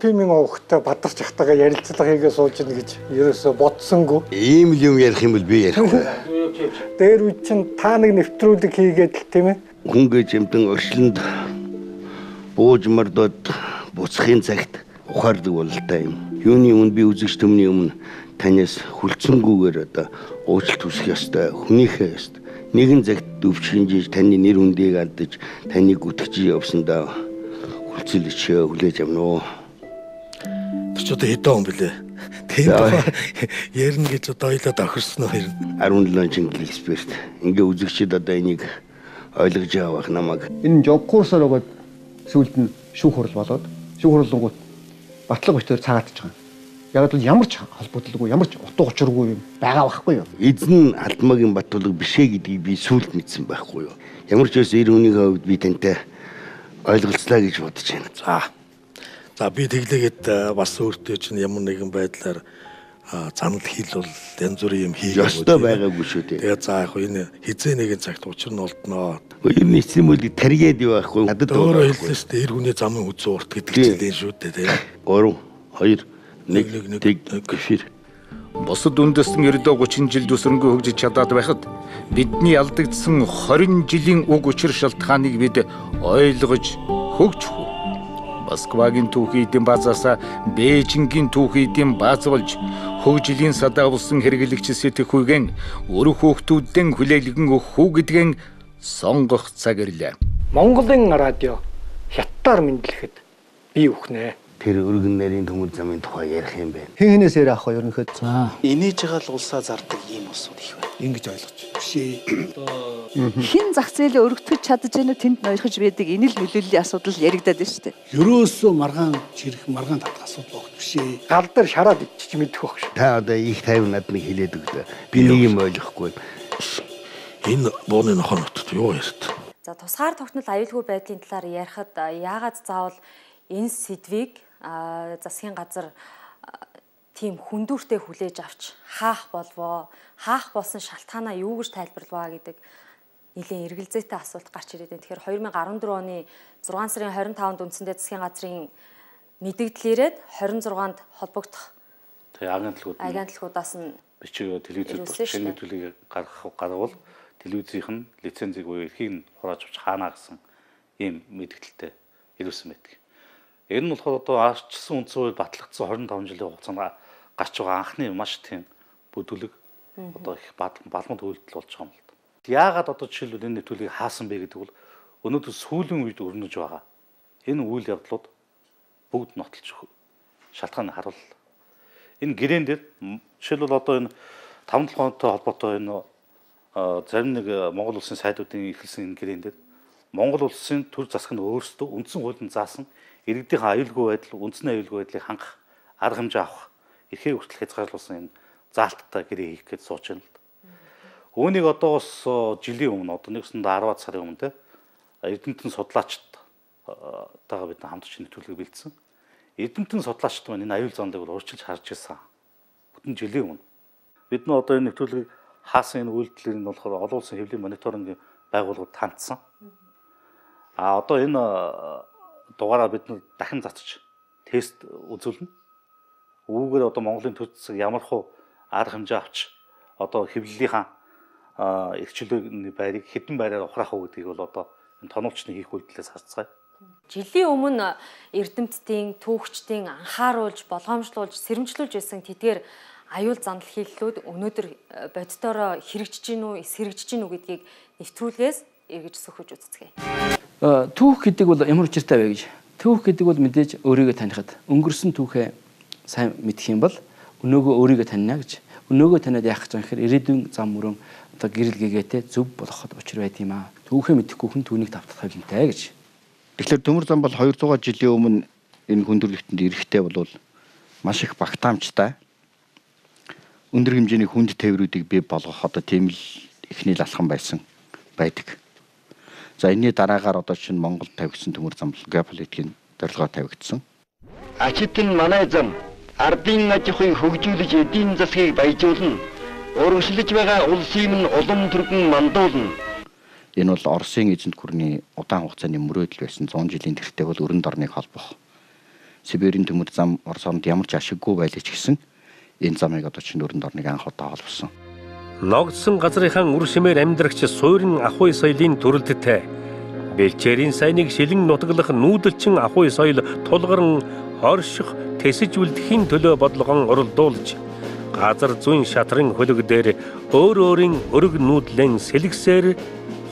тимийн овогтой бадарч ахтайгаа ярилцлага хийгээ сууж ийн гэж ерөөсө бодсонгүй. Ийм л юм ярих юм бол би ярихгүй. Дээр үе чинь та нэг нэвтрүүлэг хийгээд л тийм ээ. Хүн гэж юмдан оршлонд бууж мордод буцахын цагт ухаардаг бололтой юм. Юуны өмнө би үзэгч төмний өмнө танаас хүлцэнгүүгээр одоо уучлалт хүсэх ёстой, хүнийхээ ёстой. Нэгэн цагт өвч шинжиж таны нэр хүндийг алдаж таныг үтгэж явсандаа хүлцэлчээ хүлээж авна. Тэр ч одоо хэдэн он блэ? Тийм ярина гэж одоо ойлоод охирсон уу хэрэг? 17 жилийн эксперт. Ингээ үзэгчид одоо энийг ойлгож явах намайг. Энэ жог курсаар өгөөд сүүлд нь шүүх хурал болоод шүүх хурлангууд батлаг бочтоор цагаатж байгаа. Яг л ямар ч холбоотлоггүй, ямар ч утга учиргүй юм байгаа байхгүй юу? Эзэн Алдмаагийн Баттулга бишээ гэдгийг би сүүлд мэдсэн байхгүй юу? Ямар ч байсан 90 хүний хувьд би тантай ойлголцлаа гэж бодож байна. За би тэглээгээд бас өөртөө чинь ямар нэгэн байдлаар занал хийл бол янз бүрийн юм хийгээ. Ёстой байгаагүй шүү дээ. Тэгээ за яг энэ хизээ нэгэн цагт учир нь олдноо. Ер нь эцсийн мөлийг таргээд юу байхгүй. Надад өөрөө хэлсэн шүү дээ. Эр хүний замын үзэн урт гэдэг чинь дээ шүү дээ. 3 2 1 гэфир. Бусад үндэстэн ердөө 30 жил дүсрэнгүй хөгжиж чадаад байхад бидний алдагдсан 20 жилийн уг учир шалтгааныг бид ойлгож хөгжих үү? Москвагийн түүхий эдийн базаас Бээжингийн түүхий эдийн бааз болж хөгжлийн садаа болсон хэрэглэгч сэтгэхүйгэн өрх хүүхдүүдэн хүлээлгэн өгөх үү гэдгэн сонгох цаг ирлээ. Монголын радио хятадаар мэдлэхэд би үхнэ. Тэр өргөн нарийн төмөр замын тухай ярих юм байна. Хэн хэнээс ярих ах вэ ерөнхийд? За. Инээж байгаа л улсаа зардаг ийм усуд их байна. Ингэж ойлгож бишээ. Хин зах зээлийн өргөтгөж чадж байноу тэнд ноёрхож байдаг энэ л нөлөөллийн асуудал яригадаад байна шүү дээ. Ерөөсөө маргаан чирэх маргаан татах асуудал багт бишээ. Гал дээр шараад идчих мэдэх байх шүү. Та одоо их тайван надад хэлээд өглөө. Би нэг юм ойлгохгүй. Энэ бооны нохоо нутагт юу ярьд? За тусгаар тогтнол аюулгүй байдлын талаар ярихад яагаад заавал энэ сэдвийг засгийн газар тийм хүндүүртэй хүлээж авч хаах болвоо, хаах болсон шалтгаанаа юу гэж тайлбарлаваа гэдэг нэлийн эргэлзээтэй асуулт гарч ирээд байна. Тэгэхээр 2014 оны 6 сарын 25-нд үндсэндээ засгийн газрын мэдэгдлээрээд 26-нд холбогдох агентлагуудаас нь бичиг телевизэд шинэ нэвтрүүлгийг гаргавал телевизийнх нь лицензийг буюу эрхийг нь хурааж авч хаана гэсэн ийм мэдээлэлтэй ирүүлсэн байдаг. Энэ нь болохоор одоо арчсан үндсэн хууль батлагдсан 25 жилийн хугацаанд гарч байгаа анхны маш тийм бүдүүлэг одоо их балмад үйлдэл болж байгаа юм л да. Яагаад одоо жишээлбэл энэ нэвтрүүлгийг хаасан бэ гэдэг бол өнөөдөр сүүлийн үед өрнөж байгаа энэ үйл явдлууд бүгд нотолж шалтгаан харуулна. Энэ гэрээн дээр жишээлбэл одоо энэ 5-7 хоногтой холбоотой энэ зарим нэг Монгол улсын сайдуудын ихэлсэн энэ гэрээн дээр Монгол улсын төр засаг нь өөрсдөө үндсэн хуулинд заасан иргэдийн аюулгүй байдал, үндэсний аюулгүй байдлыг хангах, арга хэмжээ авах, эрхээ хүртэл хязгаарлуулсан энэ заалттай гэрээ хийх гэж сууж байна л да. Үүнийг одоо бас жилийн өмнө одоо 10 сарын өмнө Эрдэмтэн судлаачтайгаа бид хамтарч нэвтрүүлэг бэлдсэн. Эрдэмтэн судлаачт маань энэ аюул зондыг бол урьдчилж харж ирсэн. Бүтэн жилийн өмнө. Бид нь одоо энэ нэвтрүүлгийг хаасан энэ үйлдэлээр нь болохоор олон улсын хэвлэлийн мониторингийн байгууллагууд хандсан. Одоо энэ дугаараа бид дахин цацж тест үзүүлнэ. Үүгээр одоо Монголын төр засаг ямар хуу арга хэмжээ авч одоо хэвлэлийнхаа эрхчлөөний байрыг хэдэн байраар ухраах уу гэдгийг бол одоо энэ тоноолчны хийх үйлдэлээс харцгаая. Жилийн өмнө эрдэмтдийн, түүхчдийн анхааруулж, болгоомжлуулж, сэрэмжлүүлж байсан тэдгээр аюул зандал хийллүүд өнөөдөр боддороо хэрэгжиж гин үү, эсэрэгжиж гин үү гэдгийг нэвтрүүлгээс эргэж сөхөж үзцгээе. Түүх гэдэг бол ямар учиртай вэ гэж. Түүх гэдэг бол мэдээж өөрийгөө танихад өнгөрсөн түүхээ сайн мэдэх юм бол өнөөгөө өөрийгөө таньна гэж. Өнөөгөө таниад яах гэж байгаа гэхээр ирээдүйн зам мөрөн одоо гэрэл гэгээтэй зөв болоход учир байт юм аа. Түүхээ мэдэхгүй хүн түүнийг давтах хэрэгтэй гэж. Тэгэхээр төмөр зам бол 200 жилийн өмнө энэ хүндрэлтэнд эрэхтэй бол маш их багтаамжтай өндөр хэмжээний хүнд тээврүүдийг бий болгох одоо тийм л эхний лалхан байсан байдаг. За энэний дараагаар одоо чинь Монгол тавигдсан төмөр зам геополитикийн зорилгоо тавигдсан. Ачитэн манай зам ардын аж ахуйг хөгжүүлж эдийн засгийг баяжуулна. Урагшлаж байгаа улсыг нь улам түргэн мандуулна. Энэ бол Оросын эзэнт гүрний удаан хугацааны мөрөөдөл байсан 100 жилийн тэртээ бол өрөнд орныг холбох Сибирийн төмөр зам Орос орнд ямар ч ашиггүй байлаа ч гэсэн энэ замыг одоо чинь өрөнд орныг анх удаа олвсон. Ногдсон газрынхаа үр шимээр амьдрагч суурин ахуй соёлын төрөлттэй бэлчээрийн сайныг шилэн нутаглах нүүдэлчин ахуй соёл тулгарн орших тэсэж үлдэхийн төлөө бодлогон уралдуулж газар зүйн шатрын хөлөг дээр өөр өөрийн өрг нүүдлэн сэлгсээр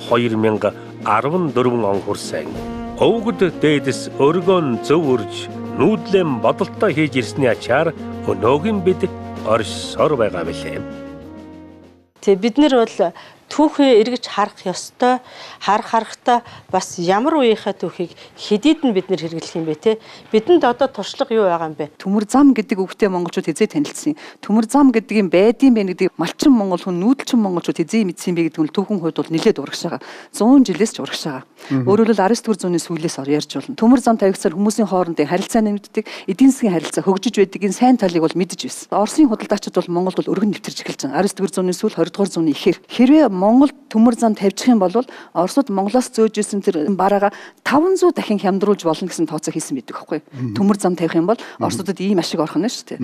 2014 он хүрсэн. Өвгөд дээдэс өргөн зөв үрж нүүдлэн бодолтой хийж ирсний ачаар өнөөгийн бид оршсоор байгаа билээ. Тэг бид нар бол түүхээ эргэж харах ёстой. Харахтаа бас ямар үеийнхээ түүхийг хэдийд нь бид нэр хэрэглэх юм бэ те? Бидэнд одоо туршлага юу байгаа юм бэ? Төмөр зам гэдэг үгтэй монголчууд хизээ танилцсан. Төмөр зам гэдэг юм байдсан бэ гэдэг малчин монгол хүн нүүдэлчин монголчууд хизээ мэдсэн бэ гэдэг нь түүхэн хувьд бол нэлээд урагш байгаа. 100 жилээс ч урагш байгаа. Өөрөөр хэлбэл 19 дэх зууны сүүлээс ярьж болно. Төмөр зам тавигцаар хүмүүсийн хоорондын харилцаа нэмэгддэг, эдийн засгийн харилцаа хөгжиж байдаг энэ сайн талыг бол мэдэж байсан. Оросын худалдаачид бол Монголд бол өргөн нэвтэрж эхэлж байгаа. 19 дэх зууны сүүл 20 дугаар зууны ихэр хэрвээ Монгол төмөр зам тавьчих юм бол Оросууд Монголоос зөөж исэн тэр бараага 500 дахин хямдруулж болно гэсэн тооцоо хийсэн байдаг байхгүй. Төмөр зам тавих юм бол Оросуудад ийм ашиг орох нь шүү дээ.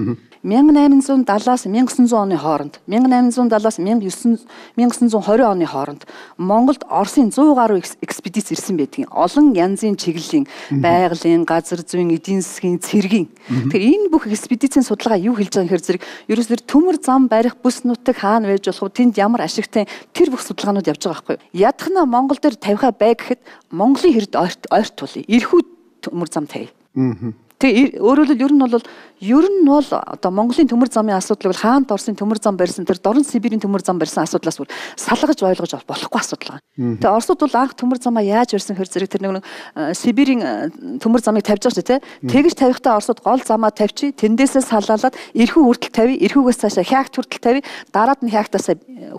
1870-аас 1900 оны хооронд 1870-аас 1920 оны хооронд Монголд Оросын 100 гаруй экспедиц ирсэн байдаг. Олон янзын чиглэлийн байгалийн, газар зүйн, эдийн засгийн, цэргийн. Тэгэхээр энэ бүх экспедицийн судалгаа юу хэлж байгаа юм хэрэг зэрэг ерөөсөөр төмөр зам барих бүс нутаг хаана байж болох вэ? Тэнд ямар ашигтай тэр бүх судалгаанууд явж байгаа байхгүй юу? Ядахна Монгол дээр тавихаа бай гэхэд Монголын хэрд ойрт тулъя. Ирхүү төмөр зам тавь. Тэгээ өөрөөр хэлбэл ер нь бол одоо Монголын төмөр замын асуудал бол хаант Оросын төмөр зам барьсан тэр Дорн Сибирийн төмөр зам барьсан асуудлаас бүр салгаж ойлгож болохгүй асуудал байгаа. Тэгээ Оросууд бол анх төмөр замаа яаж барьсан хэр зэрэг тэр нэг Сибирийн төмөр замыг тавьж байгаа шүү дээ. Тэгэж тавихтаа Оросууд гол замаа тавьчих, тэндээсээ салаалаад эрхүү хүртэл тавь, эрхүүгээс цаашаа хягт хүртэл тавь, дараад нь хягтаас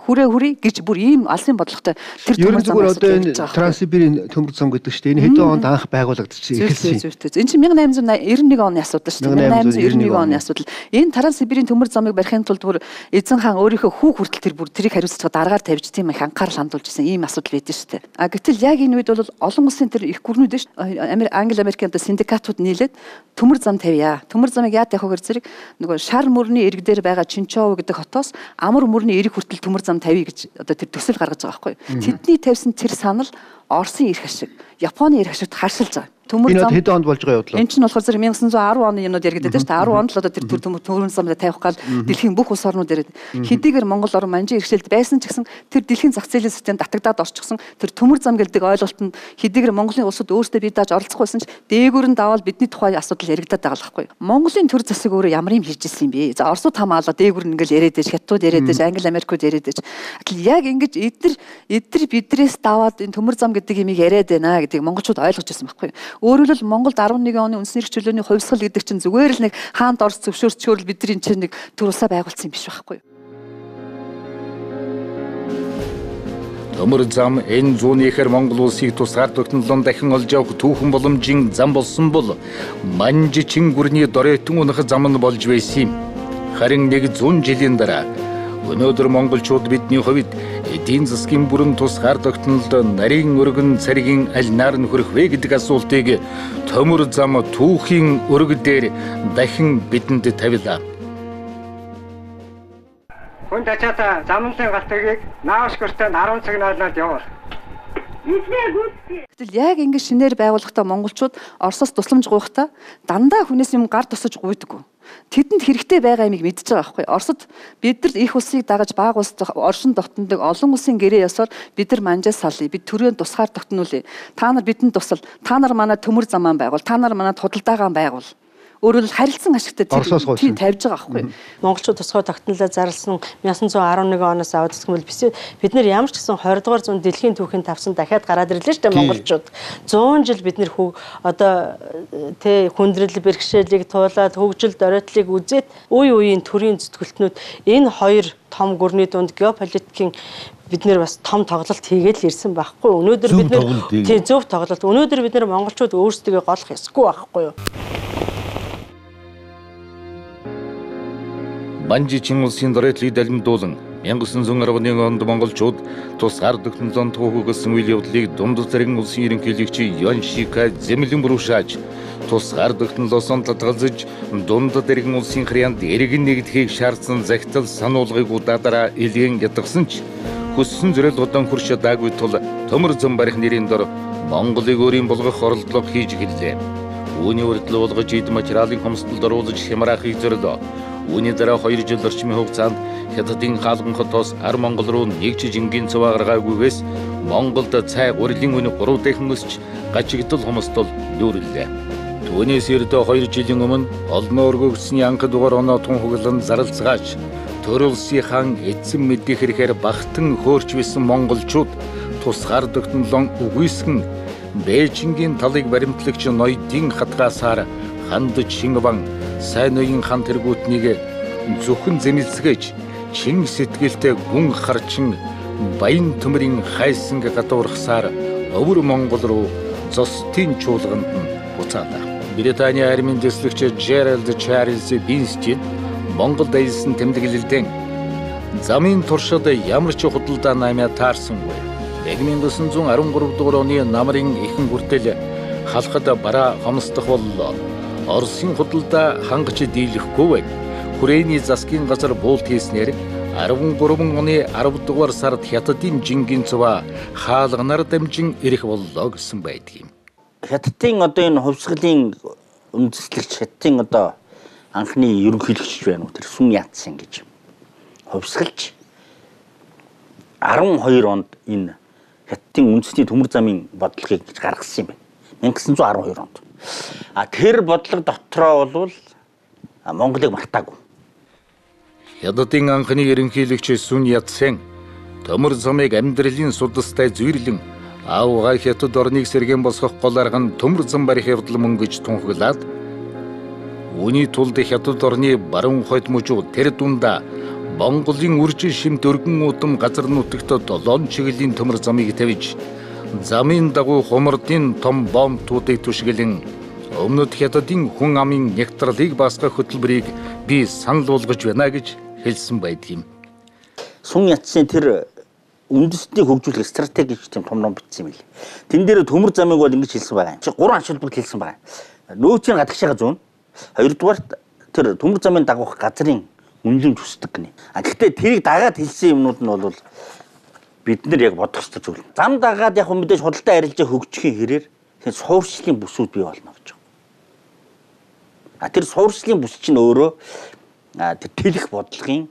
хүрээ гэж бүр ийм алсын бодлоготой тэр төмөр зам одоо энэ Транссибирийн төмөр зам гэдэг шүү дээ. Энэ хэдэн онд анх байгуулагдчихсан эхэлсэн. Энэ чинь 1891 оны асуудал шүү дээ. 1891 оны асуудал. Энэ Транссибирийн төмөр замыг барихын тулд бүр эзэн хаан өөрийнхөө хүүг хүртэл тэрийг хариуцлага дараагаар тавьж тийм их анхаарал хандуулж исэн ийм асуудал байдсан шүү дээ. Гэтэл яг энэ үед бол олон улсын тэр их гүрнүүд шүү дээ. Англи Америкийн синдикатууд нийлээд төмөр зам тавья. Төмөр замыг яа тавих вэ зэрэг нөгөө шар мөрний ирэг дээр байгаа Чинчоу гэдэг хотоос амар мөрний ирэг хүртэл төмөр зам тавья гэж одоо тэр төсөл гаргаж байгаа байхгүй. Тэдний тавьсан тэр санал Оросын эрх ашиг, Японы эрх ашигт харшилж байгаа. Энэ хэд онд болж байгаа юм бол? Энэ чинь болохоор зэрэг 1910 оны юмнууд яригддаг шүү дээ. 10 онд л одоо тэр төмөр замд тавих гал дэлхийн бүх улс орнууд яриад. Хэдийгээр Монгол орн манжин иргэшэлд байсан ч гэсэн тэр дэлхийн зах зээлийн системд татагдаад орчихсон тэр төмөр зам гэлдэг ойлголт нь хэдийгээр Монголын улсууд өөрсдөө бие дааж оролцох байсан ч дээгүүр нь даваад бидний тухай асуудал яригдаад байгаа л байхгүй. Монголын төр засаг өөрөө ямар юм хийж ирсэн юм бэ? За Оросууд хамаалаа дээгүүр нь ингээл яриад байж, Хятадууд яриад байж, Англи Америкууд яриад байж. Яг ингэж эдгээр бидрээс даваад энэ төмөр зам гэдэг юмыг яриад байна гэдгийг монголчууд ойлгож ирсэн байхгүй. Өөрөөр хэлбэл Монголд 11 оны үндэсний эрх чөлөөний хувьсгал гэдэг чинь зүгээр л нэг хаант Орос зөвшөөрчөөр л бидний чинь нэг төр усаа байгуулсан юм биш байхгүй. Төмөр зам энэ зүүнийхэр Монгол улсыг тусгаар тогтнолон дахин олж явах түүхэн боломжийн зам болсон бол манжичин гүрний дорейтон унах зам нь болж байсан юм. Харин 100 жилийн дараа өнөөдөр монголчууд бидний хувьд эдийн засгийн бүрэн тусгаар тогтнолд нарийн өргөн цэргийн аль наар нь хүрэх вэ гэдэг асуултыг төмөр зам түүхийн өргө дээр дахин бидэнд тавилаа. Хүн тачаата замнлын галтгийг нааш гэртээ 10 цаг наалнаад яваа. Гэтэл яг ингэ шинээр байгуулахдаа монголчууд Оросоос тусламж гуйхдаа дандаа хүнээс юм гар тусаж гуйдаггүй. Тэдэнд хэрэгтэй байгаа юмыг мэдчихэж байгаа байхгүй. Оросд бид нар их улсыг дагаж бага улс оршин тогтнодог олон улсын гэрээ ёсоор бид нар манжаас салъя. Бид төрөнд тусгаар тогтнуулъя. Та нар бидэнд тусал. Та нар манай төмөр замаа байгуул. Та нар манай худалдаагаа байгуул. Өөрөөр харилцан ашигтай тийм тавьж байгаа байхгүй. Монголчууд тусгай тогтнолоо зарласан 1911 оноос аваад гэх юм бол бид нар ямар ч гэсэн 20 дугаар зууны дэлхийн түүхийн тавсан дахиад гараад ирлээ шүү дээ монголчууд. 100 жил бид нар одоо хүндрэл бэрхшээлийг туулаад хөгжил доройтлыг үзээд үе үеийн төрийн зүтгэлтнүүд энэ хоёр том гүрний дунд геополитикийн бид нэр бас том тоглолт хийгээд л ирсэн байхгүй. Өнөөдөр бид нэр зөв тоглолт. Өнөөдөр бид нар монголчууд өөрсдөө голох ёсгүй байхгүй юу? Манжичин улсын доройтлыг далимдуулан 1911 онд монголчууд тусгаар тогтнолон түүхүүлсэн үйл явдлыг дунд зэрэг улсын ерөнхийлөгч Ян Шика зэмлэн бүрүүшааж тусгаар тогтнолоос татгалзаж дундад иргэн улсын хрянд эргэн нэгдэхийг шаардсан захидал сануулгыг удаадаараа илгэн ятгсан ч хүссэн зүрэл удаан хүрч чадаагүй тул төмөр зам барих нэрийн дор Монголыг өөрийн болгох оролдлого хийж гэлээ. Үүний урьдчилан болгож эд материалын хомсдолд оруулж хямраахыг зорилоо. Үүний дараа 2 жил орчмын хугацаанд Хятадын хаалган хотоос Ар Монгол руу нэг ч жингийн цуваа гаргаагүйгээс Монголд цай урилын үний 3 дахин өсч гажигдал хомсдол дүүрлээ. Түүнээс ердөө 2 жилийн өмнө олноо өргөгдсөний анх дугаар оноо тун хуглан заралцгааж төрөлсийн хаан эзэн мэдих хэрэгээр багтан хөөрч байсан монголчууд тусгаар тогтнолон үгүйсгэн Бээжингийн талыг баримтлагч ноёдын хатгаасаар ханд Чингиван сайн ноён хан тэргүүтнийг зөвхөн зэмэлсгэж чин сэтгэлтэй гүн харчин баян төмрийн хайсан гадуурхсаар өвөр Монгол руу зостын чуулганд нь буцаалаа. Британий армийн дэслэгч Джеральд Чарльз Бинстед Монгол дайсан тэмдэглэлдэн замын туршид ямар ч худалдаа намаа таарсангүй. 1913 дугаар оны намрын ихэнх хүртэл халахад бараа хомсдох боллоо. Оросын худалдаа хангаж дийлэхгүй байв. Хүрээний засгийн газар буулт хийснээр 13 оны 10 дугаар сард Хятадын жингийн цуваа хаалганаар дамжин ирэх боллоо гэсэн байдгийг. Хятадын одоо энэ хувьсгалын үндэслэгч Хятадын одоо анхны ерөнхийлөгч байна уу тэр Сүн Яцен гэж. Хувьсгалч 12 онд энэ Хятадын үндэсний төмөр замын бодлогыг гаргасан юм байна. 1912 онд. Тэр бодлого дотроо бол Монголыг мартаагүй. Хятадын анхны ерөнхийлөгч Сүн Яцен төмөр замыг амьдралын судастай зүйрлэн аавгаа Хятад орныг сэргэн босгох гол арга нь төмөр зам барих явдал мөн гэж тунхаглаад үүний тулд Хятад орны баруун хойд мужуу тэр дундаа Монголын үржил шимт өргөн удам газар нутагт 7 чиглэлийн төмөр замыг тавьж замын дагуу хумардын том бомбтуудыг түшгэлэн өмнөд Хятадын хүн амын нягтралыг басгах хөтөлбөрийг би санал болгож байна гэж хэлсэн байдгийг. Сүн Яцен тэр үндэстнийг хөгжүүлэх стратеги гэж тийм том ном бичсэн юм билээ. Тэн дээр төмөр замыг бол ингэж хэлсэн байгаа. Чи 3 ашиглалт хэлсэн байгаа. Нөөцийн гадагшаага зүүн. Хоёрдугаар тэр төмөр замын дагуух газрын үнэлэмж хүсдэг гинэ. Гэхдээ тэрийг дагаад хэлсэн юмнууд нь бол бид нар яг бодох ёстой зүйл. Зам дагаад яг мэдээж худалдаа арилжаа хөгжихийн хэрээр тэр суурьшлын бүсүүд бий болно гэж байна. Тэр суурьшлын бүс чинь өөрөө тэр тэлэх бодлогын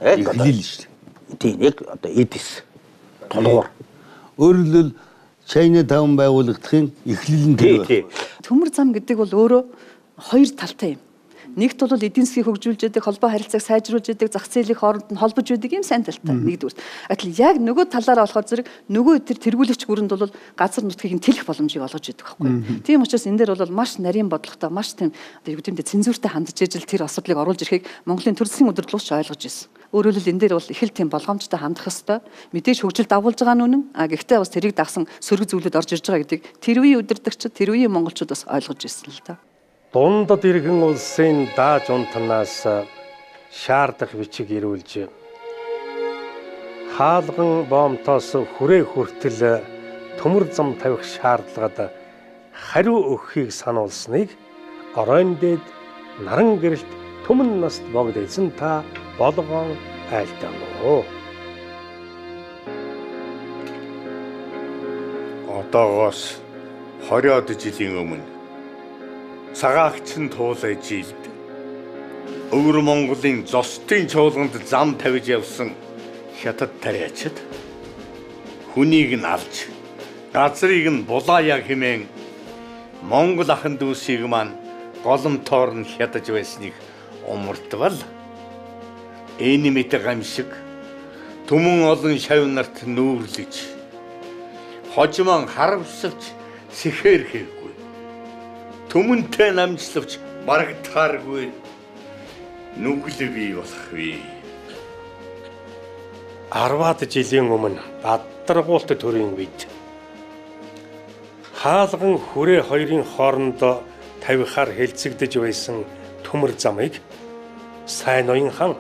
эхлэл шүү дээ. Тийм яг одоо эдис тулгуур. Өөрөөр хэлбэл Чайна таун байгуулагдахын эхлэл нь тэр байна. Төмөр зам гэдэг бол өөрөө хоёр талтай юм. Нэгт бол эдийн засгийг хөгжүүлж яадаг, холбоо харилцааг сайжруулж яадаг, зах зээлийн хооронд нь холбож байдаг юм сайн талтай. Нэгдүгээр. Адил яг нөгөө талаараа болохоор зэрэг нөгөө тэргүүлэгч бүрэнд бол газар нутгийг нь тэлэх боломжийг олгож яадаг байхгүй. Тийм учраас энэ дээр бол маш нарийн бодлоготой, маш тийм одоо юу гэмтэ цензуртай хандж ижил тэр асуудлыг оруулж ирэхийг Монголын төрөлсгийн удирдлагч ойлгож ирсэн. Өөрөөр хэлбэл энэ дээр бол их л тийм болгоомжтой хандах ёстой. Мэдээж хөгжил дагуулж байгаа нь үнэн. Гэхдээ бас тэрийг дагсан сөрөг зүйлүүд орж ирж байгаа гэдгийг тэр үеийн удирдагчид, тэр үеийн монголчууд бас ойлгож ирсэн л да. Дундад иргэн улсын дааж унтнаас шаардах бичиг ирүүлж хаалган бомтоос хүрээ хүртэл төмөр зам тавих шаардлагад хариу өгөхийг сануулсныг оройн дээд наран гэрэлт түмэн наст богд эзэн та болгоон айлтануу. Одоогоос 20-од жилийн өмнө цагаагч нь туулай жилд өвөр Монголын зостын чуулганд зам тавьж явсан Хятад тариачид хүнийг нь алж газрыг нь булаая хэмээн Монгол ахын дүүсийг маань голомтоор нь хядаж байсныг умартвал энэ мэт гамшиг түмэн олон шав нарт нүүрлэж хожимон харавсавч сэхэр хэрэг түмэнтэй намжлавч барагдахааргүй нүгэл бий болох вэ. 10-аад жилийн өмнө баддаргуулт төрийн үед хаалган хүрээ хоёрын хоорондоо тавихаар хэлцэгдэж байсан төмөр замыг сайн ноён хан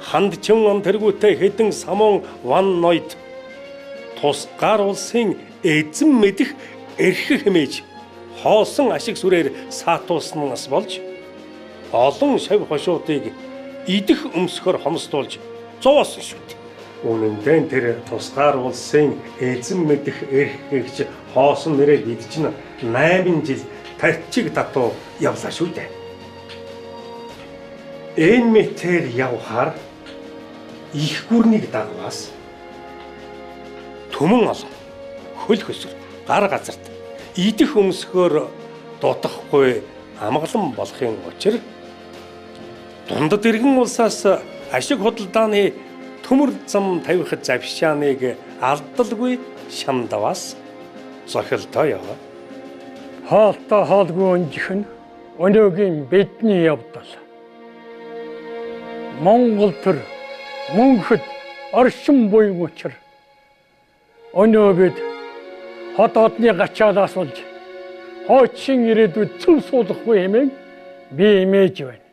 ханд Чингиван тэргүүтээ хэдэн самуун ван ноёд тусгаар улсын эзэн мэдих эрх хэмээж хоосон ашиг сүрээр саатуулснаас болж олон шав хошуудыг идэх өмсгөр хомсдуулж зовоосон шүү дээ. Үнэн дээр тэр тусгаар улсын эзэн мэдэх эрхгэгч хоосон нэрээ идэж 8 жил тарчиг татуу явлаа шүү дээ. Энэ мэтэр явхаар их гүрнийг дагваас төмөн олон хөл хөсөр гар газарт идэх өмсгөөр дутахгүй амгалан болохын учир дундад иргэн улсаас ашиг худалдааны төмөр зам тавих завшааныг алдалгүй шамдаваас зохилтой яваа. Хаалтаа хаалгүй өнжих нь өнөөгийн бидний явдал. Монгол төр мөнхөд оршин буйн учир өнөө бид хотоодны гачаалаас болж хойчин ирээдүйд цөм суулгахгүй хэмээн би имэж байна.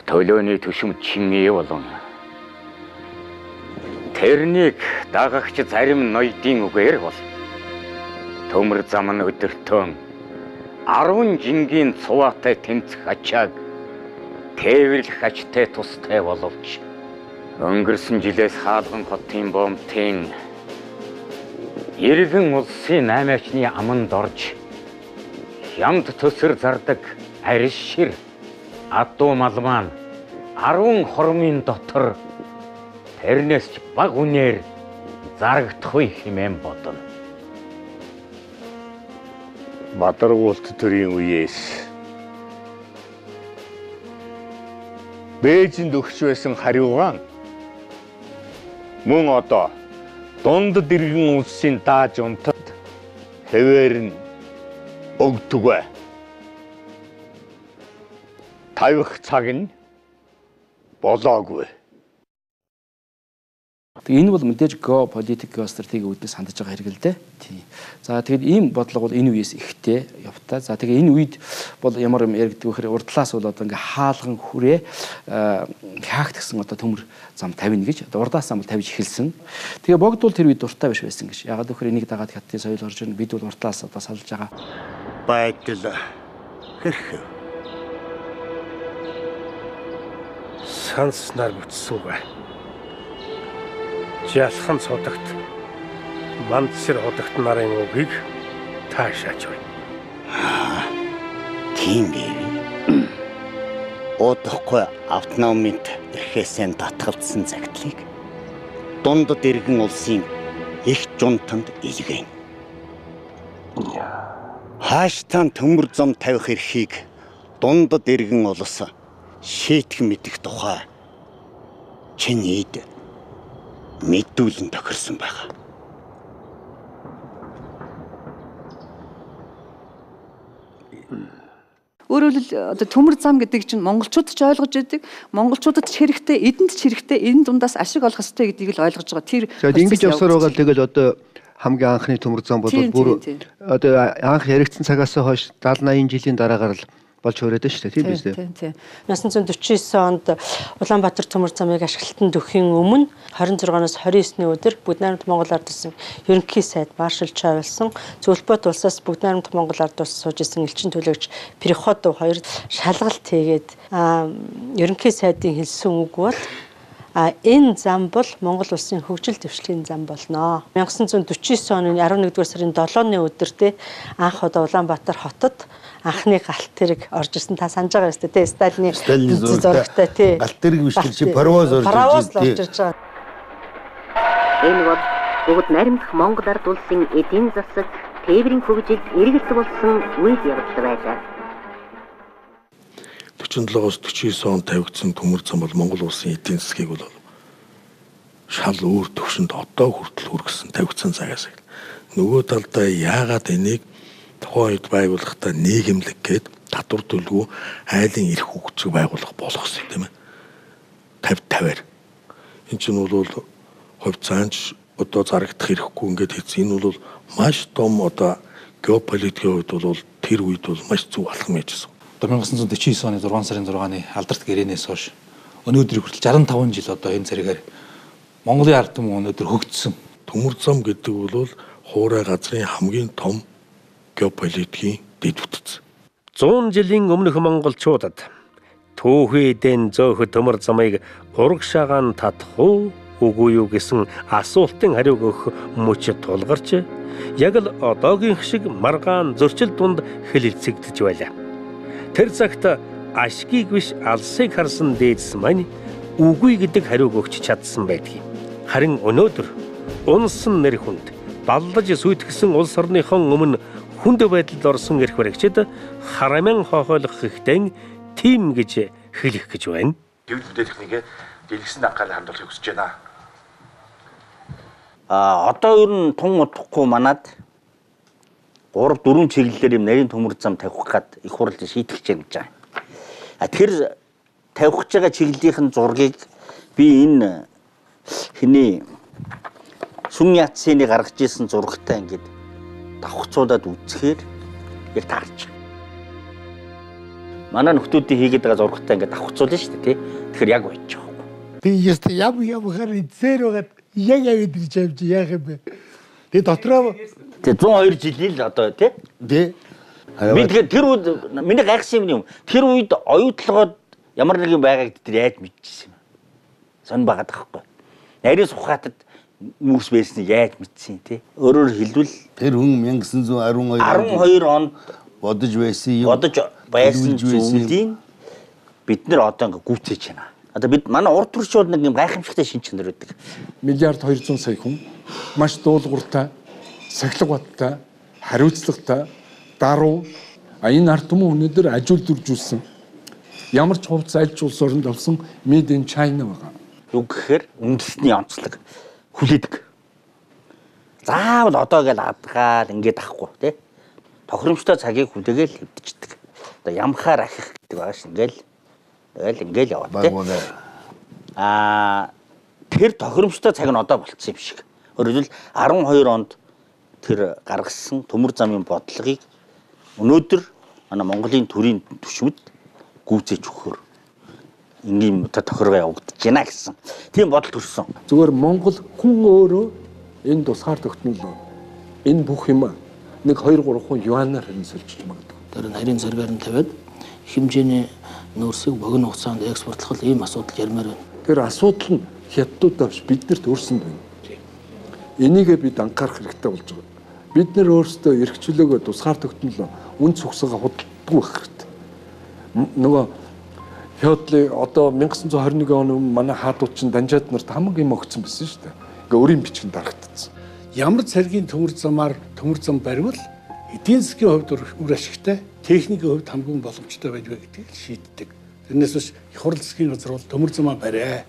Төлөөний төшөм чингээ болон тэрнийг дагагч зарим ноёдын үгээр бол төмөр зам нь өдөртөн 10 жингийн цуваатай тэнцэх ачааг тээвэрлэх ачтай тустай боловч өнгөрсөн жилээс хаалган хотын бомтын иргэн улсын 8-ачны аманд орж ямд төсөр зардаг арис шир адуу мал маань 10 хормын дотор тэрнээс ч баг үнээр зарагдахгүй хэмээн бодно. Бадаргуулт төрийн үеэс Бээжинд өгч байсан хариугаан мөн одоо дундад иргэн улсын дааж унтад хэвээр нь өгдөггүй. Тавих цаг нь болоогүй. Энэ бол мэдээж геополитик геостратеги үүднээс хандж байгаа хэрэг л дээ. Тий. За тэгээд ийм бодлого бол энэ үеэс ихтэй явтаа. За тэгээд энэ үед бол ямар юм яригддаг вэхээр урдлаас бол одоо ингээ хаалган хүрээ хаагтгсан одоо төмөр зам 50 гэж одоо урдаас зам 50 эхэлсэн. Тэгээ богд бол тэр үед дуртай биш байсан гэж. Ягаад гэхээр энийг дагаад хаттын соёл орж ирнэ. Бид бол урдлаас одоо салж байгаа. Байдал хэрэг. Санснаар бүтсэн бай. Жалхан цодогт мандсэр hodогт нарын үгийг таашааж байна. Тийм ээ. Одохгүй автономид эрхээсээ татгалцсан загтлыг дундад иргэн улсын их жунтанд илгээн. Хааштай төмөр зам тавих эрхийг дундад иргэн улс шийтгэх мэдэх тухай чиний мэдүүлэн тохирсон байгаа. Өөрөөр хэлбэл одоо төмөр зам гэдэг чинь монголчууд ч ойлгож байдаг. Монголчуудад ч хэрэгтэй, эдэнд ч хэрэгтэй, энэ дундаас ашиг олох хэрэгтэй гэдгийг л ойлгож байгаа. Тэр ингэж явсаар байгаа тэгэл одоо хамгийн анхны төмөр зам бол бүр одоо анх яригдсан цагаас хойш 70-80 жилийн дараагаар л болж өрөөд шүү дээ, тийм биз дээ. 1949 онд Улаанбаатар төмөр замыг ашиглалтанд өхийн өмнө 26-наас 29-ний өдөр Бүгд найрамд Монгол Ард улсын ерөнхий сайд маршал Чавелсон Зөвлөлбөт улсаас Бүгд найрамд Монгол Ард улс сууж исэн элчин төлөөгч Приходов хоёр шалгалт хийгээд ерөнхий сайдын хэлсэн үг бол энэ зам бол Монгол улсын хөгжил дэвшлийн зам болно. 1949 оны 11-р сарын 7-ны өдөр анх удаа Улаанбаатар хотод анхны галт тэрэг орж ирсэн. Та санаж байгаа шүү дээ. Сталины зурагтай тий. Галт тэрэг биш чи паровоз орж ирж байгаа. Энэ бол Бүгд найрамдах Монгол Ард улсын эдийн засаг, тээврийн хөгжилд эргэлт болсон үйл явдал байлаа. 47-оос 49 онд тавигдсан төмөр зам бол Монгол улсын эдийн засгийг бол шал өөр төвшөнд одоо хүртэл хүргэсэн тавигдсан цагаас нөгөө талдаа яагаад энийг тухайн үед байгуулахдаа нийгэмлэг гээд татвар төлгөө айлын эрх хөгжиг байгуулах болгосон тийм ээ 50-50-аар энэ чинь бол хувьцаанч одоо зарагдах хэрэггүй ингээд хийсэн энэ бол маш том одоо геополитикийн үед бол тэр үед бол маш зөв алхам яжсэн. Одоо 1949 оны 6 сарын 6-ны алдарт гэрээнээс хойш өнөөдрийг хүртэл 65 жил одоо энэ зэрэгээр Монголын ард түмэн өнөөдөр хөгжсөн. Төмөр зам гэдэг бол хуурай газрын хамгийн том геополитикийн дэд бүтцсэн. 100 жилийн өмнөх монголчуудад түүхийдэн зөөх төмөр замыг урагшаагаан татах уу үгүй юу гэсэн асуултын хариуг өгөх мөчөд тулгарч яг л одоогийн шиг маргаан зөрчил дунд хэлэлцэгдэж байлаа. Тэр цагт ашгийг биш алсыг харсан дээдс маань үгүй гэдэг хариуг өгч чадсан байдгийг. Харин өнөөдөр унсан нэр хүнд баллаж сүйтгэсэн улс орныхон өмнө хүнд байдалд орсон эрх баригчид харамян хохоолох ихтэй тим гэж хэлэх гэж байна. Хэвлэл техникээ дэлгэсэн анхаарал хандуулахыг хүсэж байна. Одоо ер нь тун удахгүй манад 3-4 чиглэлээр юм нарийн төмөр зам тавих гад их хурлын шийтгэж байна гэж байна. Тэр тавих гэж байгаа чиглэлийн зургийг би энэ хэний Сүн Яцсины гаргаж ирсэн зурагтай ингээд давхцуудад үзэхээр яг таарч. Манай нөхдүүдийн хийгээд байгаа зурагтай ингээд давхцуулна шүү дээ, тий. Тэгэхээр яг байж байгаа. Би яст яв хараа зэр байгаад яг ирж явж яах юм бэ? Тэгээ дотроо 102 жилийн л одоо тий. Дээ. Би тэгэхээр тэр үед миний гайхсан юм. Тэр үед оюутлогоод ямар нэгэн байгааг тэр яаж мэдчихсэн юм. Сон багаад байхгүй. Нарийн Сухатад мөрс байсныг яаж мэдсэн тий. Өөрөөр хэлбэл тэр хүн 1912 онд бодож байсан зүйлийг бид нэр одоо ингээ гүйцээж байна. Одоо бид манай урд төрчүүд нэг юм гайхамшигтай шин чанар байдаг. Миллиард 200 сая хүн маш дуулууртай, сахилга баттай, хариуцлагатай, даруй энэ ард түмэн өнөөдөр ажилдуржүүлсэн. Ямар ч хувцас альж улс оронд авсан Made in China байгаа. Юу гэхээр үндэсний онцлог хүлээдэг. Заавал одоо гэл адгаал ингээд ахгүй тий. Тохиромжтой цагийг хүлээгээл хэвдчихдэг. Одоо ямхаар ахих гэдэг байгаа ш. Ингээл яваад тий. Тэр тохиромжтой цаг нь одоо болцсон юм шиг. Өөрөөр хэлбэл 12 онд тэр гаргасан төмөр замын бодлогыг өнөөдөр манай Монголын төрийн түвшинд гүйцээж өгөхөөр ингийн тохиргоо явагдаж байна гэсэн. Тийм бодол төрсөн. Зүгээр Монгол хүн өөрөө энэ тусгаар тогтнол энэ бүх юм 1-2-3 хүн юанаар хэмсэлж магадгүй. Тэр нарийн зэргээр нь тавиад хэмжээний нөөцийг богино хугацаанд экспортлох ийм асуудал ярмаар байна. Тэр асуудал нь хятадууд авч биднэрт өөрсөнд байна. Энийгээ бид анхаарах хэрэгтэй болж байгаа. Бид нэр өөрсдөө эрх чөлөөгөө тусгаар тогтнол үн цогцоогоо худалдаггүй байх хэрэгтэй. Нөгөө Хятадын одоо 1921 оны манай хаадууд чинь Данжаад нарт хамгийн юм өгсөн байсан шүү дээ. Ингээ өрийн бичгэн дарагдсан. Ямар цэргийн төмөр зам барьвал эдийн засгийн хувьд үр ашигтай, техникийн хувьд хамгийн боломжтой байж вэ гэдгийг шийддэг. Тэрнээс биш их хурл засгийн газар бол төмөр замаа бариа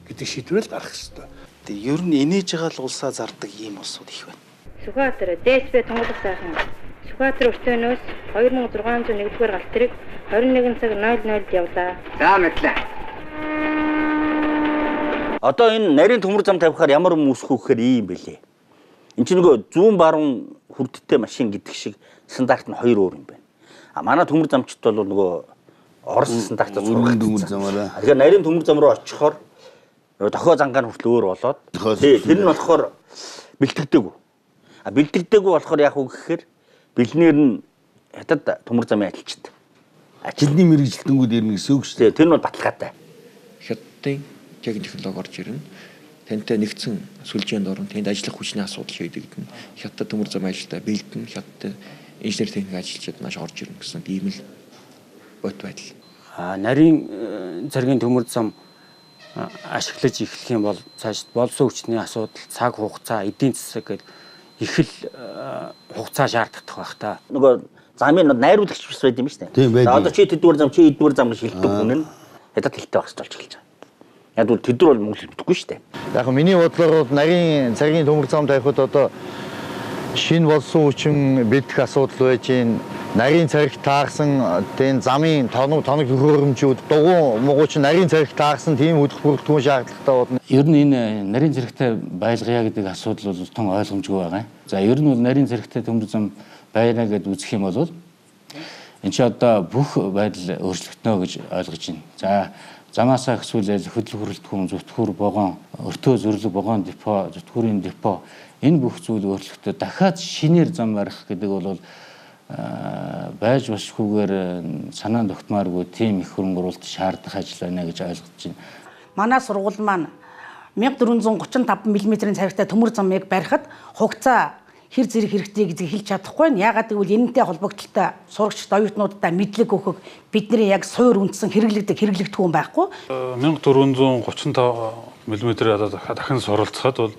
гэдэг шийдвэрэл гаргах ёстой. Тэгээ ер нь инээж байгаа л улсаа зардаг ийм улсууд их байна. Сүхбаатар ДСБ Тонголох сайхан Сүхбаатар өртөөнөөс 2601-р галт тэрэг 21 цаг 00-д явлаа. За мэдлээ. Одоо энэ нарийн төмөр зам тавихаар ямар юм үүсэх вэ гэхээр ийм байлээ. Энд чинь нөгөө зүүн баруун хүрдтэй машин гэдэг шиг стандарт нь 2 өөр юм байна. Манай төмөр замчд бол нөгөө Орос стандартаар зурдаг төмөр замаараа. Тэгэхээр нарийн төмөр зам руу очихоор дохио зангаан хүртэл өөр болоод тэр нь болохоор бэлтгэдэггүй. Бэлтгэдэггүй болохоор яах вэ гэхээр бэлнээр нь хятад төмөр замын ажилчид. Ажилтны мэрэгжилтэнгүүд ирнэ гэсэн үг шүү дээ. Тэр нь бол баталгаатай. Хятадын технологи орж ирнэ. Тантай нэгдсэн сүлжээнд орно. Тэнд ажиллах хүчний асуудал шийдэгдэнэ. Хятад төмөр зам ажилтаа бэлдэн хятад инженер техник ажилчид маш орж ирнэ гэсэн ийм л бот байдал. Нарийн цэргийн төмөр зам ашиглаж эхлэх юм бол цааш болсон хүчний асуудал, цаг хугацаа, эдийн засаг гэдэг их л хугацаа шаарддаг байх та. Нөгөө замын найруулагч биш байд юм шүү дээ. Одоо чи тэдгээр зам, чи эдгээр зам гэж хэлдэг хүн нь хятад хэлтэй байх болж эхэлж байгаа. Яг бол тэдгээр бол монгол хэлдэггүй шүү дээ. Яг миний бодлоор нарийн цэргийн төмөр зам тавихад одоо шинэ болсон хүчин бэлдэх асуудал байж гин. Нарийн цэрэг таарсан тийм замын тоног хөрөмжүүд дугуй мууч нарийн цэрэг таарсан тийм хөдөлгөөн шаардлагатай болно. Ер нь энэ нарийн цэрэгтэй байлгая гэдэг асуудал бол тун ойлгомжгүй байгаа. За ер нь бол нарийн цэрэгтэй төмөр зам байна гэдээ үзэх юм бол энэ ч одоо бүх байдал өөрчлөгдөнө гэж ойлгож байна. За замаасаа хэсүүлэл хөдөлгөөн зүтгүүр вагон, өртөө зөвлөг вагон депо, зүтгүүрийн депо энэ бүх зүйл өөрчлөгдөж дахиад шинээр зам барих гэдэг бол байж бошгүйгээр санаанд тогтмааргүй тийм их хөрөнгө оруулалт шаардах ажил байна гэж ойлгож байна. Манай сургууль маань 1435 мм-ийн цавьтай төмөр замыг барихад хугацаа хэр зэрэг хэрэгтэй гэдгийг хэлж чадахгүй нь. Яагаад гэвэл энэтэй холбогдлолтой сурагчид оюутнуудаа мэдлэг өгөх бидний яг суур үндсэн хэрэглэгдэх хүн байхгүй. 1435 мм одоо дахин суралцахад бол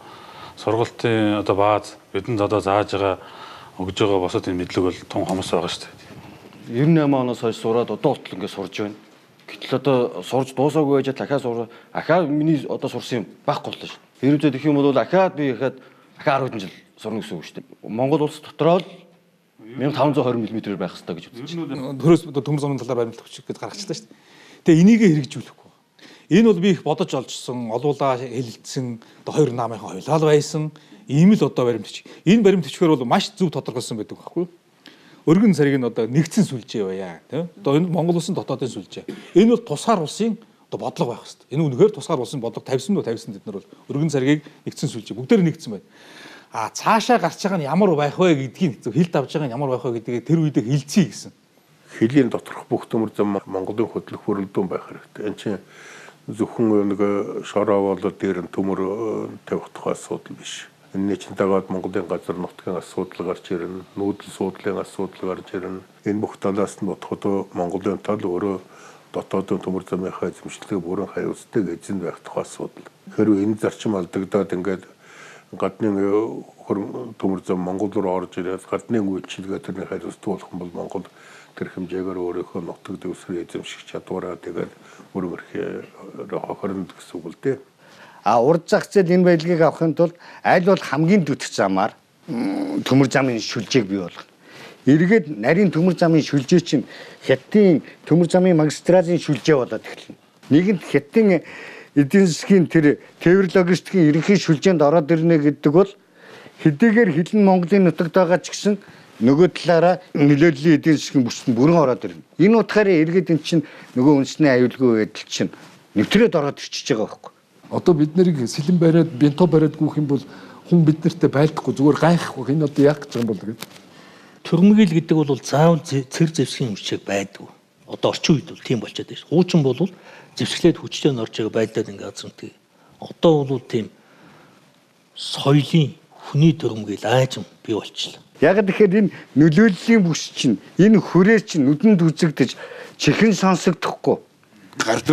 сургалтын одоо бааз бидэнд одоо зааж байгаа өгж байгаа босод энэ мэдлэг бол тун хомос байгаа шүү дээ. 98 оноос хойш сураад одоо хүртэл ингэ сурж байна. Гэтэл одоо сурж дуусаагүй байж дахиад сураа. Ахаа миний одоо сурсан юм байхгүй боллоо шүү. Хэрвээ тэгэх юм бол ахаад би дахиад 10 жил сурна гэсэн үг шүү дээ. Монгол улс дотроо л 1520 мм байх хэрэгтэй гэж үзэж байна. Төрөөс төмөр замын талаар баримтлах хүч гэж гаргачихлаа шүү дээ. Тэгээ энийг хэрэгжүүлэхгүй. Энэ бол би их бодож олжсон, олуулаа хэлэлцсэн, одоо хоёр намынхаа хойлол байсан. Ийм л одоо баримтч. Энэ баримтчгээр бол маш зөв тодорхойлсон байдаг байхгүй юу? Өргөн царийг нь одоо нэгдсэн сүлжээ байя, тийм. Одоо энэ Монгол улсын дотоодын сүлжээ. Энэ бол тусгаар улсын одоо бодлого байх хэрэгтэй. Энэ үнэхээр тусгаар улсын бодлого тавьсан бид нар бол өргөн царийг нэгдсэн сүлжээ бүгдээр нэгдсэн байна. А цаашаа гарч байгаа нь ямар байх вэ гэдгийг хэл давж байгаа нь ямар байх вэ гэдгийг тэр үедээ хэлцээ гэсэн. Хэлийн доторх бүх төмөр зам Монголын хөдлөх хөрөлдөөн байх хэрэгтэй. Энэ чинь зөвхөн нэг шороо болоод дээр нь төмөр тавих тухай асуудал биш. Энэ чинь дагаад Монголын газар нутгийн асуудал гарч ирнэ, нүүдэл суудлын асуудал гарч ирнэ. Энэ бүх талаас нь бодоход Монголын тал өөрөө дотоодын төмөр замынхаа эзэмшлэгийг бүрэн хаяусдаг эзэн байх тухай асуудал. Хэрвээ энэ зарчим алдагдаад ингээд гадны төмөр зам Монгол руу орж ирээд гадны үйлчилгээ тэрний хариуцдаг болох юм бол Монгол тэр хэмжээгээр өөрийнхөө нутаг дэвсгэр эзэмших чадвараа тэгээд бүрэн хохирно гэсэн үг л дээ. А урд зах зээл энэ баялагийг авахын тулд аль бол хамгийн дүтх замаар төмөр замын шүлжээг бий болгоно. Эргээд нарийн төмөр замын шүлжээ чинь Хятадын төмөр замын магистралын шүлжээ болоод эхэлнэ. Нэгэнт Хятадын эдийн засгийн тэр тээвэр логистикийн ерөнхий шүлжээнд ороод ирнэ гэдэг бол хэдийгээр хилэн Монголын нутагт байгаа ч гэсэн нөгөө талаараа нөлөөллийн эдийн засгийн бүсэнд бүрэн ороод ирнэ. Энэ утгаараа эргээд эн чинь нөгөө үндэсний аюулгүй байдал чинь нэвтрээд ороод ирчихэж байгаа байхгүй. Одоо бид нарыг сэлэн бариад бенто бариад гүөх юм бол хүн бид нартай байлдахгүй зүгээр гайхгүй. Энэ одоо яг гэж юм бол гэдэг. Төрмгийл гэдэг бол заавал цэр зэвсгийн хүчийг байдгүй. Одоо орчин үед бол тийм болчиход байна. Хуучин бол зэвсгэлээд хүчтэй орж байгаа байдлаар ингээд азамтгий. Одоо бол тийм соёлын хүний төрмгийл аажим бий болчихлоо. Яг тэгэхээр энэ нөлөөллийн бүс чинь энэ хүрээ чинь нүдэнд үзэгдэж чихэн сонсогдохгүй. Гард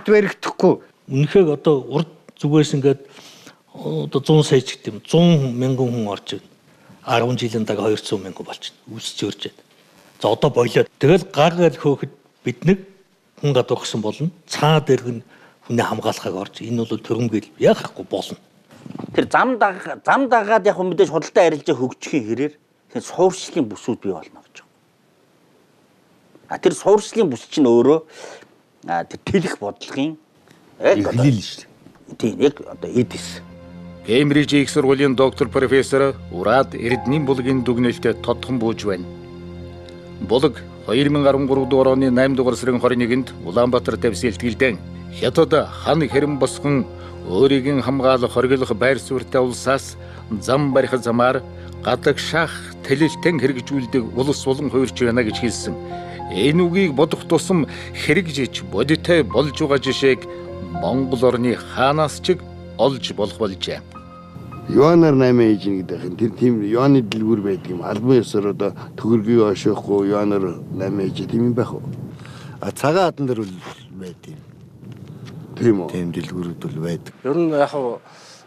баригдахгүй. Үнэхээр одоо урд зүгээс ингээд одоо 100 сая ч гэдэм 100 мянган хүн орж ирнэ. 10 жилийн даг 200 мянган болчихно. Үсч өржээд. За одоо болоод тэгэл гар гал хөөхд бид нэг хүн гадуурхсан болно. Цаа дэрэг нь хүнээ хамгаалахыг орж. Энэ бол төрөмгөл яахгүй болно. Тэр зам дагаад яг мэдээж худалдаа арилжаа хөгжихийн хэрээр тэр суурьшлийн бүсүүд бий болно гэж байна. Тэр суурьшлийн бүс чинь өөрөө тэр тэлэх бодлогын хэлэл шүү дээ. Тийм яг одоо эдис. Кембриж их сургуулийн доктор профессор Ураад Эрдэнийн булгийн дүгнэлтэд тодхон бууж байна. Булаг 2013 оны 8 дугаар сарын 21-нд Улаанбаатар тавьсан илтгэлдэн Хятад хан хэрэм босгон өөрийг хамгаалах хориглох байр суурьтай улсаас зам барих замаар гадагшаах тэлэлтэн хэрэгжүүлдэг улс болон хуурч байна гэж хэлсэн. Энэ үгийг бодох тусам хэрэгжиж бодиттой болж байгаа жишээг Монгол орны хаанаас ч олж болох болжээ. Юанаар 8 ээж гэдэг тэр тийм юаны дэлгүүр байдаг юм. Албан ёсоор одоо төгөргийг ошоохгүй юанаар 8 ээж тийм юм байх уу? А цагаан хадан дээр бол байдаг. Тийм үү? Тийм дэлгүүрүүд бол байдаг. Ер нь яг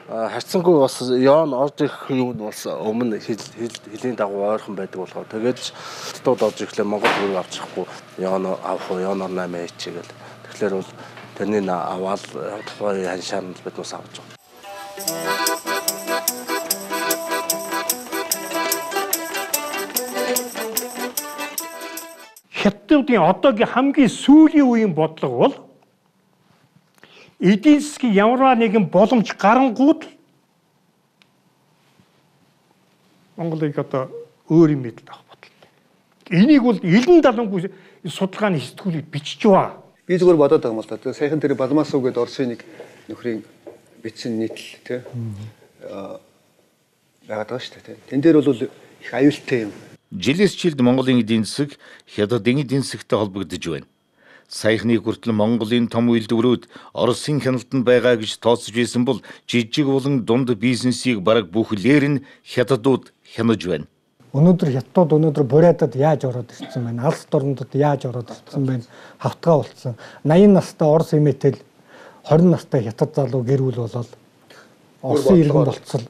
харьцангуй бас яон орж ирэх юм бас өмнө хэлийн дагуу ойрхон байдаг болохоор тэгээд хотод орж ирэхлээр Монгол хөрөг авчихгүй яон авах уу яоноор 8 ээж гэл. Тэгэхээр бол тэрний аваад тухайн ханшаанд биднээс авч байгаа. Хятадын одоогийн хамгийн сүүлийн үеийн бодлого бол эдийн засгийн ямар нэгэн боломж гарангууд Монголыг одоо өөр юм мэдэл авах бодлоо. Энийг бол элен далангүй судалгааны сэтгүүлийг бичиж байгаа. Би зүгээр бодоод байгаа юм л да. Саяхан тэр Балмасов гэдэг Оросын нэг нөхрийн бичсэн нийтлэл тий. Яагаад байгаа шүү дээ тий. Тэн дээр бол их аюултай юм. жилээс жилд Монголын эдийн засаг хятадын эдийн засагтай холбогдож байна. Саяхны хүртэл Монголын том үйлдвэрүүд Оросын хяналтанд байгаа гэж тооцож байсан бол жижиг болон дунд бизнесийг бараг бүхлээр нь хятадууд хянаж байна. Өнөөдөр хятадууд Бурятад яаж ороод ирсэн байна? Алс дорнодод яаж ороод ирсэн байна? Хавтгаа болцсон. 80 настай Орос эмээтэл 20 настай хятад залуу гэр бүл болоод Оросын иргэн болцсон.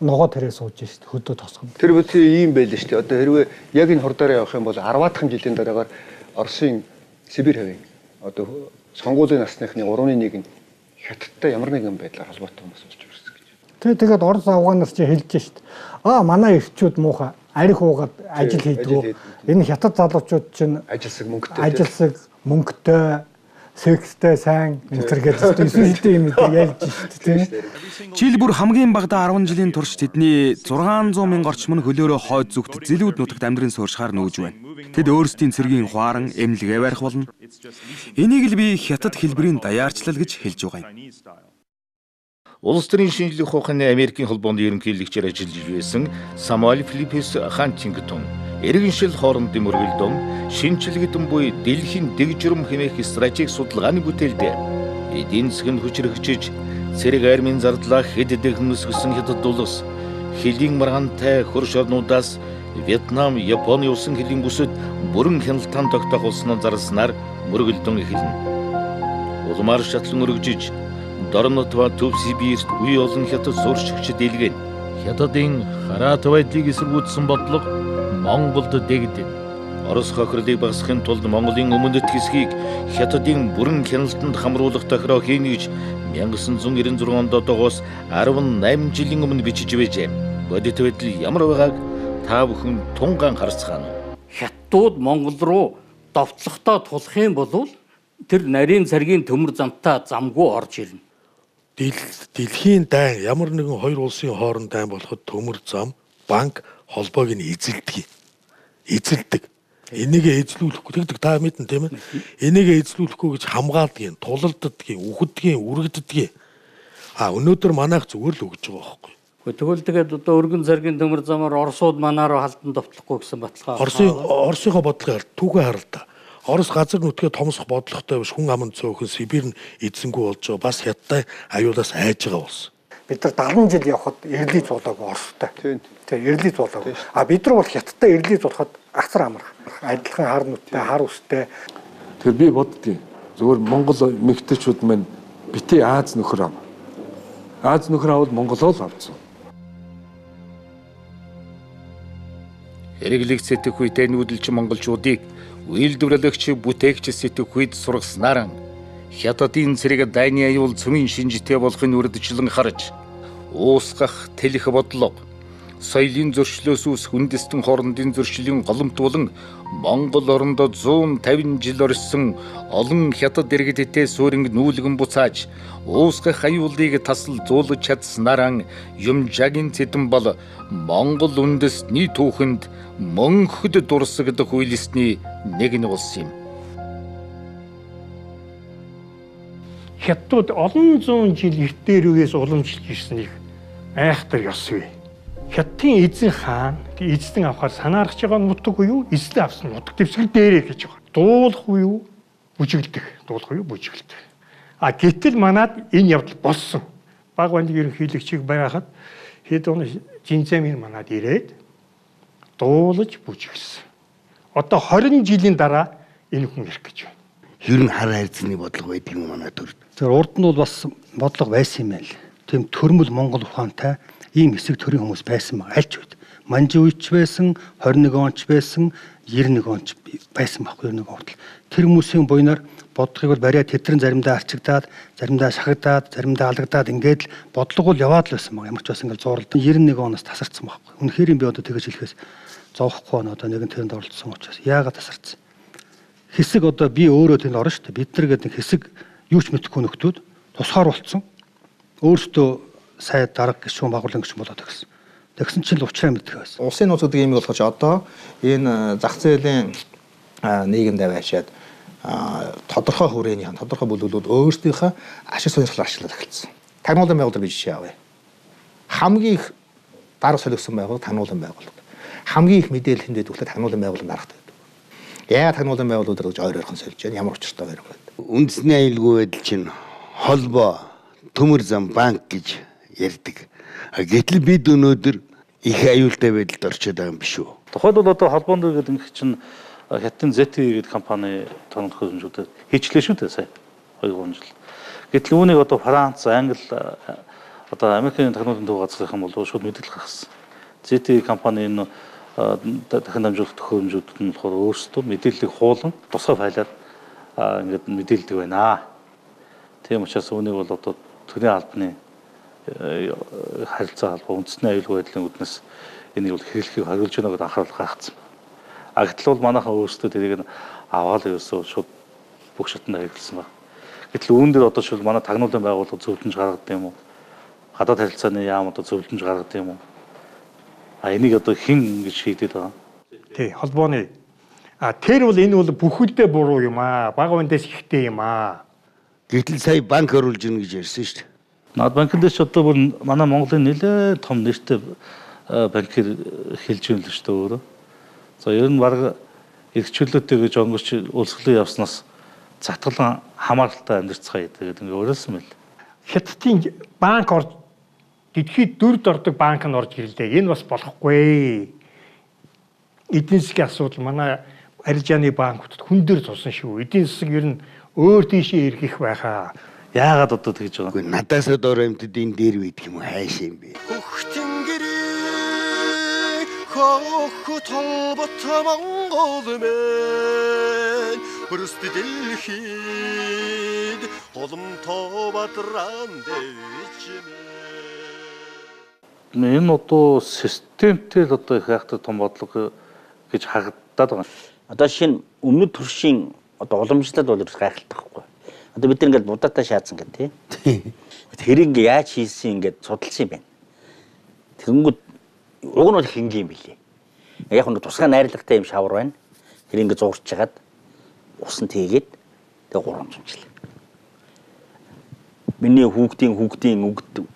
Ногоо тараа сууж шít хөдөө тосгоно. Тэр бүт ийм байл шүү дээ. Одоо хэрвээ яг энэ хурдаараа явах юм бол 10-аад жилийн дараагаар Оросын Сибирь хавийн одоо сонгуулийн насныхны 3/1 нь хятадтай ямар нэгэн байдлаар холбоотой хүмүүс болж ирсэн гэж. Тэгээд Орос Афганаас чи хэлж шít. Манай эрчүүд муухай арх уугаад ажил хийдгүү. Энэ хятад залуучууд чинь ажилсаг мөнгөтэй секстэй сайн интергээд эсвэл юм ялж шít тийм. Жил бүр хамгийн багадаа 10 жилийн турш тэдний 600 мянга орчим нь хөлөөрөө хойд зүгт зэлүүд нутагт амьдран сууршихаар нүүж байна. Тэд өөрсдийн цэргийн хуаран эмнэлгээ барих болно. Энийг л би хятад хэлбэрийн даяарчлал гэж хэлж байгаа юм. Улс төрийн шинжлэх ухааны Америкийн холбооны ерөнхийлөгчөөр ажиллаж байсан Самуэль Филиппес Хантингтон иргэншил хоорондын мөргөлдөөн шинжилгээдэн буй дэлхийн дэг журам хэмээх стратеги судалгааны бүтээлд эдийн засгийн хүчрхэгжиж цэрэг армийн зардлаа хэд дэхнэсгсэн хятад улс хэлийн маргаантай хөрш орнуудаас Вьетнам, Японы усан хэлийн бүсэд бүрэн хяналтан тогтоох болсноо зарласнаар мөргөлдөөн эхэлнэ. Улмаар шатлан өргөжиж Дорнотва Төв Сибирт үе олон хятад зуршигчд илгэн хятадын хараат байдлыг эсэргүүцсэн бодлого Монголд дэгдэн. Орос хохирлыг багасгахын тулд Монголын өмнөд хэсгийг хятадын бүрэн хяналтанд хамруулах тохироо хийнэ гэж 1996 онд одоогоос 18 жилийн өмнө бичиж байжээ. Бодит байдал ямар байгааг та бүхэн тунгаан харцгаана. Хятадууд Монгол руу довтлохтой тулах юм бол тэр нарийн цэргийн төмөр замтаа замгүй орж ирнэ. Дэлхийн дайн ямар нэгэн хоёр улсын хооронд дайн болоход төмөр зам, банк холбоог нь эзэлдэг. Энийгээ эзлүүлэхгүй тэгдэг та мэднэ тийм ээ. Энийгээ эзлүүлэхгүй гэж хамгаалдаг, тулалддаг, үхдэг, үргэлддэг. Өнөөдөр манайх зүгээр л өгж байгаа байхгүй. Тэгвэл тэгээд одоо өргөн цэргийн төмөр замаар Оросууд манаараа халдан довтлохгүй гэсэн баталгаа. Оросынхоо бодлогоор түүгээ харалта. Орос газар нутгээ томсох бодлоготой биш хүн аманд цөөхөн Сибирь нь эзэнгүй болж байгаа. Бас хятадтай аюулаас айж байгаа болсон. Бид нар 70 жил явхад эрлий зулаагүй Оростой. Тийм эрлий зулаагүй. Бид нар бол хятадтай эрлий зулахад асар амарх. Адилхан хар нүдтэй, хар үстэй. Тэгэхээр би боддгийг зөвхөн Монгол эмэгтэйчүүд маань битээ Аз нөхөр ав. Аз нөхөр авал Монголоо л авсан. Хэрэглэх сэтгэхүйтэй нүүдэлч монголчуудыг үйлдвэрлэгч бүтээгч сэтгэхүйд сургаснаар хятадын цэрэг дайны аюул цөмийн шинжтэй болохын үрдчлэн харж уусгах тэлэх бодлого соёлын зөрчлөөс үс хүндэстэн хоорондын зөрчлийн голомт болон Монгол орондоо 150 жил орсон олон хятад иргэдтэй сууринг нүүлгэн буцааж уусгах аюулыг тасал зуулж чадсанараа юмжагийн цэдэн бол Монгол үндэстний түүхэнд мөнхөд дурсагдах үйлсний нэг нь болсон юм. Хятадууд олон зуун жил эртээр үеэс уламжилж ирснийг айхтар ёс вэ. Хятадын эзэн хаан эзэн авахаар санаарч байгаа нутаг уу эзэн авсан нутаг дэвсгэр дээрээ гэж байгаа. Дуулах уу бүжиглдэг. Гэтэл манад энэ явдал болсон. Баг банdig ерөнхийлөгчийг байхад хэд он Жинзэмийн манад ирээд дуулаж бүжиглсэн. Одоо 20 жилийн дараа энэ хүн ирэх гэж байна. Ер нь хар хайрцны бодлого байдаг юм манай төрд. Тэр урд нь бол бас бодлого байсан юм байл. Тийм төрмөл Монгол ухаантай ийм хэсэг төрийн хүмүүс байсан баг альч үед. Манжи үеч байсан, 21 онч байсан, 91 онч байсан баггүй 91 хүртэл. Тэр хүмүүсийн буйнаар бодлогыг бол бариад тэтрэн заримдаа арчигдаад, заримдаа шахагдаад, заримдаа алгадаад ингээд бодлого бол яваад л байсан баг. Ямар ч бас ингээд зууралд 91 оноос тасарсан баггүй. Үнэхээр би одоо тэгэж хэлэхээс зовхгүй байна. Одоо нэгэн тэрэнд оролцсон учраас яагаад тасарсан? Хэсэг одоо би өөрөө тэнд орно шүү дээ. Бид нар гэдэг хэсэг юу ч мэдэхгүй нөхдүүд тусгаар болцсон. Өөртөө сая дарга гишүүн байгуулан гишүүн болоод гэсэн. Тэгсэн чинь л уучраа мэддэг байсан. Улсын нууц гэдэг юм болгож одоо энэ зах зээлийн нийгэмд аваачаад тодорхой хүрээнийхэн тодорхой бүлгэлүүд өөрсдийнхөө ашиг сонирхлоор ашиглаж эхэлсэн. Тануулан байгууллага гэж жишээ авъя. Хамгийн их дарга солигдсон байгууллага тануулан байгууллага. хамгийн их мэдээлэл хэнд байдаг вэ? Тагнуулын байгууллаганд дарахтай байдаг. Яагаад тагнуулын байгууллагууд гэж ойрхон сольж байна? Ямар учиртай байх вэ? Үндэсний аюулгүй байдал чинь холбоо, төмөр зам, банк гэж ярьдаг. Гэтэл бид өнөөдөр их аюултай байдалд орчод байгаа юм биш үү? Тухайд бол одоо холбоонд гэдэг нэг чинь хятадын ZTE гэдэг компани тоног хөрөмжүүдэд хийчлээ шүү дээ сая 2-3 жил. Гэтэл үүнийг одоо Франц, Англи одоо Америкийн тагнуулын төв газрынхан бол шууд мэдээлэл гаргасан. ZTE компани энэ дахин дамжуулалт хөрөмжүүдэд нь болохоор өөрсдөө мэдээллийг хуулан тусгай файлаар ингээд мэдээлдэг байна. Тийм учраас үүнийг бол одоо төрийн албаны харилцаа албаа үндэсний аюулгүй байдлын үүднээс энийг бол хэрэглэхийг хариулж байна гэдэг анхаарал гаргацсан. Гэтэл бол манайхан өөрсдөө тэрийг аваад ерөөсөө шууд бүх шатнд хэрэглэсэн байна. Гэтэл үүн дээр одоо шил манай тагнуулын байгууллага зөвлөмж гаргадаг юм уу? Гадаад харилцааны яам одоо зөвлөмж гаргадаг юм уу? Энийг одоо хэн ингэж шийдэд байгаа? Тий, холбооны. Тэр бол энэ бол бүхэлдээ буруу юм аа. Бага үндээс ихтэй юм аа. Гэтэл сая банк оруулж ийн гэж ярьсан шүү дээ. Наад банкнаас одоо бүр манай Монголын нэлээд том нэртэй банкир хэлж байна л шүү дээ өөрөө. За ер нь баг эрхчлөлттэй гэж өнгөрч улсгалан явснаас затгалан хамааралтай амьдцгаа гэдэг ингээ өөрөөсөн байл. Хятадын банк орж дэлхийд дөрвд ордог банк нь орж ирлээ. Энэ бас болохгүй. Эдийн засгийн асуудал манай арилжааны банкуудад хүн дээр тусан шүү. Эдийн засаг ер нь өөр тийшээ эргэх байхаа. Яагаад одоо тэгж байгаа? Үгүй надаас өөр амьтад энэ дээр үйдэг юм хайш юм бэ? Хохот холбот Монгол мен бүрст дэлхийд голомтоо бадран дэвчмэ. Энэ одоо системтэй л одоо их хайхтай том бодлого гэж харагдаад байгаа. Одоо шинэ өмнөд төршийн одоо уламжлалт бол гайхалтай байхгүй. Одоо бид нар ингээд будаатай шаацсан гэдэг тий. Тэрийг ингээд яаж хийсэн ингээд судалсан юм байна. Тэгэнгүүт уг нь бол хингийн билээ. Яг нь тусгай найрлагатай юм шавар байна. Тэр ингээд зурж чагаад усан тийгээд тэгээ 300 жил. Миний хүүхдийн үгд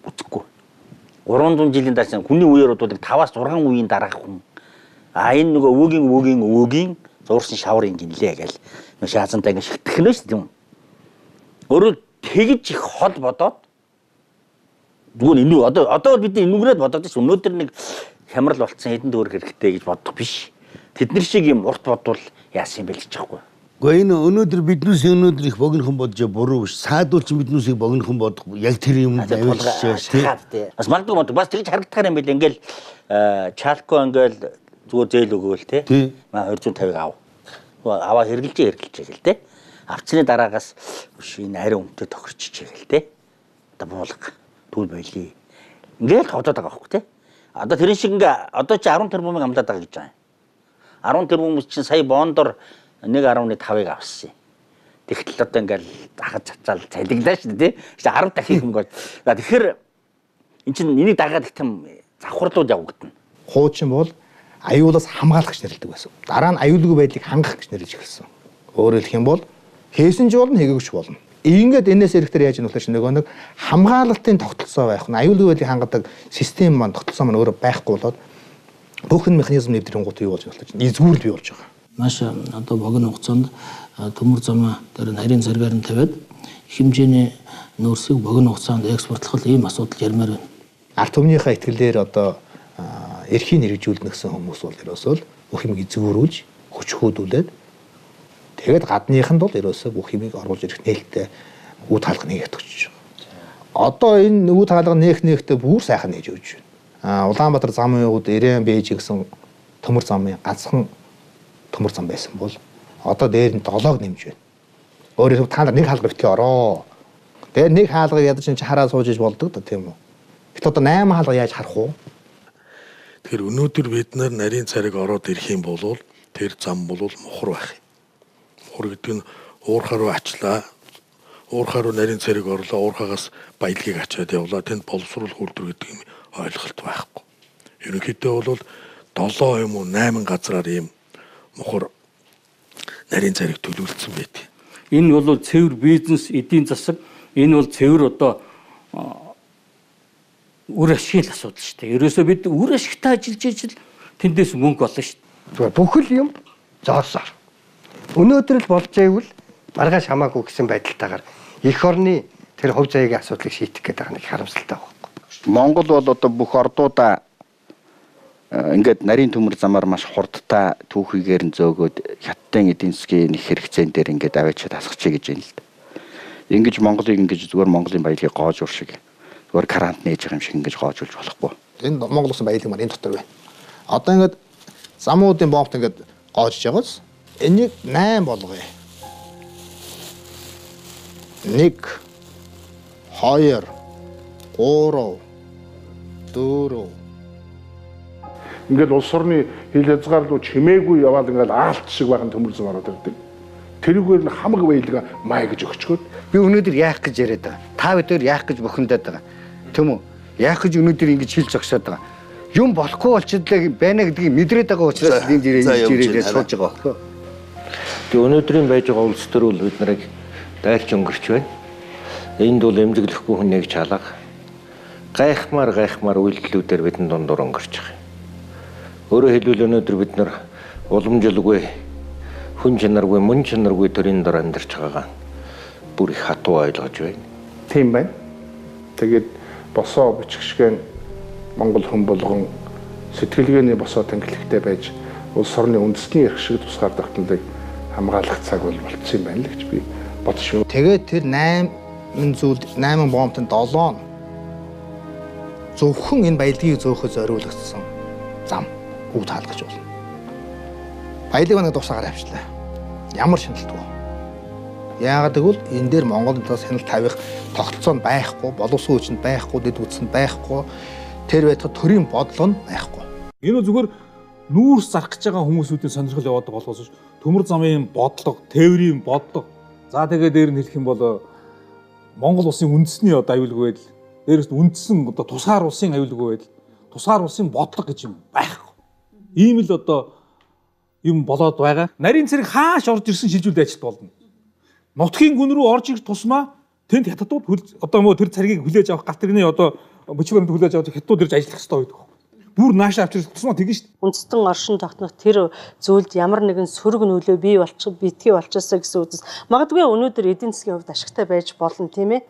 үтгэхгүй. 300 жилийн дараа хүний үеэр бол 5-6 үеийн дараах хүн. Энэ нөгөө өвөгийн зурсан шаврын гинлээ гэл. Нөгөө шаазантай ингээд шигтгэнэ шүү дээ юм. Өөрөөр тэгж их хол бодоод зүгээр энэ одоо бид энүүгрээд бодоод ш өнөөдөр нэг хямрал болцсон хэдэн төгрөг хэрэгтэй гэж бодох биш. Тэднэр шиг юм урт бодвол яасан юм бэ гэж чахгүй. Гэхдээ энэ өнөөдөр биднээс өнөөдөр их богинохон бодож буруу биш. Саадуулч биднээс их богинохон бодох яг тэр юм авилж шээ тий. Бас магадгүй бас тэгж харагдахаар юм байл ингээл чалко ингээл зүгээр зээл өгөөл тий. 250-ыг аваа хэрглэж гэл тий. Авцны дараагаас энэ ариун өмтөд тохирчиж гээл те. Одоо буулга түүл байлээ. Ингээл хавдаад байгаа байхгүй те. Одоо тэрэн шиг ингээ одоо чи 10 тэрбумыг амлаад байгаа гэж байна. 10 тэрбум чинь сая бондор 1.5-ыг авсан. Тэгтэл одоо ингээл захад цацаал цалигдаа шүү дээ те. 10 дахин хөнгөө. Тэгэхээр эн чинь энийг дагаад их тийм завхарлууд явагдана. Хуучин бол аюулаас хамгаалагч нэрлэдэг байсан. Дараа нь аюулгүй байдлыг хангах гэж нэрлэж эхэлсэн. Өөрөөр хэлэх юм бол хийсэн ч болно, хийгээгүй ч болно. Ингээд энэс эрэхтэр яаж юм бол нөгөө нэг хамгаалалтын тогтолцоо байх нь аюулгүй байдлыг хангадаг систем маань тогтолцоо маань өөрөө байхгүй болоод бүх механизм нэвтрэнгуут юу болж байна вэ? Эзгүүрд бий болж байгаа. Маш одоо богино хугацаанд төмөр замаа дээр нарийн зэргээр нь тавиад хэмжээний нөөцийг богино хугацаанд экспортлох ийм асуудал ярмаар байна. Ард түмнийхээ итгэлээр одоо эрхийг хэрэгжүүлнэ гэсэн хүмүүс бол ерөөсөө бүх юм эзгүүрүүлж хүчхүүдүүлээд тэгээд гадныханд бол ерөөсөө бүх юмыг оруулж ирэх нээлттэй үд хаалга нээгт өгч байгаа. Одоо энэ үд хаалга нээгтээ бүр сайхан нээж өгч байна. Улаанбаатар замын явууд Ирээн Бээж гэсэн төмөр замын ганцхан төмөр зам байсан бол одоо дээр нь 7-ог нэмж байна. Өөрөөр та нар нэг хаалга битгий ороо. Тэгээд нэг хаалгыг ядаж чи хараа сууж иж болдог да тийм үү. Гэт одоо 8 хаалга яаж харах уу? Тэгэхээр өнөөдөр бид нарийн цариг ороод ирэх юм бол тэр зам бол мухар байх юм. Мухар гэдэг нь уурхаа руу ачлаа. Уурхаа руу нарийн цариг орлоо. Уурхаагаас баялагийг ачаад явлаа. Тэнд боловсруулах үйлдвэр гэдэг юм ойлголт байхгүй. Ерөнхийдөө бол 7 юм уу 8 газраар ийм мухар нарийн цариг төлөвлөсөн байдаг. Энэ бол цэвэр бизнес, эдийн засаг, энэ бол цэвэр одоо үр ашигын асуудал шүү дээ. Ерөөсөө бид үр ашигтай ажиллаж ижил тэндээс мөнгө болно шүү дээ. Бүхэл юм зоосоор. Өнөөдөр л болж байвал маргааш хамаагүй гэсэн байдалтайгаар эх орны тэр хувь заяагийн асуудлыг шийдэх гэдэг байгаа нэг харамсалтай байна. Монгол бол одоо бүх ордуудаа ингээд нарийн төмөр замаар маш хурдтай түүхийгээр нь зөөгөөд хятадын эдийн засгийн нэг хэрэгцээн дээр ингээд аваачаад хасгачих гэж байна л да. Ингэж Монголыг ингэж зүгээр Монголын баялагийг гоожуур шиг зүгээр карант нээж байгаа юм шиг ингэж гоожуулж болохгүй. Энэ Монгол улсын баялаг маань энэ дотор байна. Одоо ингээд замуудын бомбт ингээд гоожж байгаас энийг 8 болгоё. 1 2 3 4 Ингээд улс орны хил хязгаарлуу чимээгүй яваад ингээд аалт шиг байгаа төмөрзөн ороод ирдэг. Тэрүүгээр л хамаг баялгаа май гэж өгчгөөд би өнөөдөр яах гэж яриад байгаа. Та бүдээр яах гэж бухимдаад байгаа. Тэм үү? Яах гэж өнөөдөр ингэж хилж зогсоод байгаа. Юм болохгүй болчихлоо байна гэдгийг мэдрээд байгаа учраас энд ирээд сууж байгаа байхгүй юу? Тэгээ өнөөдрийн байж байгаа улс төр бол бид нарыг дайлж өнгөрч байна. Энд бол эмзэглэхгүй хүн нэг чалга. Гайхмаар үйлдэлүүдээр бидний дундуур өнгөрч байгаа. Өөрөөр хэлбэл өнөөдөр бид нар уламжилгүй, хүн чанаргүй, мөн чанаргүй төрийн дор амьдарч байгаагаа бүр их хатуу ойлгож байна. Тийм байна. Тэгээд босоо бичгшгэн Монгол хүн болгон сэтгэлгээний босоо тэнглэхтэй байж улс орны үндэсний эрх шиг тусгаар тогтнолыг хамгаалах цаг бол болцсон юм байна л гэж би бодож байна. Тэгээд тэр 8 зүйл 8 бомбын 7 зөвхөн энэ баялагийг зөөхөд зориулагдсан зам бүгд хаалгаж болно. Баялаг нэг тусаагаар авчлаа. Ямар шаналдгүй. Яагаад гэвэл энэ дээр Монголд хяналт тавих тогтолцоо байхгүй, боловсрол хүчин байхгүй, дэд үтсэн байхгүй, тэр байтугай төрийн бодлого нь байхгүй. Энэ зүгээр нүүрс зарах гэж байгаа хүмүүсүүдийн сонирхол яваад байгаа болохоос төмөр замын бодлого, тээврийн бодлого. За тэгээд дээр нь хэлэх юм бол Монгол улсын үндэсний одоо аюулгүй байдал, дээрээс нь үндсэн одоо тусгаар улсын аюулгүй байдал, тусгаар улсын бодлого гэж юм байхгүй. Ийм л одоо юм болоод байгаа. Нарийн цэрэг хааш орж ирсэн шилжүүлд ажилт болно. Нутгийн гүн рүү орж ирэх тусмаа тэнд хятадууд одоо мөө тэр царгийг хүлээж авах гал тэрний одоо бичвэрт хүлээж авах хятадууд ирж ажиллах хэрэгтэй байдаг. Бүр нааш авчирч тусмаа тэгнэ шүү дээ. Үндэстэн оршин тогтнох тэр зүйлд ямар нэгэн сөрөг нөлөө бий битгий болчихсоо гэсэн үгээс магадгүй өнөөдөр эдийн засгийн хувьд ашигтай байж болно тийм ээ.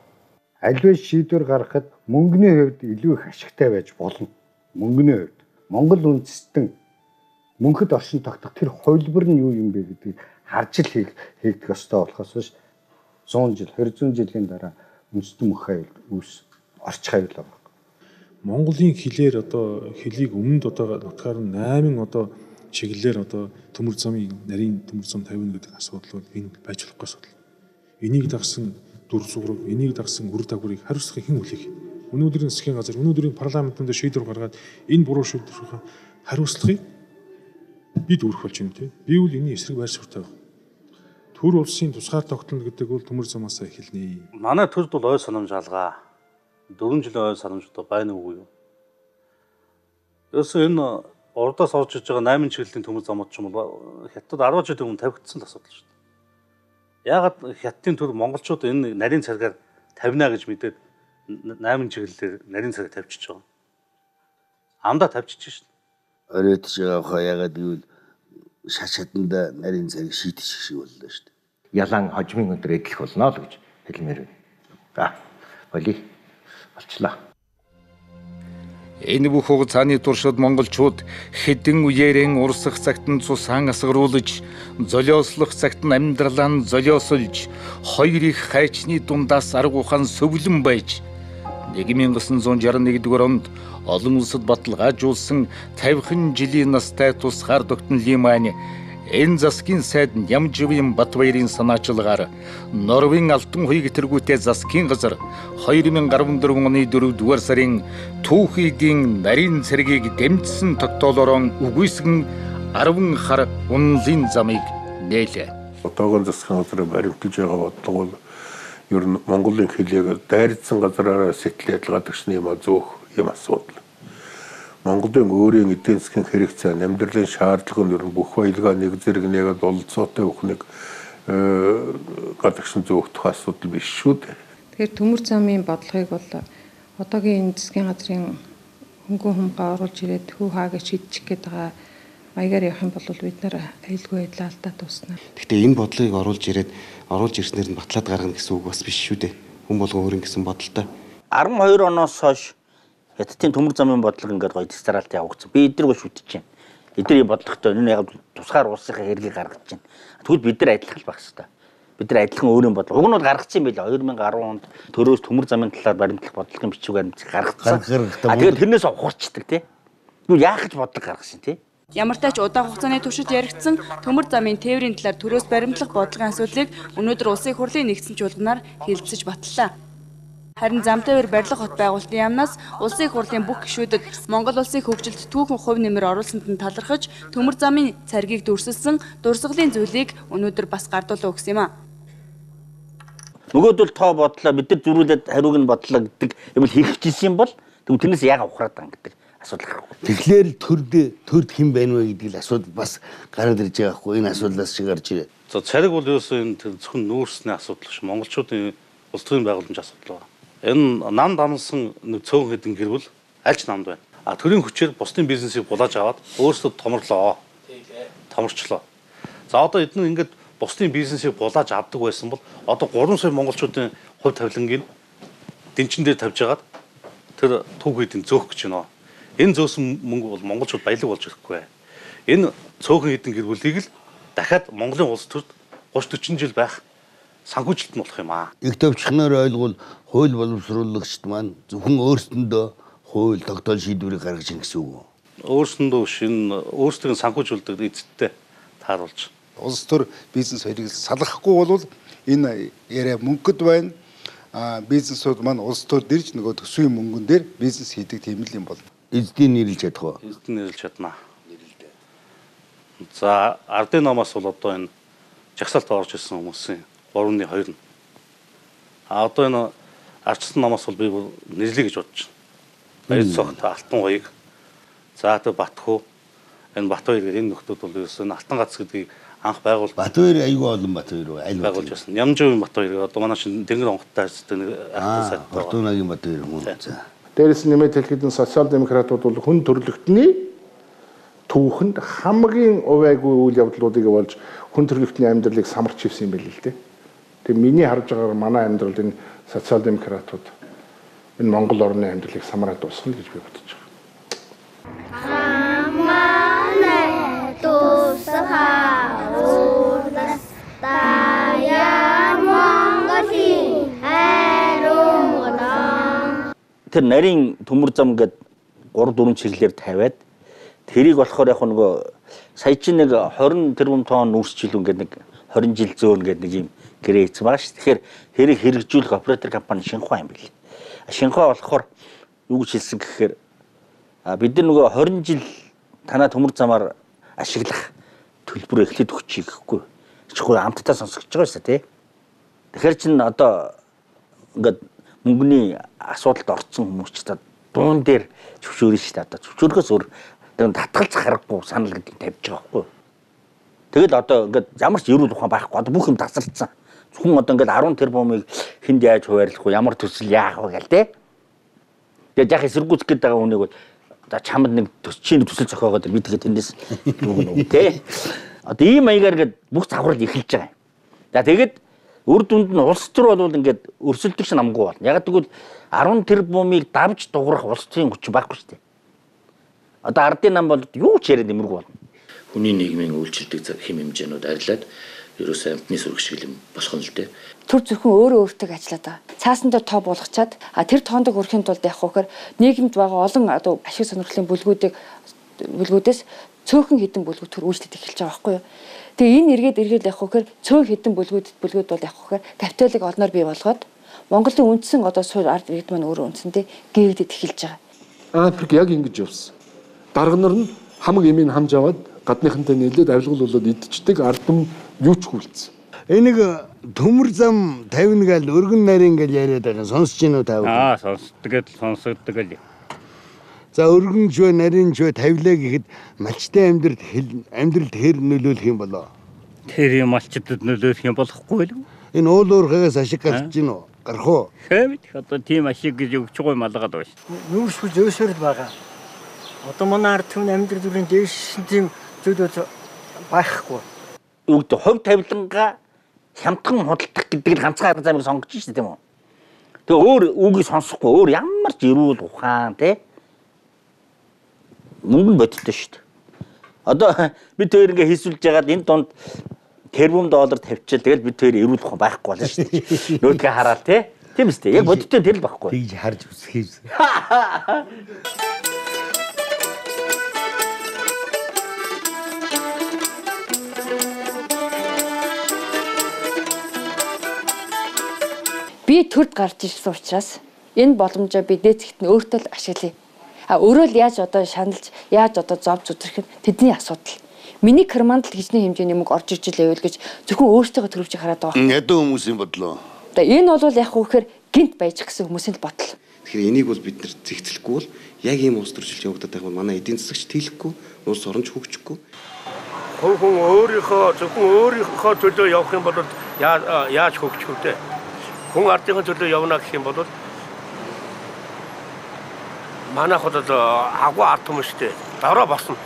Аливаа шийдвэр гаргахад мөнгөний хувьд илүү их ашигтай байж болно. Мөнгөний хувьд Монгол үндэстэн мөнхөд оршин тогтох тэр хувилбар нь юу юм бэ гэдгийг харж л хийгдэх ёстой болохоос биш 100 жил 200 жилийн дараа үндэстэн мөнх аюул орчих аюул байгаа. Монголын хилээр одоо хилийг өмнөд одоо нутгаар нь 8 одоо чиглэлээр одоо төмөр замын нарийн төмөр зам тавина гэдэг асуудал бол энэ байж болохгүй асуудал. Энийг дагсан дүр зураг, энийг дагсан үр дагаврыг хариуцах хэн үлээх. Өнөөдрийн засгийн газар, өнөөдрийн парламентанд шийдвэр гаргаад энэ буруу шийдвэрийн хариуцлагыг бид үүрэх болж байна тийм. Би бол энэ эсрэг байр суурьтай байна. Төр улсын тусгаар тогтнол гэдэг бол төмөр замаас эхэлнэ. Манай төрд бол ой санамж алгаа. 4 жилийн ой санамжтай байна уу юу? Ерөөсөө энэ урдаас орж иж байгаа 8 чиглэлийн төмөр замууд ч юм бол хятад 10 жил өмнө тавигдсан асуудал шүү дээ. Яагаад хятадын төр монголчууд энэ нарийн царгаар тавина гэж мэдээд 8 чиглэлээр нарийн цараг тавьчихж байгаа. Амдаа тавьчихж шүү дээ. Оройдж байгаа яагаад гэвэл шашаатанда нарийн цариг шийдэх шиг боллоо шүү дээ. Ялан хожмын өдөр эдлэх болно л гэж хэлмээр байна. За, болий. Болчлаа. Энэ бүх хугацааны туршид монголчууд хэдэн үеэрэн урсах цагт нь цусаан асгаруулж, золиослох цагт нь амьдралаа нь золиосолж, хоёр их хайчны дундаас арга ухаан сөвлөн байж 1961 онд олон улсад баталгаажуулсан 50 жилийн настай тусгаар тогтнолын маань энэ засгийн сайд Нямживын Батбаярын санаачлагаар Норвегийн Алтан хуйг тэргүүтээ засгийн газар 2014 оны 4-р сарын түүхийдийн нарийн цэргийг дэмжсэн тогтоолоор үгүйсгэн 10 хар унлын замыг нээлээ. Одоогоор засгийн газрыг баримталж байгаа бодлого бол ер нь Монголын хөлийг дайрцсан газараараа сэтэл ялгаад өгсний юм зөөх юм асуудал. Монголын өөрийн эдийн засгийн хэрэгцээ, амьдралын шаардлага нь ер нь бүх баялгаа нэг зэрэг нэгэд олцоотой бүхнийг гадагшин зөөхөх асуудал биш шүү дээ. Тэгэхээр төмөр замын бодлогыг бол одоогийн энэ засгийн газрын хөнгөн хумгаа оруулж ирээд хүү хаа гэж шийдчих гээд байгаа маягаар явах юм бол бид нэр аюулгүй байдлаа алдаа туснаа. Гэхдээ энэ бодлогыг оруулж ирснээр нь батлаад гаргана гэсэн үг бас биш шүү дээ. Хүн болгон өөрийн гэсэн бодолтой. 12 оноос хойш Хятадын төмөр замын бодлого ингээд гоё дистаралт явагдсан. Би эдгэргүй шүтэж байна. Эдгээр бодлоготой энэ яг тусгаар улсынхаа хэрэглийг гаргаж байна. Тэгвэл бид нар адилхан л байх хэрэгтэй. Бид нар адилхан өөрийн бодлого. Уг нь бол гаргацсан юм байлаа. 2010 онд төрөөс төмөр замын талаар баримтлах бодлогын бичиг баримт гаргацсан. Тэгээд тэрнээс ухарчдаг тий. Юу яах гэж бодлого гаргасан тий. Ямар ч тач удаан хугацааны туршид яригдсан төмөр замын тээврийн талаар төрөөс баримтлах бодлогын асуудлыг өнөөдөр улсын хурлын нэгдсэн чуулганаар хэлэлцэж батллаа. Харин Замтайвар барилга хот байгуулалтын яамнаас улсын хурлын бүх гишүүдэд Монгол улсын хөгжилд түүхэн хувь нэмэр оруулсанд нь талархаж төмөр замын царгийг дүрсэлсэн дурсгалын зүйлийг өнөөдөр бас гардуулаа өгсөн юм а. Нөгөөдөл тоо бодлоо бид нар зөрүүлээд хариуг нь бодлоо гэдэг юм л хийчихсэн юм бол тэрнээс яагаад ухраад байгаа гэдэг асуудал гарахгүй. Тэгэхээр төрд хэн байна вэ гэдэг л асуудал бас гараад ирж байгаа хгүй энэ асуудлаас шиг гарч ирээ. За цариг бол ерөөсөө энэ зөвхөн нүүрсний асуудал биш. Монголчуудын улс төрийн байгууламжийн асуудал байна. Энэ нам дамсан нэг цөөн хэдэн гэр бүл альч намд байна. А төрийн хүчээр бусдын бизнесийг булааж аваад өөрсдөө томрлоо. Томорчлоо. За одоо эдгээр ингээд бусдын бизнесийг булааж авдаг байсан бол одоо 3 сая монголчуудын хувь тавилангийн дэнчин дээр тавьж агаад тэр түүхийдэн зөөх гэж байна. Энэ зөөсөн мөнгө бол монголчууд баялаг болж ирэхгүй. Энэ цөөхөн хэдэн гэр бүлийг л дахиад Монголын улс төрд 30-40 жил байх санхүүжилт нь болох юм аа. Их төвчхнөр ойлгвол хууль боловсруулагчд маань зөвхөн өөрсдөндөө хууль тогтоол шийдвэрийг гаргаж ийн гэсэн үг. Өөрсдөндөө шинэ өөрсдийн санхүүжүүлдэг эцэдтэй тааруулж. Улс төр бизнес хоёрыг салгахгүй бол энэ яриа мөнгөд байна. Бизнесүүд маань улс төр дэрж нөгөө төсвийн мөнгөн дээр бизнес хийдэг тийм л юм бол. Эзэдийн нэрлж чадах уу? Эзэдийн нэрлж чаднаа. За ардын намаас бол одоо энэ жагсаалт орж ирсэн хүмүүсийн 3.2 нь. Одоо энэ арчсан намаас бол би нэрлэе гэж бодож байна. Баяр цогт Алтан гоёг. За тэр Батхүү энэ Батбаяр гэдэг энэ нөхдүүд бол ерөөсөн Алтан гац гэдгийг анх байгуул. Батбаяр айгүй олон Батбаяр аль байгуулж байсан. Нямжийн Батбаяр одоо манай чинь Тэнгэр онготтой харьцдаг нэг сайт. Бартуунагийн Батбаяр юм уу? За. Дээрээс нэмээд хэлэхэд социал-демократууд бол хүн төрөлхтний түүхэнд хамгийн увайгүй үйл явдлуудыг болж хүн төрөлхтний амьдралыг самарч ивсэн юм байл л дээ. Тэгээ миний харж байгаагаар манай амьдралд энэ социал-демократууд энэ Монгол орны амьдралыг самараад дуусгана гэж би бодож байгаа. Тэр нарийн төмөр зам гээд 3-4 чиглэлээр тавиад тэрийг болохоор яг нөгөө сая чинь нэг 20 тэрбум тонн үүсчихлүү ингээд нэг 20 жил зөөн гэдэг нэг юм гэрээц байгаа ш. Тэгэхээр тэрийг хэрэгжүүлэх оператор компани Шинхua юм бэл. Шинхua болохоор юу гэж хэлсэн гэхээр бид нар нөгөө 20 жил танаа төмөр замаар ашиглах төлбөр эхлээд өгчих гэхгүй. Чухал амттаа сонсогдож байгаа шүү дээ. Тэгэхээр чин одоо ингээд мөнгөний асуудалд орсон хүмүүс ч дуун дээр зөвшөөрнө шүү дээ. Одоо зөвшөөрөхөөс өөр татгалзах харахгүй санал гэдэг тавьж байгаа байхгүй. Тэгэл одоо ингээд ямар ч ерөөл ухаан байхгүй. Одоо бүх юм тасалдсан. Зөвхөн одоо ингээд 10 тэрбумыг хүнд яаж хуваарлах вэ? Ямар төсөл яах вэ гэл те. Тэгээд яг эсэргүүцэх гээд байгаа хүнийг одоо чамд нэг төсчийн төсөл зохиогоод би тэгээд тэндээс дүгнэ те. Одоо ийм маягаар ингээд бүх завхрал эхэлж байгаа юм. За тэгээд үр дүнд нь улс төр бол ингээд өрсөлдөгч намгүй байна. Яг тэгвэл 10 тэрбумыг давж дуурах улс төрийн хүч байхгүй шүү дээ. Одоо ардын нам бол юу ч яриад нэмэргүй байна. Хүний нийгмийн үйлчлдэг хэм хэмжээнүүд арилаад ерөөсөө амтны сүрэг шиг юм болох нь л дээ. Төр зөвхөн өөрөө өөртөө ажиллаад байгаа. Цаасан дээр тоо болгочаад тэр тоонд хүрэхин тулд яг хөөхөр нийгэмд байгаа олон одоо ашиг сонирхлын бүлгүүдээс цөөхөн хэдэн бүлгүүд төр үйлчлээд эхэлж байгаа байхгүй юу. Тэгээ энэ эргээд яг хөөхөр цөөн хэдэн бүлгүүд бол яг хөөхөр капиталыг олноор бий болгоод Монголын үндсэн одоо суурь ард иргэд маань өөрөө үндсэндээ гээгдэж эхэлж байгаа. Африк яг ингэж явсан. Дарга нар нь хамаг эмийг хамж аваад гадныхантай нийлээд авилгал болоод идчихдэг ардам юу ч хүлцсэн. Энийг төмөр зам 50 гээл өргөн нарийн гээл яриад байгаа сонсож гинөө тав. Сонсогддог л. За өргөн ч нарийн ч тавилаа гэхэд малчтай амьдралд хэр нөлөөлөх юм болоо? Тэр юм малчдад нөлөөлөх юм болохгүй л. Энэ уул уурхагаас ашиг гарч гинөө? Гарах уу? Хэмэд одоо тийм ашиг гэж өгч байгаа юм алгаад байна шүү. Нүүрсгүй зөөсөр л байгаа. Одоо манай ард түмэн амьдрал бүрийн дээшсэн тийм зүйлүүд байхгүй. Юу гэдэг хувь тавилангаа хямдхан худалдах гэдэг нь ганцхан арга замыг сонгож шүү дээ тийм үү. Тэгээ өөр үгийг сонсохгүй өөр ямар ч эрүүл ухаан те мөнгө бодтой шүү дээ. Одоо бид хоёр ингээ хийсвэлж ягаад энэ донд тэрбум доллар тавьчихвал тэгэл бид хоёр эрүүл ухаан байхгүй болно шүү дээ. Нүүдгээ хараад те. Тийм үстэй. Яг бодтой тэрл байхгүй. Тэгж харж үзхийс. Би төрд гарч ирсэн учраас энэ боломжоо би дээцэгт нь өөртөө л ашиглая. Өөрөө л яаж одоо шаналж, яаж одоо зовж үзэх нь тэдний асуудал. Миний карманд л хичнээн хэмжээний мөнгө орж иж лээвэл гэж зөвхөн өөртөө төрөвч хараад байгаа. Ядуу хүмүүсийн бодлоо. Энэ бол яг хүүхээр гинт байж гэсэн хүмүүсийн бодол. Тэгэхээр энийг бол бид нэр зэгцлэхгүй бол яг ийм улс төрчилж явагдаад байх бол манай эдийн засагч тэлэхгүй, улс оронч хөгжихгүй. Хүн зөвхөн өөрийнхөө төлөө явах юм бол яаж хөгжих вэ? Хүн ардын төлөө явна гэх юм бол манайхад агуу ард хүмүүстэй дараа босно.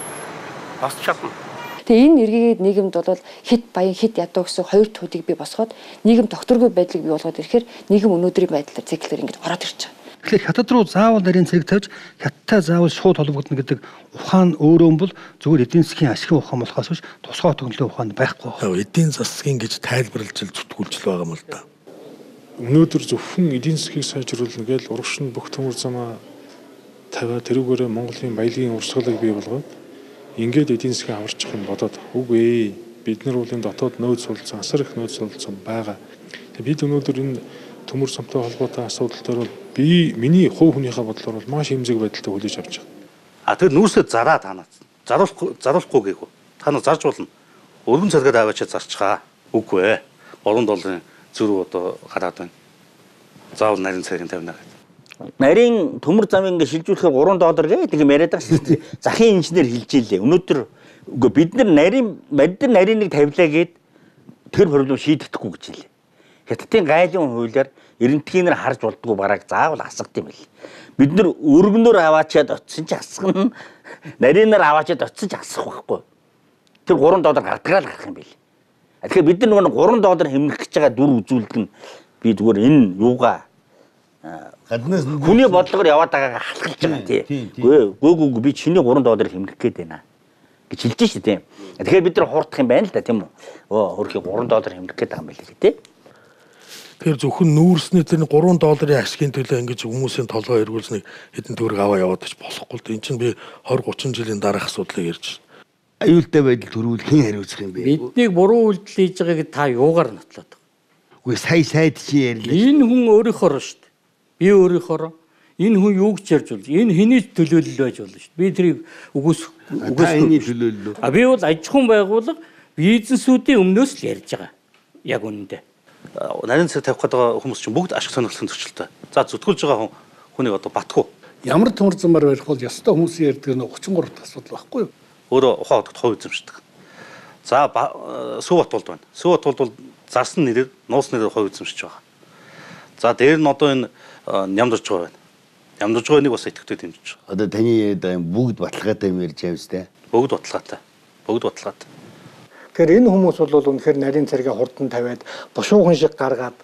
Бас чадна. Тэгээ энэ эргээд нийгэмд бол хит баян хит ядуу гэсэн хоёр төдийг би босгоод нийгэм докторгүй байдлыг бий болгоод ирэхээр нийгэм өнөөдрийн байдлаар циклээр ингэж ороод ирж байгаа. Тэгэхээр хятад руу заавал нарийн цэрэг тавьж хятадтай заавал шууд холбогдно гэдэг ухаан өөрөө бол зөвхөн эдийн засгийн ашигын ухаан болохоос биш тусгай төгөлөө ухаан байхгүй байна. Эдийн засгийн гэж тайлбарлаж зүтгүүлж байгаа юм л да. Өнөөдөр зөвхөн эдийн засгийг сайжруулна гэж урагш нь бүх төмөр замаа тавиад тэрүүгээрээ Монголын баялагын урсгалыг бий болгоод ингээд эдийн засгийг аварчих юм бодоод үгүй бид нар бол энэ дотоод нөөц суулцсан асар их нөөц суулцсан байгаа. Бид өнөөдөр энэ төмөр замтай холбоотой асуудал дээр бол миний хувь хүнийхээ бодлоор бол маш эмзэг байдалтай хүлээж авч байгаа. Тэр нүүрсээ зараа танаа заруулахгүй гээгүү. Та нар зарж болно. Өргөн царгаад аваачаа зарчгаа. Үгүй ээ. 3 долларын зүрх одоо гараад байна. Заавал нарийн царийн тавина гэдэг. Нарийн төмөр замыг ингээ шилжүүлэхээр 3 доллар гэдэг юм яриад байгаа шүү дээ. Захын инженер хэлж ийлээ. Өнөөдөр үгүй бид нар нарийныг тавилаа гээд тэр проблем шийдэхгүй гэж хэлээ. Хятадын гайлын хуулиар эрентгийнээр харж болдгоо бараг заавал асгад юм бэл. Бид нар өргөнөөр аваачаад очсон ч асгана. Нарийнаар аваачаад очсон ч асах байхгүй. Тэр 3 доллар гардгаал гарах юм бэл. Тэгэхээр бид нар нөгөө 3 доллар хэмнэх гэж байгаа дүр үзүүлдэг нь би зүгээр энэ юугаа гаднаас хүний бодлогоор яваад байгаагаа халахж байгаа тий. Үгүй би чиний 3 доллар хэмнэх гээд байна гэж хэлж шүү дээ. Тэгэхээр бид нар хуурдах юм байна л да тийм үү. Хөрхий 3 доллар хэмнэх гээд байгаа юм байна лээ тий. Тэгэхээр зөвхөн нүүрсний тэр 3 долларын ашигын төлөө ингэж хүмүүсийн толгой эргүүлсэнийг хэдэн төгрөг аваа яваад ч болохгүй л дээ. Энд чинь би 20 30 жилийн дараах асуудлыг ярьж байна. Аюултай байдал төрүүл хэн хариуцах юм бэ? Биднийг буруу үйлдэл хийж байгааг та юугаар нотлоод байгаа? Үгүй сайд чи ярьлаа. Энэ хүн өөрийнхөө шүү дээ. Би өөрийнхөө энэ хүн юу гэж ярьж болж энэ хэний төлөөлөл байж болно шүү дээ. Би тэрийг үгүйсэний төлөөлөл. Би бол аж ахуйн байгууллага бизнесүүдийн өмнөөс л ярьж байгаа. Яг үнэндээ. Нарийн царай тавих гэдэг хүмүүс чинь бүгд ашиг сонирхлын зөрчилтэй. За зүтгүүлж байгаа хүнийг одоо батгүй. Ямар төмөр замаар барих бол ёстой хүмүүсийн ярьдаг нь 33 дахь асуудал байхгүй юу? Өөрөө ухаан хотод хувь эзэмшдэг. За Сүвбат болд байна. Сүвбат бол зарсан нэрээр нууц нэрээр хувь эзэмшиж байгаа. За дээр нь одоо энэ нямдарж байгаа байна. Нямдарж байгаа нэг бас идэвхтэй дэмжиж байгаа. Одоо таны бүгд баталгаатай юм ярьж байгаа юм сте. Бүгд баталгаатай. Бүгд баталгаатай. Тэгэхээр энэ хүмүүс бол үнэхээр нарийн цэргээ хурдан тавиад бушуухан шиг гаргаад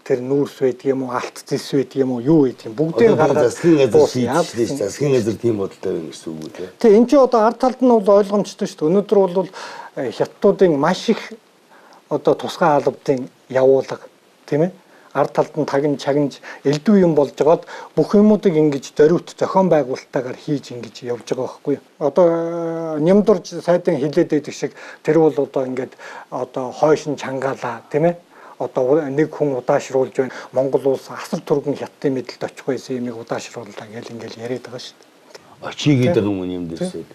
тэр нүүрс байдаг юм уу, алт зис байдаг юм уу, юу байдаг юм бүгдээ гаргаад засгийн газар шийдчихлээ. Засгийн газар тийм бодолтой байна гэсэн үг үү те. Тэгээ энэ ч одоо ард талд нь бол ойлгомжтой шүү дээ. Өнөөдөр бол хятадуудын маш их одоо тусгай албадын явуулга тийм ээ. Ард талд нь тагин чагнж элдв юм болж байгаад бүх юмуудыг ингэж зориут зохион байгуулалтаагаар хийж ингэж явж байгаа байхгүй юу. Одоо нямдурж сайдын хилээд байдаг шиг тэр бол одоо ингээд одоо хойш нь чангаалаа тийм ээ. Одоо нэг хүн удаашруулж байна. Монгол улс асар түргэн хятадын мэдлэлд очих байсан юмыг удаашрууллаа гэж ингээл яриад байгаа шүү дээ. Очигээд байгаа юм нямдэрсэд.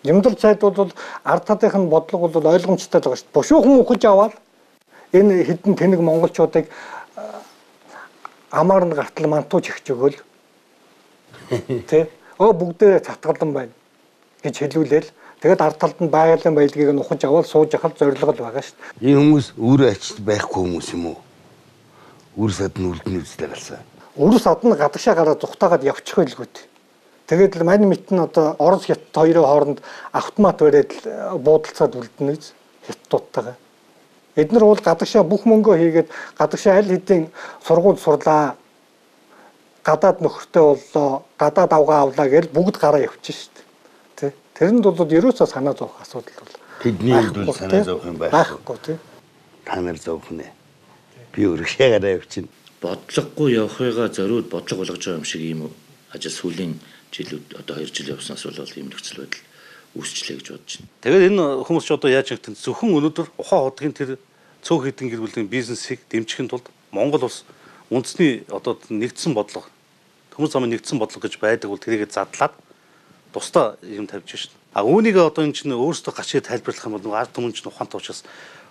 Нямдурж сайд бол ард талынхын бодлого бол ойлгомжтой байгаа шүү дээ. Бушуухан ухаж аваад энэ хэдэн тэнэг монголчуудыг амар нь гартал мантууж ихж өгөөл тий бүгдээ татгалан байна гэж хэлүүлээл тэгээд ард талд нь байгалийн баялагийг нь ухаж аваад сууж ахал зорилго л байгаа шүү дээ. Энэ хүмүүс өөрөө ачиж байхгүй хүмүүс юм уу? Үр сад нь үлдэн үзлээ галсан. Үр сад нь гадагшаа гараад зүхтаагаад явчих байлгүй. Тэгээд мань мэт нь одоо Орос хятад хоёрын хооронд автомат бариад буудалцаад үлдэнэ гэж хятадуудтайгаа. Эднэр бол гадагшаа бүх мөнгөө хийгээд гадагшаа аль хэдийн сургууль сурлаа. Гадаад нөхөртэй боллоо, гадаад авгаа авлаа гэж бүгд гараа явчих шүү дээ. Тэрэнд бол ерөөсөө санаа зовох асуудал бол тэдний хувьд бол санаа зовох юм байхгүй тий. Та нар зовх нэ. Би өргөшөө гараа явчихна. Бодлогогүй явахыгаа зориуд бодлого болгож байгаа юм шиг ийм ажил сүүлийн жилүүд одоо 2 жил явснаас бол ийм нөхцөл байдал үүсчлээ гэж бодож байна. Тэгээд энэ хүмүүс ч одоо яаж нэгтэн зөвхөн өнөөдөр ухаан хотгийн тэр цөөх хэдэн гэр бүлийн бизнесийг дэмжихийн тулд Монгол улс үндэсний одоо нэгдсэн бодлого төмөр замын нэгдсэн бодлого гэж байдаг бол тэрийгэ задлаад тусдаа юм тавьж шин. А үүнийг одоо энэ чинь өөрсдөө гачид тайлбарлах юм бол ард түмэн чинь ухаантай учраас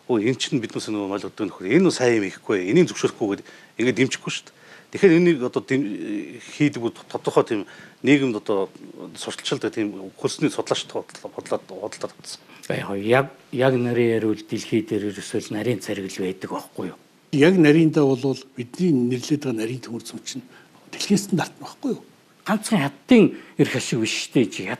энэ чинь биднээс нөгөө ойлгодог нөхөр энэ сайн юм ихгүй энийг зөвшөөрөхгүй гэдэг ингээд дэмжихгүй шүү дээ. Тэгэхээр энийг одоо хийдэг бол тодорхой тийм нийгэмд одоо сурталчилдаг тийм хөлсний судлаач бодлоод авсан. Яг нарийн ярил дэлхий дээр ерөөсөө нарийн цариг л байдаг байхгүй юу? Яг нариндаа бол бидний нэрлээд байгаа нарийн төмөр зам чинь дэлхийн стандарт байхгүй юу? Ганцхан хаттын эрх ашиг биш шүү дээ.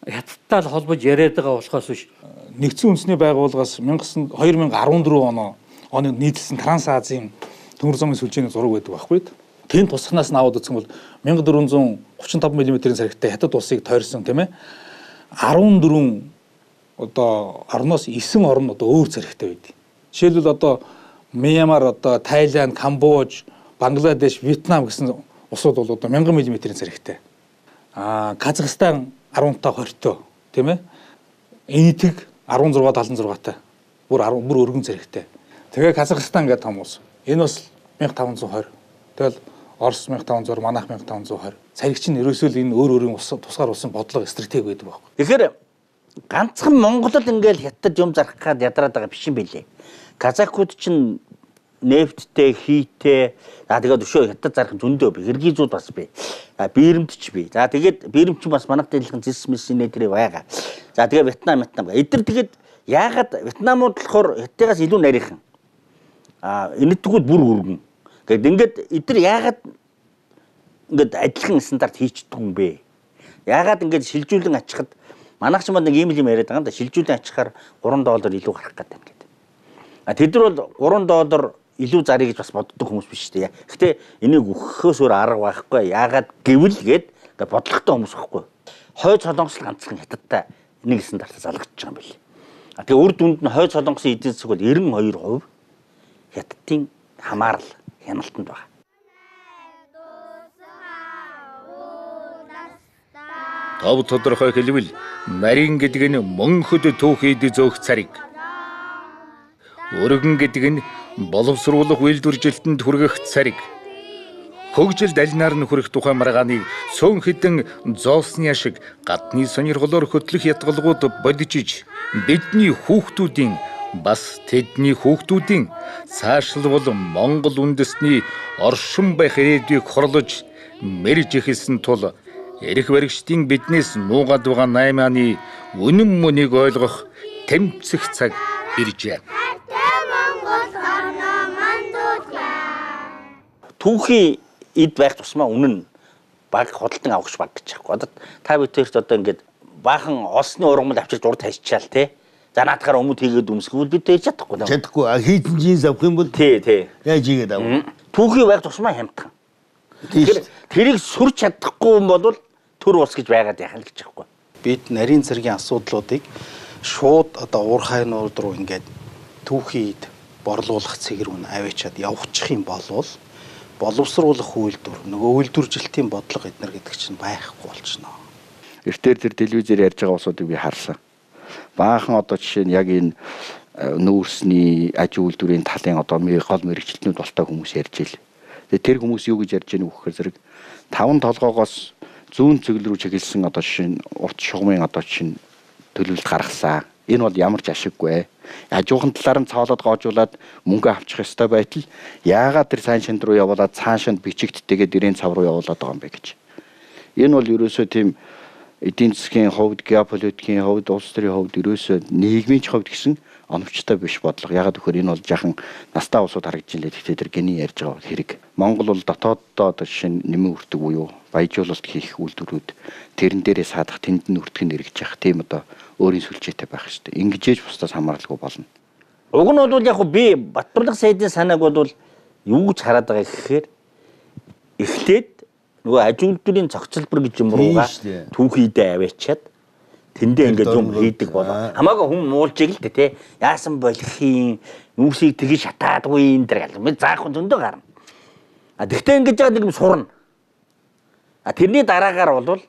Хятадтай л холбож яриад байгаа болохоос биш. Нэгдсэн үндэсний байгууллагаас 2014 оны нийтлсэн Транс Азийн төмөр замын сүлжээний зураг байдаг байхгүй. Тэнд тусахнаас нь аваад үзсэн бол 1435 мм-ийн царигтай хятад улсыг тойрсон тийм ээ. 14 одоо 19 орн одоо өөр царигтай байдаг. Жишээлбэл одоо Мьянмар, одоо Тайланд, Камбож, Бангладеш, Вьетнам гэсэн улсууд бол одоо 1000 мм-ийн царигтай. Казахстан 15-20-той тийм ээ. Энэтэг 16-76-тай. Бүр өргөн царигтай. Тэгээ Казахстан гэдэг том улс. Энэ бас 1520. Тэгэл Орос 1500, манайх 1520. Цариг чинь ерөөсөө л энэ өөр өөрийн тусгаар улсын бодлого стратеги байдаг байхгүй. Тэгэхээр ганцхан Монголд ингээл хятад юм зарах гад ядраад байгаа биш юм билээ. Казакууд чинь нефттэй, хийтэй, тэгээд өшөө хятад зарах зөндөө би. Киргизууд бас би. Биеремтч би. За тэгээд биеремч бас манайх дэлхэн зис мисний тэр байгаа. За тэгээд Вьетнам. Эдгээр тэгээд яагаад Вьетнамууд болохоор хятадаас илүү нарийнхан. Энэтгүүд бүр өргөн. Гэвь ингээд эдгээр яагаад ингээд адилхан стандарт хийчихдэг юм бэ? Яагаад ингээд шилжүүлэн ачихад манайх ч мод нэг ийм юм яриад байгаа юм да. Шилжүүлэн ачихаар $3 илүү гарах гэдэг юм гээд. Тэд нар бол $3 илүү зарыг гэж бас боддог хүмүүс биш үү? Гэхдээ энийг өгөхөөс өөр арга байхгүй. Яагаад гэвэл гээд бодлоготой хүмүүс байхгүй. Хойд солонгос ганцхан хятадтай нэг стандартаар залгаж байгаа юм байна. Тэгээ үр дүнд нь хойд солонгосын эдийн засаг бол 92% хятадын хамаарал хяналтанд байна. Тов тодорхой хэлбэл нарийн гэдэг нь мөнхөд түүхийд зөөх цариг. Өргөн гэдэг нь боловсруулах үйлдвэржилтэнд хүргэх цариг. Хөгжилд аль нар нь хүрэх тухай маргааныг цөөн хідэн зоосны ашиг гадны сонирхлоор хөтлөх ятгалгууд бодижиж бидний хүүхдүүдийн бас тэдний хүүхдүүдийн цаашлбал Монгол үндэсний оршин байх ирээдүйг хорлож мэрж эхэлсэн тул эрх баригчдын биднээс нуугаад байгаа 8 оны үнэн мөнийг ойлгох тэмцэх цаг иржээ. Түүхийн эд байх тусмаа үнэн баг худалдан авахч баг гэж яахгүй. Одоо та бүдээрт одоо ингээд баахан олсны ургамал авчирч урд хайчаал те. За наадахаар өмд хийгээд өмсгөл бид ярьж чадахгүй. Чадахгүй. Хийдэн жинс авах юм бол тий. Яаж ийгээд авах? Түүхийн байх тусмаа хямдхан. Тэрийг сүрч чадахгүй юм бол төр ус гэж байгаад яхаа л гэж яахгүй. Бид нарийн цэргийн асуудлуудыг шууд одоо уур хайнууд руу ингээд түүхийд борлуулах цэгэр үн аваачаад явуучих юм болвол боловсруулах үйлдвэр нөгөө үйлдвэржилтийн бодлого эднэр гэдэг чинь байхгүй болчихно. Эртээр тэр телевизээр ярьж байгаа усуудыг би харсан. Баахан одоо жишээ нь яг энэ нүүрсний аж үйлдвэрийн талын одоо гол мэрэгчлэтнүүд болтой хүмүүс ярьж ил. Тэгээ тэр хүмүүс юу гэж ярьж байгааг үхэхээр зэрэг 5 толгоогоос зүүн цэгэл рүү чиглэсэн одоо жишээ нь урт шугамын одоо жишээ нь төлөвлөлт гаргасан. Энэ бол ямар ч ашиггүй. Ажуухан талаар нь цоолоод гоожуулаад мөнгө авчих ёстой байтал яагаад тэр сайн шинд руу явуулаад цаашинд бичигдтэйгээд ирэн цав руу явуулаад байгаа юм бэ гэж. Энэ бол ерөөсөө тийм эдийн засгийн хувьд, геополитикийн хувьд, улс төрийн хувьд ерөөсөө нийгмийн хувьд гэсэн оновчтой биш бодлого. Ягаад гэхээр энэ бол жахан настай улсууд харагдаж илээ. Гэхдээ тэр гений ярьж байгаа хэрэг. Монгол бол дотооддоо одоо жишээ нь нэмэн үрдэг буюу баяжуулалт хийх үйлдвэрүүд тэрэн дээрээ саадах, тэнд нь үрдэх нь эргэж явах тийм одоо өөрийн сүлжээтэй байх хэрэгтэй. Ингэжээж бусдаас хамааралгүй болно. Уг нь бол яг би Батбарлах сайдын санааг бол юу гэж хараад байгаа гэхээр эхлээд нөгөө аж үйлдвэрийн зохицолбор гэж юм руугаа түүхийдээ аваачаад тэндээ ингээд юм хийдэг болоо. Хамаагүй хүн муулжиг л дээ, яасан болохын нүсийг тгий шатаадгүй энэ төр гал. Ми заах хүн зөндөө гарна. Тэгтээ ингэж яагаад нэг юм сурна. Тэрний дараагаар бол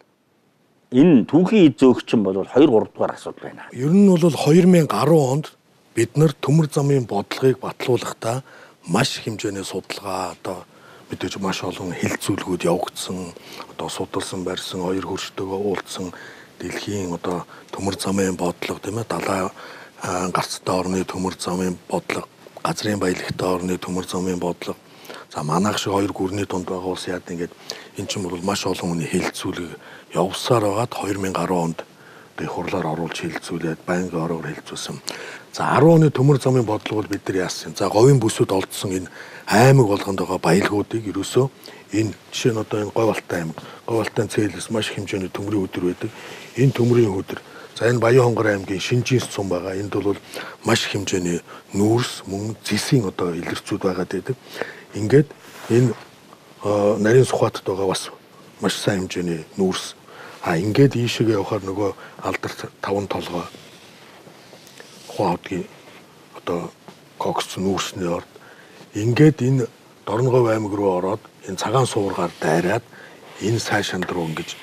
энэ түүхийн эд зөөгчин бол 2 3 дугаар асуудал байна. Ер нь бол 2010 онд бид нар төмөр замын бодлогыг батлуулахдаа маш их хэмжээний судалгаа одоо мэдээж маш олон хэлэлцүүлгүүд явагдсан, одоо судалсан барьсан, 2 хөрштөөгөө уулзсан дэлхийн одоо төмөр замын бодлого тийм ээ, далай гарцтай орны төмөр замын бодлого, газрын баялагтай орны төмөр замын бодлого. За манайх шиг 2 гүрний дунд байгаа улс яад ингээд эн чинь бол маш олон хүний хэлэлцүүлэг явсаар байгаад 2010 онд би хурлаар оруулж хэлэлцүүлээд байнгын ороор хэлэлцүүлсэн. За 10 оны төмөр замын бодлого бол бид нар яасан. За говийн бүсүүд олдсон энэ аймаг болгонд байгаа баялагуудыг ерөөсөө энэ жишээ нь одоо энэ Говьалтай аймаг, Говьалтай цээлс маш хэмжээний төмрийн өдөр байдаг. Энэ төмрийн өдөр. За энэ Баян хонгор аймгийн Шинжинс цум байгаа. Энд бол маш хэмжээний нүүрс, мөн зэсийн одоо илэрцүүд байгаад байдаг. Ингээд энэ нарийн Сүхбаатад байгаа бас маш сайн хэмжээний нүүрс. Ингээд ийшээгээ явахаар нөгөө алдарт 5 толгой Хуавдгийн одоо кокс нүүрсний орд ингээд энэ Дорногов аймаг руу ороод энэ цагаан суургаар дайраад энэ сайшанд руу ингэж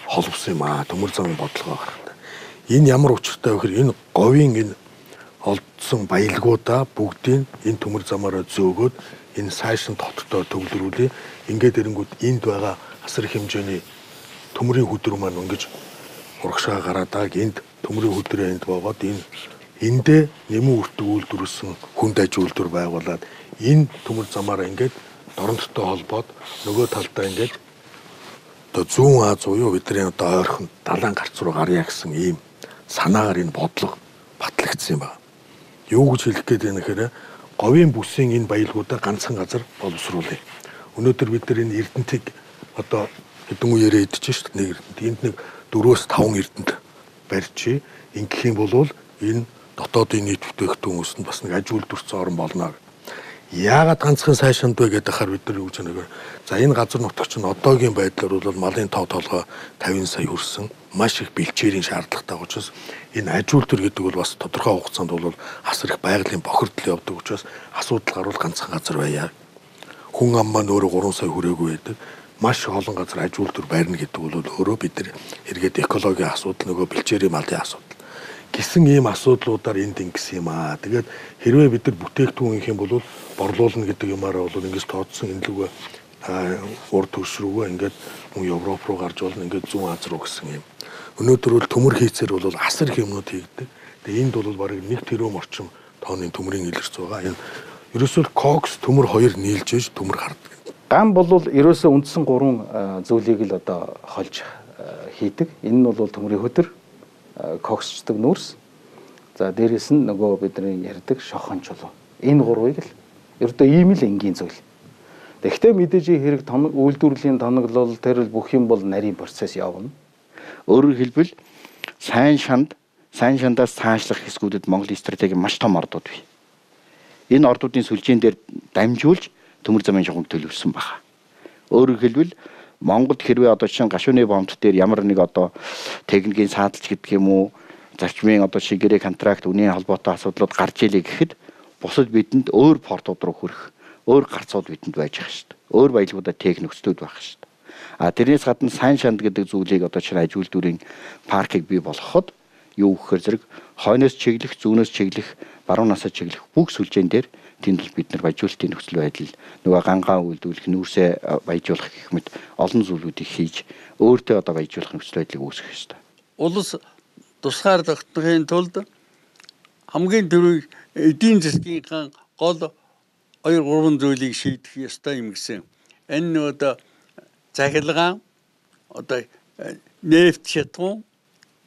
холбосон юм төмөр замын бодлогоо гаргахтаа. Энэ ямар учиртай вэ гэхээр энэ говийн энэ олдсон баялагуудаа бүгдийг энэ төмөр замаараа зөөгөөд энэ сайшин тоттоо төвлөрүүлээ. Ингээд эрэнгүүд энд байгаа асар хэмжээний төмрийн хөдөр маань ингэж урагшаа гараадаг энд төмрийн хөдрөө энд боогод эндээ нэмэн үртэг үйлдвэрлэсэн хүнд аж үйлдвэр байгуулад энэ төмөр замаараа ингээд доромжтой холбоод нөгөө талдаа ингээд одоо зүүн Аз буюу бидний одоо ойрхон далайн гарц руу гарья гэсэн ийм санаагаар энэ бодлого батлагдсан юм байна. Юу гэж хэлэх гээд байна гэхээр говийн бүсийн энэ баялагуудаа ганцхан газар боловсруулъя. Өнөөдөр бид нар энэ Эрдэнтийг одоо хэдэн үеэрээ идэж шít нэг энд нэг 4-5 Эрдэнэт барьж ингэх юм бол энэ дотоодын нийт бүтээгдэхүүн өсөнд бас нэг аж үйлдвэрцэн орн болно. Яагаад ганцхан сайшанд вэ гэдэг ахаар бид нар юу гэж нэгээр. За энэ газар нутагч нь одоогийн байдлаар бол малын тоо толгой 50 сая хүрсэн маш их бэлчээрийн шаардлагатай учраас энэ аж үйлдвэр гэдэг бол бас тодорхой хугацаанд бол асар их байгалийн бохирдол явдаг учраас асуудал гарвал ганцхан газар байя. Хүн ам маань өөрөө 3 сая хүрээгүй байдаг. Маш олон газар аж үйлдвэр барьна гэдэг бол өөрөө бид нар эргээд экологийн асуудал нөгөө бэлчээрийн малын асуудал гэсэн ийм асуудлуудаар энд ингэсэн юм аа. Тэгээд хэрвээ бид нар бүтээгдэхүүн их юм бол борлуулна гэдэг юмараа бол ингэж тооцсон энэ лүгэ урд төвш рүүгээ ингээд мөн Европ руу гарч болно ингээд зүүн Аз руу гэсэн юм. Өнөөдөр бол төмөр хийцээр бол асар их юмнууд хийгдэг. Тэгээд энд бол бараг 1 тэрбум орчим тонны төмрийн илэрч байгаа. Энэ ерөөсөө кокс төмөр 2 нийлж ээж төмөр гардаг. Гам бол ерөөсөө үндсэн 3 зүйлийг л одоо холж хийдэг. Энэ нь бол төмрийн хөдөр, коксчдаг нүүрс. За дээрээс нь нөгөө бидний ярьдаг шохон чулуу. Энэ 3-ыг л ердөө ийм л энгийн зүйл. Тэгэхдээ мэдээж хэрэг үйлдвэрлэлийн тоноглол тэр бүх юм бол нарийн процесс явна. Өөрөөр хэлбэл сайн шандаас цаашлах хэсгүүдэд Монголын стратеги маш том ордууд бий. Энэ ордуудын сүлжээн дээр дамжуулж төмөр замын шугамд төлөвлөсөн байна. Өөрөөр хэлбэл Монголд хэрвээ одоо чинь гашууны бомбт дээр ямар нэг одоо техникийн сааталж гэдэг юм уу зарчмын одоо шигээрээ контракт үнийн холбоотой асуудлууд гарч илээ гэхэд бусад бидэнд өөр портууд руу хүрэх өөр гарцууд бидэнд байж байгаа шүү дээ. Өөр баялагуудаа техникчдүүд байх шүү дээ. Тэрнээс гадна сайн шанд гэдэг зүйлийг одоо чинь аж үйлдвэрийн паркийг бий болгоход юу гэхээр зэрэг хойноос чиглэх, зүүнөөс чиглэх, баруун насаа чиглэх бүх сүлжээн дээр тэнд л бид нар баяжуулалтын нөхцөл байдал нөгөө гангаан үйлдвэрлэх, нүүрсээ баяжуулах гэх мэт олон зүйлүүдийг хийж өөртөө одоо баяжуулах нөхцөл байдлыг үүсгэх ёстой. Улс тусгаар тогтнохын тулд хамгийн түрүүнд эдийн засгийн гол 2-3 зүйлийг шийдэх ёстой юм гэсэн. Энэ одоо захилгаан, одоо нефт шатгуун,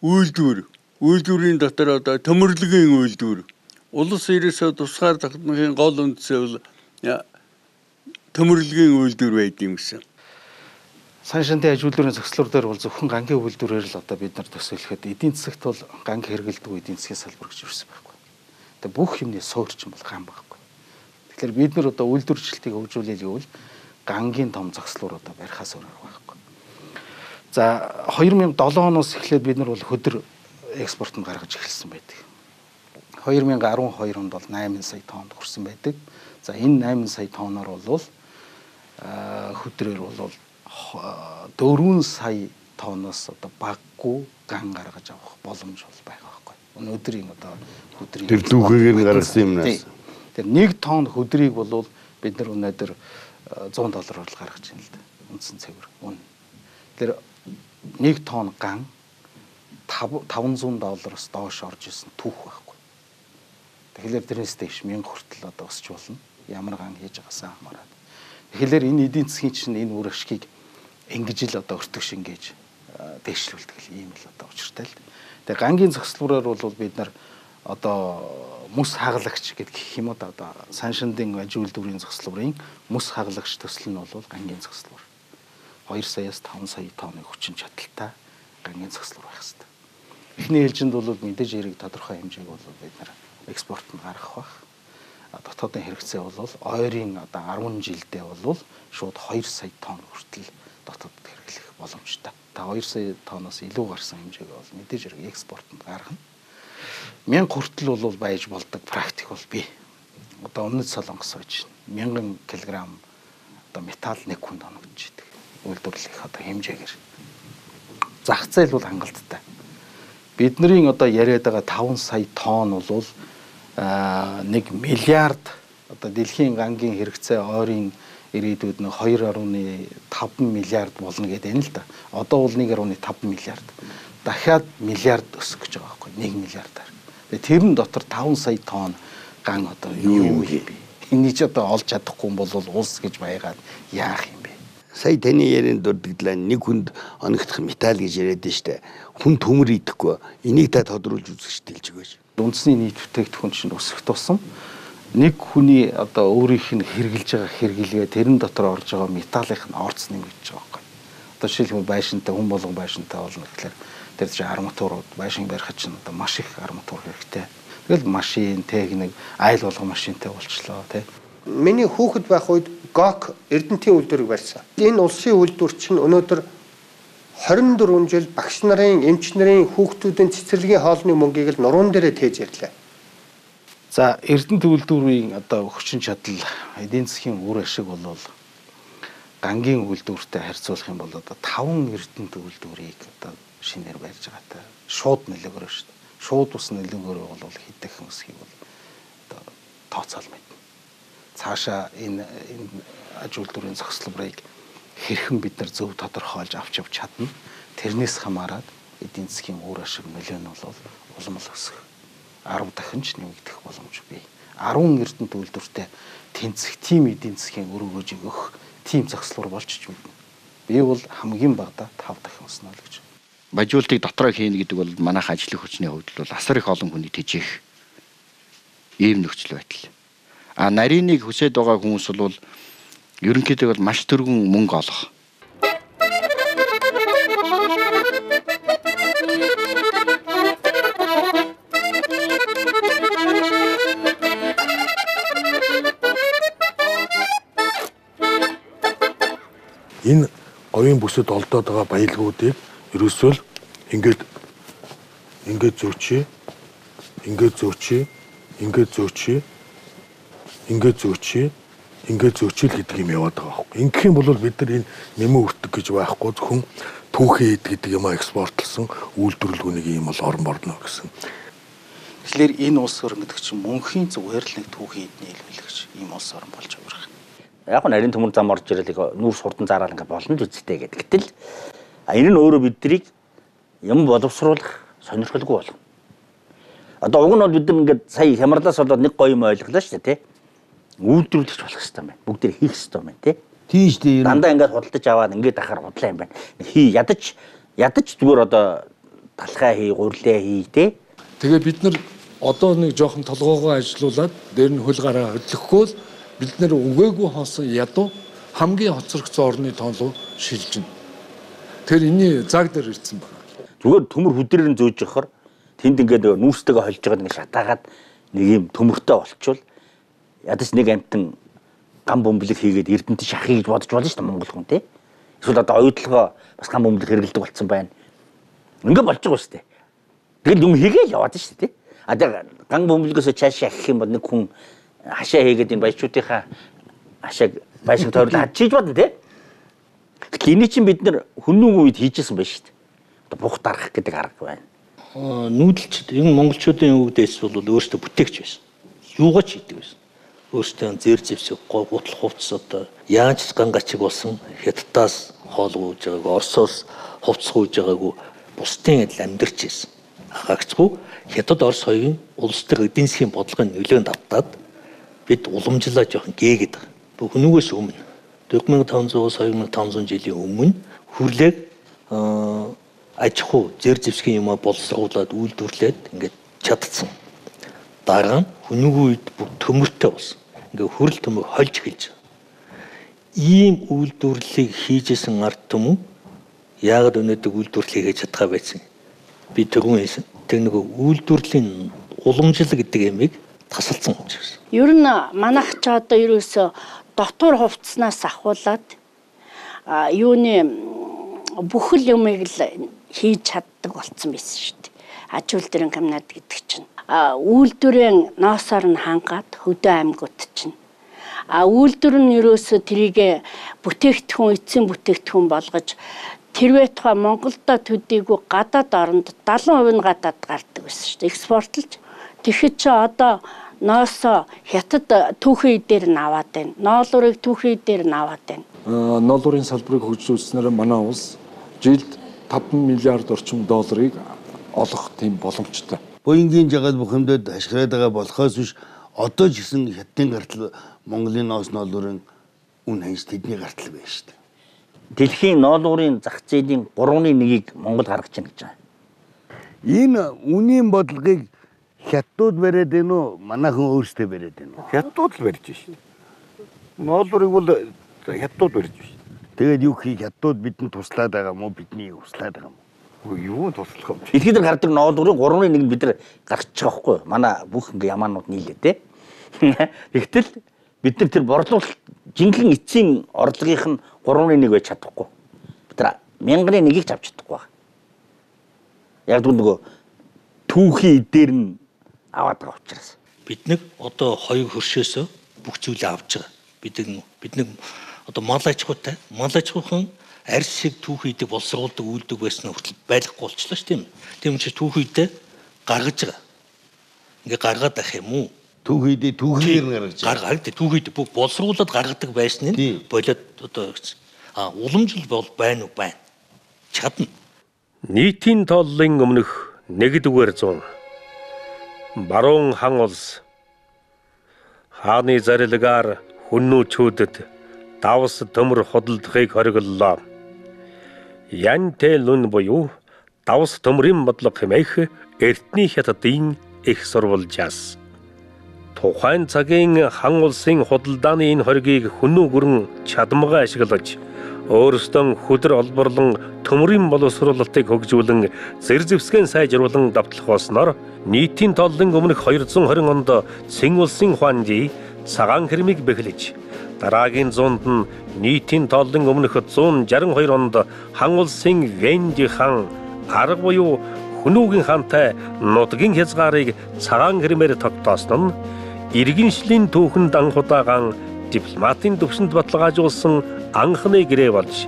үйлдвэр үйлдвэрийн дотор одоо төмөрлөгийн үйлдвэр улс ерөөсөө тусгаар тогтнохын гол үндсээ бол төмөрлөгийн үйлдвэр байд юм гэсэн. Сайн шантай аж үйлдвэрийн зохицлоор дээр бол зөвхөн гангийн үйлдвэрээр л одоо бид нар төсөөлөхэд эдийн засагт бол ганг хэрэгэлдэг эдийн засгийн салбар гэж юусэн байхгүй. Тэгээ бүх юмны суурьчин бол ган байхгүй. Тэгэхээр бид нар одоо үйлдвэрчлэлтийг хөгжүүлэх гэвэл гангийн том зохицлоор одоо барихаас өөр арга байхгүй. За 2007 оноос эхлээд бид нар бол хөдөр экспортод гаргаж эхэлсэн байдаг. 2012 онд бол 8 сая тоннд хүрсэн байдаг. За энэ 8 сая тонноор бол хөдрөөр бол 4 сая тонноос одоо баггүй ган гаргаж авах боломж бол байгаа байхгүй. Өнөөдрийн одоо хөдрийн тэр дүүхийгээр гаргасан юмнаас. Тэр 1 тонн хөдрийг бол бид нар өнөөдөр $100 гаргаж байна л да. Үндсэн цэвэр үнэ. Тэр 1 тонн ган $500-оос доош орж исэн түүх байхгүй. Тэгэхээр тэрнээс дэш 1000 хүртэл одоо өсч болно. Ямар ган хийж байгаасаа хамаарат. Тэгэхээр энэ эдийн засгийн чинь энэ үр ашгийг ингэж л одоо өртөг шингээж дэвшлүүлдэг ийм л одоо учиртай л. Тэгээ гангийн зохицлуулаар бол бид нар одоо мөс хагалагч гэх юм уу одоо сайн шандын аж үйлдвэрийн зохицлуулын мөс хагалагч төсөл нь бол гангийн зохицлуур. 2 саяас 5 сая тонны хүчин чадалтай гангийн зохицлуур байх хэрэгтэй. Эхний ээлжинд бол мэдээж хэрэг тодорхой хэмжээг бол бид нар экспортод гаргах байх. Дотоодын хэрэгцээ бол ойрын одоо 10 жилдээ бол шууд 2 сая тонн хүртэл дотоодд хэрэглэх боломжтой. Та 2 сая тонноос илүү гарсан хэмжээг бол мэдээж хэрэг экспортод гаргана. 1000 хүртэл бол байж болдог практик бол бий. Одоо өмнөд Солонгос байж 1000 кг одоо металл 1 хүнд оногдож идэг. Үйлдвэрлэх одоо хэмжээгээр. Зах зээл бол хангалттай. Бидний одоо яриад байгаа 5 сая тонн бол 1 миллиард одоо дэлхийн гангийн хэрэгцээ ойрын ирээдүйд нэг 2.5 миллиард болно гэдэг юм л да. Одоо бол 1.5 миллиард. Дахиад миллиард өсөх гэж байгаа байхгүй 1 миллиардаар. Тэгээ тэрэн дотор 5 сая тонн ган одоо юу юм бэ? Энийг ч одоо олж чадахгүй бол улс гэж байгаад яах юм бэ? Сая таны ярианд дурдглаа 1 хүнд оногдох металл гэж яриад нь штэ. Хүн төмөр идэхгүй. Энийг та тодруулж үзэж дэлж өгөөч. Үндэсний нийт бүтээгдэхүүн чинь өсөх тусам нэг хүний одоо өөрийнх нь хэрглэж байгаа хэрэглээ тэрэн дотор орж байгаа металлын нь орц нэмэгдэж байгаа байхгүй. Одоо жишээлбэл байшинтай хүн болгон байшинтай болно гэхэлэр тэр чинь арматурууд байшин барихад чинь одоо маш их арматур хэрэгтэй. Тэгэл машин, техник, айл болгон машинтай болчлоо тий. Миний хүүхэд байх үед ГОК Эрдэнэтийн үйлдвэрийг барьсан. Энэ улсын үйлдвэр чинь өнөөдөр 24 жил багш нарын, эмч нарын, хүүхдүүдийн цэцэрлэгийн хоолны мөнгийг л нуруунд дээрээ тээж ирлээ. За Эрдэнэт үйлдвэрийн одоо хүчин чадал эдийн засгийн үр ашиг бол гангийн үйлдвэртэй харьцуулах юм бол одоо 5 Эрдэнэт үйлдвэрийг одоо шинээр барьж байгаатай шууд нөлөөгөөр шүү дээ. Шууд ус нөлөөгөөр бол хэдхэн өсгийг бол одоо тооцоол мэднэ. Цаашаа энэ аж үйлдвэрийн зохицлыг хэрхэн бид нар зөв тодорхойлж авч явж чадна. Тэрнээс хамаарат эдийн засгийн үр ашиг нөлөө нь бол улам л өсөх. 10 дахин ч нэмэгдэх боломж бий. 10 Эрдэнэт үйлдвэртэй тэнцэх тийм эдийн засгийн өргөж өгөх тийм зохицлуур болж ч мэднэ. Би бол хамгийн багадаа 5 дахин өснө л гэж. Бажуултыг дотроо хийнэ гэдэг бол манайх ажлын хүчний хувьд бол асар их олон хүний тэжээх ийм нөхцөл байдал. Нарийныг хүсэж байгаа хүмүүс бол ерөнхийдөө бол маш түргэн мөнгө олох. Энэ говийн бүсэд олдоод байгаа баялгуудыг ерөөсөө л ингээд зөөчээ, ингээд зөөчээ л гэдэг юм яваад байгаа байхгүй. Ингэх юм бол бид нар энэ нэмэн өртөг гэж байхгүй зөвхөн түүхий ид гэдэг юм экспортлсон үйлдвэрлэгүүнийг юм бол орон борно гэсэн. Тэгэхээр энэ улс орн гэдэг чинь мөнхийн зүгээр л нэг түүхий идний илэрхийлэгч ийм улс орн болж байгаа юм. Яг нь нарийн төмөр зам орж ирэл нүүр сурдан зараад ингээ болно л үсттэй гэдэг. Гэтэл энэ нь өөрөө биднийг юм боловсруулах сонирхолгүй болно. Одоо уг нь бол бид нар ингээд сая хямралаас болоод нэг гоё юм ойлголоо шүү дээ тий. Үйлдвэрлэж болох хэрэгтэй байна. Бүгд тэр хийх хэрэгтэй байна тий. Тийм шүү дээ. Дандаа ингээд худалдаж аваад ингээд ахаар худлаа юм байна. Ядаж зүгээр одоо талхай хий, гурлаа хий те. Тэгээ бид нар одоо нэг жоохон толгоогоо ажилуулад дээр нь хөл гараа хөдлөхгүй л бид нар үгээгүй хоосон ядуу хамгийн хоцрогдсон орны тоон руу шилжинэ. Тэр энэний заг дээр ирсэн байна. Зүгээр төмөр хүдрээр нь зөөж явахаар тэнд ингээд нүүрстэйгээ холж байгаа нэг шатаагаад нэг юм төмөртэй болчвол ядаж нэг амтан гам бөмбөлөг хийгээд Эрдэнэт шахъя гэж бодож болно шүү дээ монгол хүн те. Эсвэл одоо оюутлогоо бас гам бөмбөлөг хэрэглэдэг болсон байна. Ингээ болж байгаа шүү дээ. Тэгэл юм хийгээл яваад шүү дээ те. А тэр гам бөмбөлгөөс цаашаа гэх юм бол нэг хүн хашаа хийгээд энэ баячуудынхаа хашааг байшин тойрлоо хажиж бодно те. Гэтэл энэ чинь бид нар хүннүүг үед хийжсэн байна шүү дээ. Одоо бух дарах гэдэг арга байна. Нүүдэлчд энэ монголчуудын өвдөөс бол өөрсдөө бүтээгч байсан. Юугаа ч хийдэг байсан. Өөрсдөө зэр зэвсэг гутал хувцас одоо яаж гангачиг болсон Хятадаас хоол ууж байгааг, Оросоос хувцас ууж байгаагүй бусдын адил амьдарч байсан. Хаагцгүй Хятад Орос хоёрын улс төр эдийн засгийн бодлогын нөлөөнд автаад бид уламжлаа жоохон гээгээд байгаа. Бүх хүнээс өмнө 4500-аас 2500 жилийн өмнө хүрлээг аж ахуй зэр зэвсгийн юм боловсруулад үйлдвэрлээд ингээд чадсан. Дараа нь хүнүүгийн үед бүх төмөртэй болсон. Ингээд хөрөл төмөр хольж эхэлж байгаа. Ийм үйлдвэрлэлийг хийжсэн ард түмэн яагаад өнөөдөр үйлдвэрлэлийг хийж чадгаа байсан? Би түрүүн хэлсэн. Тэр нэг үйлдвэрлэлийн уламжлал гэдэг ямиг тасалсан учраас. Ер нь манайх ч одоо ерөөсө дотор хувцснаас ахуулаад юуны бүхэл юмыг л хийж чаддаг болсон байсан шүү дээ. Аж үйлдвэрийн комбинат гэдэг чинь. Үйлдвэрийн ноосоор нь хангаад хөдөө аймагуд чинь. Үйлдвэр нь ерөөсө тэрийг бүтээгдэхүүн, эцсийн бүтээгдэхүүн болгож тэрвээ тухай Монголдо төдийгүй гадаад оронд 70% нь гадаад гардаг байсан шүү дээ. Экспортлж. Тэгэхэд чи одоо ноосо Хятад түүхий дээр нь аваад байна. Ноолуурыг түүхий дээр нь аваад байна. Ноолуурын салбарыг хөгжүүлснээр манай улс жилд 5 миллиард орчим долларыг олох тийм боломжтой. Боингийн жагаад бухимдад ашиглаад байгаа болохоос биш одоо ч гэсэн Хятадын гартал Монголын ноос ноолуурын үн ханьж тэдний гартал байна шүү дээ. Дэлхийн ноолуурын зах зээлийн 3/1-ийг Монгол гаргаж байна гэж байна. Энэ үнийн бодлогыг Хятадууд бариад байна уу? Манайхан өөрсдөө бариад байна уу? Хятадууд л барьж байна. Ноолуурыг бол Хятадууд барьж байна. Тэгээд юу хийх Хятадууд бидэнд туслаад байгаа мó бидний услаад байгаа мó? Юу туслах юм? Ихэд гардаг ноолуурын 3/1 бид нар гаргачих жоохгүй. Манай бүх ингээ ямаанууд нийлээ те. Тэгтэл бид нар тэр борлуулалт жинхэнэ эцсийн орлогын 3/1 байж чадахгүй. Бид нар 1000-1-ийг авч чадахгүй байна. Яг нөгөө түүхий дээр нь аваад байгаа учраас. Бид нэг одоо хоёр хөршөөсөө бүх зүйлээ авч байгаа. Бид нэг одоо мал аж ахуйхан арьс шиг түүхийдээ боловсруулдаг үйлдвэр байсан хүртэл байхгүй болчихлоо шүү дээ. Тийм учраас түүхийдээ гаргаж байгаа. Ингээ гаргаад ах юм уу? Түүхийдээ түүхээр нь гаргаж байгаа. Гаргаад түүхийдээ бүх боловсруулад гаргадаг байсан нь болоод одоо уламжлал бол байна уу байна. Чадна. Нийтийн тооллын өмнөх 1-р зуун баруун хан улс хааны зарилгаар хүннүүчүүдэд давс төмөр хөдөлгөхийг хориглолоо. Янтэй лүн буюу давс төмрийн бодлого хэмээх Эрдэнэ Хятадын их сурвалжаас тухайн цагийн хан улсын худалдааны энэ хоргийг хүннүү гүрэн чадамгаа ашиглаж өөрсдөө хөдөр олборлон төмрийн боловсруулалтыг хөгжүүлэн зэр зэвсгэн сайжруулан давтлах болсноор нийтийн тооллын өмнөх 220 онд Цэн улсын Хуанди цагаан хэрмийг бэхлэж дараагийн зуунд нь нийтийн тооллын өмнөх 162 онд хан улсын Вэнди хаан арга буюу Хүнүүгийн хаантай нутгийн хязгаарыг цагаан хэрмээр тогтоосон нь иргэншлийн түүхэнд анхудагаан дипломатын төвшөнд баталгаажуулсан анхны гэрээ болж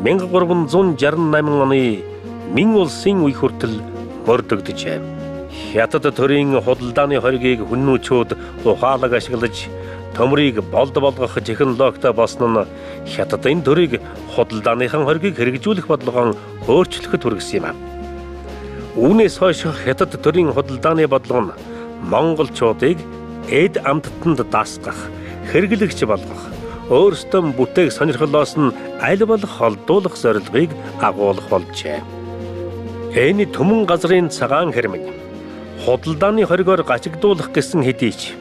1368 оны Мин улсын үе хүртэл мөрдөгдөжээ. Хятад төрийн худалдааны хоргийг хүннүүчүүд ухаалаг ашиглаж төмрийг болд болгох технологитой болсон нь Хятадын төрийг худалдааныхан хоргийг хэрэгжүүлэх бодлогоо өөрчлөхөд хүргэсэн юм. Үүнээс хойш Хятад төрийн худалдааны бодлого нь монголчуудыг эд амттанд даасгах, хэрэглэгч болгох, өөрсдөө бүтээх сонирхлоос нь аль болох холдуулах зорилгыг агуулах болжээ. Энэ төмөн газрын цагаан хэрмэг худалдааны хоригоор гачигдуулах гэсэн хэдий ч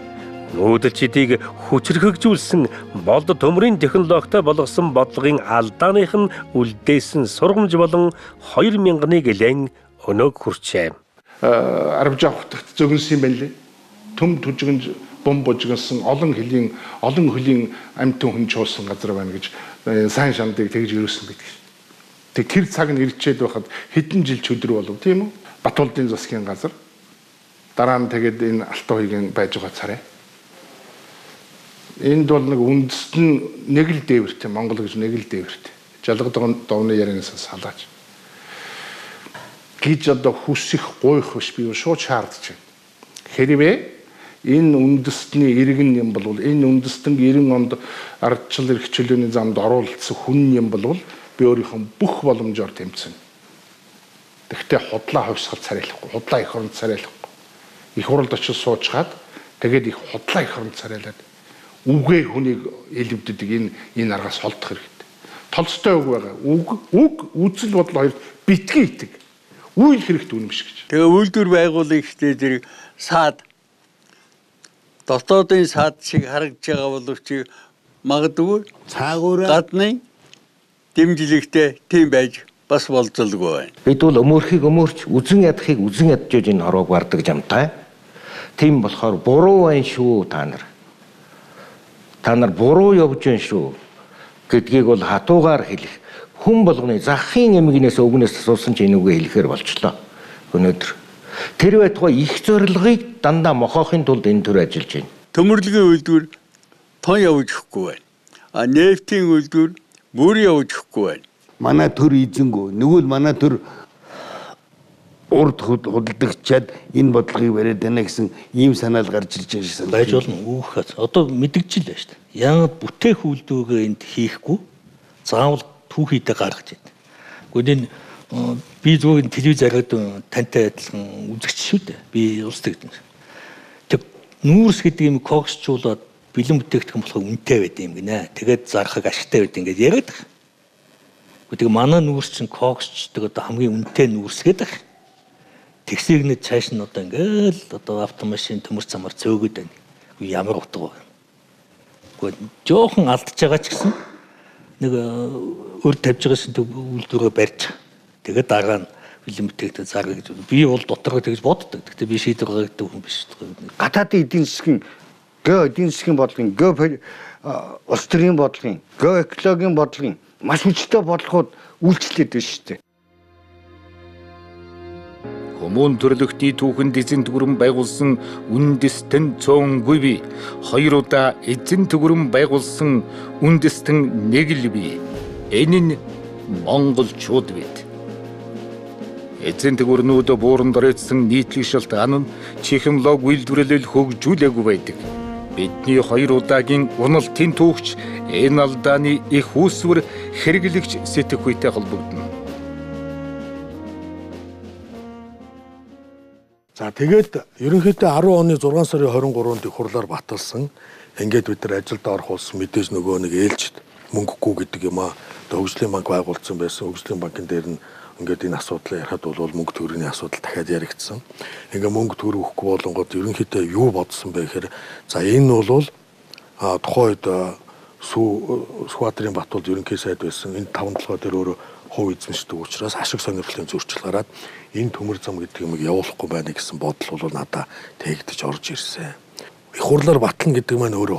нүүдэлчдийг хүчрхэгжүүлсэн болд төмрийн технологитой болгосон бодлогын алдааных нь үлдээсэн сургамж болон 2000-ыг лэн өнөөг хүрчээ. Арвж авахт зөвнсөн юм байна лээ. Төм түжигэн бом божигнсан олон хөлийн амьтан хүн чуулсан газар байна гэж сайн шандыг тэгж юусэн гэдэг. Тэр цаг нь ирчээд байхад хэдэн жил чөдөр болов тийм үү? Батуулдын засгийн газар дараа нь тэгээд энэ Алтан хойгийн байж байгаа царай. Энд бол нэг үндэстэн нэг л дээвэртэй Монгол гэж нэг л дээвэртэй. Жалгад довны ярианаас салаач. Гэж одоо хүсэх гойх биш би шууд шаардж байна. Хэрвээ энэ үндэстний иргэн юм бол энэ үндэстэн 90 онд ардчил эрх чөлөөний замд оруулсан хүн юм бол би өөрийнхөө бүх боломжоор тэмцэнэ. Тэгвэл худлаа хавьсгал царайлахгүй, худлаа их оронд царайлахгүй. Их хурлд очиж суучгаад тэгээд их худлаа их оронд царайлаад үгээ хүнийг элвдэдэг энэ аргаас холдох хэрэгтэй. Толстой үг байгаа. Үг үзэл бодол хоёрт битгий итэг. Үйл хэрэгтэй үнэн биш гэж. Тэгээ үйлдвэр байгуулах ихтэй зэрэг саад дотоодын саад шиг харагдж байгаа боловч магадгүй гадны дэмжлэгтэй тийм байж бас болцолгүй байна. Бид бол өмөрхийг өмөрч, үзэн ядахыг үзэн ядж энэ хорвоог бардаг жамтай. Тийм болохоор буруу байна шүү та нар. Та нар буруу явж байна шүү гэдгийг бол хатуугаар хэлэх. Хүн болгоны захын эмгэнээс өвгнөөс асуусан ч энэ үгээ хэлэхээр болчлоо. Өнөөдөр тэр байтугай их зорилгыг дандаа мохоохын тулд энэ төр ажиллаж байна. Төмөрлөгийн үйлдвэр тон явж өгөхгүй байна. Нефтийн үйлдвэр бүр явж өгөхгүй байна. Манай төр эзэнгөө нөгөө л манай төр урд худалдагчаад энэ бодлогыг бариад байна гэсэн ийм санаал гарч ирж байсан. Байж болно үхэхэд одоо мэдгэж л байна шүү дээ. Яагаад бүтээх үйлдвэргээ энд хийхгүй заавал түүхийдээ гаргаж байна. Гэхдээ энэ би зөвхөн телевизээр тантай адилхан үзэгч шүү дээ. Би улс төрийн. Тэг нүүрс гэдэг юм коксчуулаад бэлэн бүтээгдэхүүн болохоо үнэтэй байд юм гинэ. Тэгээд зархаг ашигтай байд ингээд яриад. Гэхдээ манай нүүрс чинь коксчдаг одоо хамгийн үнэтэй нүүрс гэдэг. Тэгсэгнэд цааш нь одоо ингээл одоо автомашин төмөр замаар цөөгöd байна. Ямар утга вэ? Гэхдээ жоохон алдчихж байгаа ч гэсэн нэг өр тавьж байгаасын үйлдвэрээ барьж тэгээд дараа нь бэлэн бүтээгдэхүүн зарга гэж би бол дотороо тэгж боддог. Гэхдээ би шийдвэр гаргадаг хүн биш. Гадаадын эдийн засгийн эдийн засгийн бодлогын улс төрийн бодлогын экологийн бодлогын маш хүчтэй бодлогууд үйлчлээд байна шүү дээ. Хүмүүн төрлөختний түүхэнд эзэн төгрөм байгуулсан үндэстэн цөөнгүй би. 2 удаа эзэн төгрөм байгуулсан үндэстэн нэг л би. Энэ нь монголчууд бид. Эзэн төгрөнүүд бууран дөрөөдсөн нийтлэг шалтгаан нь технологи үйлдвэрлэл хөгжүүлээгүй байдаг. Бидний 2 удаагийн уналтын түүхч энэ алдааны их үүсвэр хэрэглэгч сэтгэхүйтэй холбогдно. За тэгээд ерөнхийдөө 10 оны 6 сарын 23-нд их хурлаар баталсан. Ингээд бид нар ажилд орох болсон мэдээж нөгөө нэг ээлжид мөнгөгүй гэдэг юм аа. Хөгжлийн банк байгуулсан байсан. Хөгжлийн банкын дээр нь ингээд энэ асуудлаа ярихад бол мөнгө төгрөгийн асуудал дахиад яригдсан. Ингээ мөнгө төгрөг өгөхгүй болонгод ерөнхийдөө юу бодсон бэ гэхээр за энэ бол тухайд Сүхбаатарын Батболд ерөнхий сайд байсан. Энэ 5 толгой дээр өөрөө хувь эзэмшдэг учраас ашиг сонирхлын зөрчил гараад энэ төмөр зам гэдэг юмыг явуулахгүй байна гэсэн бодол бол надад тээгдэж орж ирсэн. Их хурлаар батлна гэдэг маань өөрөө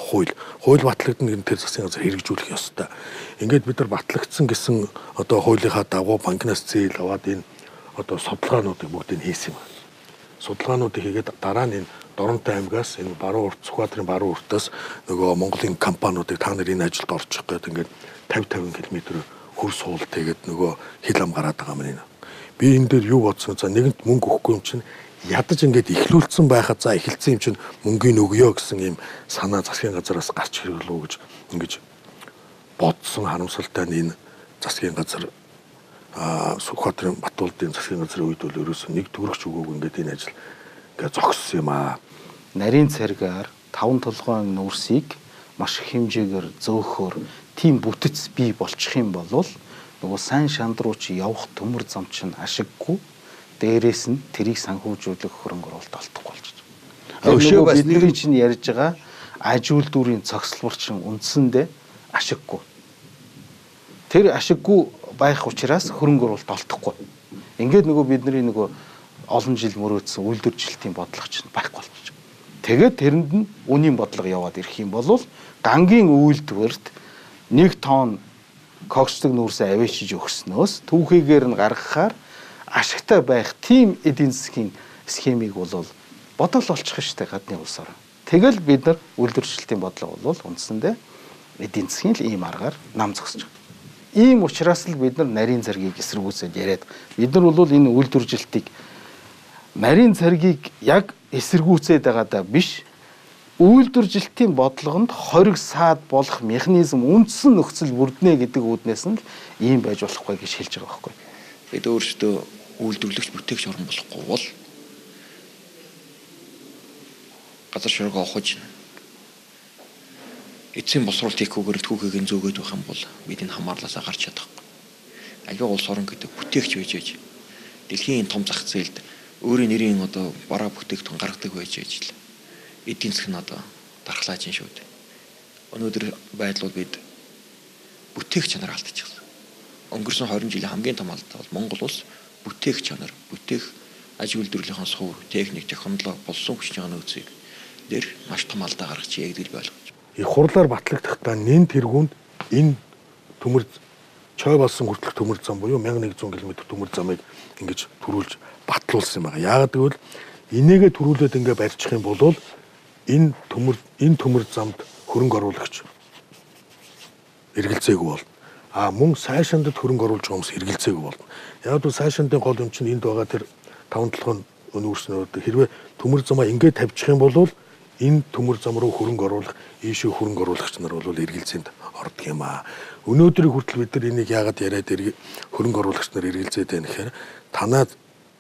хууль батлагдана гэдэг тэр засгийн газар хэрэгжүүлэх ёстой. Ингээд бид нар батлагдсан гэсэн одоо хуулийнхаа дагуу банкнаас зээл аваад энэ одоо судалгаануудыг бүгдийг хийсэн юм байна. Судалгаануудыг хийгээд дараа нь энэ Доронтой аймгаас энэ баруун урт Сүхбаатарын баруун уртаас нөгөө Монголын компаниудыг та нар энэ ажилд орчих гээд ингээд 50 км хөр суул тэгээд нөгөө хил ам гараад байгаа юм. Би энэ дээр юу бодсон за нэгэнт мөнгө өгөхгүй юм чинь ядаж ингээд ихлүүлсэн байхад за эхэлсэн юм чинь мөнгөний өгөө гэсэн юм санаа засгийн газараас гарч ирлээ гэж ингэж бодсон харамсалтай энэ засгийн газар Сүхбаатарын Батболдын засгийн газрын үед бол ерөөсөө нэг төгрөгч өгөөгүй ингээд энэ ажил ингээд зогссон юм аа. Нарийн царгаар 5 толгойн нүүрсийг маш их хэмжээгээр зөөхөөр тийм бүтэц бий болчих юм бол нөгөө сайн шанд руу чи явах төмөр зам чинь ашиггүй дээрээс нь тэрийг санхүүжүүлэх хөрөнгө оруулалт олдохгүй болж байна. Бидний чинь ярьж байгаа аж үйлдвэрийн цогцлбор чинь үндсэндээ ашиггүй. Тэр ашиггүй байх учраас хөрөнгө оруулалт олдохгүй. Ингээд бидний олон жил мөрөөдсөн үйлдвэржилтийн бодлого чинь байхгүй болчих. Тэгээд тэрэнд нь үнийн бодлого яваад ирэх юм бол гангийн үйлдвэрт 1 тонн коксдог нүүрсээ авчиж өгснөөс түүхийгээр нь гаргахаар ашигтай байх тийм эдийн засгийн схемийг бол бодол олчих штэ гадны улсаар. Тэгэл бид нар үйлдвэржилтийн бодлого бол үндсэндээ эдийн засгийн л ийм аргаар нам зогсож байгаа. Ийм учраас л бид нар нарийн цэргийг эсэргүүцээд яриад бид нар бол энэ үйлдвэржилтийг нарийн цэргийг яг эсэргүүцээд байгаадаа биш үйлдвэржилтийн бодлогонд хориг саад болох механизм үндсэн нөхцөл бүрднэ гэдэг үүднээс нь ийм байж болохгүй гэж хэлж байгаа байхгүй. Бид өөрсдөө үйлдвэрлэгч бүтээгч орн болохгүй бол газар шоргоо ухаж эцсийн босруулалт хийхгүйгээр түүхийг зөөгөөд байх юм бол бид энэ хамаарласаа гарч чадахгүй. Аливаа улс орн гэдэг бүтээгч байж ээж дэлхийн том зах зээлд өөрийн нэрийн бараа бүтээгдэхүүн гаргадаг байж ээж л эдийн засаг нь дархлааж ин шүү дээ. Өнөөдөр байдлууд бид бүтээх чанар алдчихсан. Өнгөрсөн 20 жилийн хамгийн том алдаа бол Монгол улс бүтээх чанар, бүтээх аж үйлдвэрлэлийн сув, техник, технологи болсон хүчин нөөцийг дээр маш том алдаа гаргаж ягдэл байлгаж. Их хурлаар батлагдахтаа нэн тэргуунд энэ төмөр чой болсон хүртэлх төмөр зам буюу 1100 км төмөр замыг ингэж төрүүлж батлуулсан юм байна. Яагаад гэвэл энийгээ төрүүлээд ингээ барьчих юм бол энэ төмөр замд хөрөнгө оруулагч эргэлзээгүй болно. Мөн сайшаандд хөрөнгө оруулж байгаа хүмүүс эргэлзээгүй болно. Яг л сайшаандын гол юм чинь энд байгаа тэр 5-7 нүүрснүүд хэрвээ төмөр замаа ингээ тавьчих юм бол энэ төмөр зам руу хөрөнгө оруулах ийшээ хөрөнгө оруулагч нар бол эргэлзээнд ордог юм аа. Өнөөдрийн хүртэл бид нар энийг яагаад яриад хөрөнгө оруулагч нар эргэлзээд байна гэхээр танаа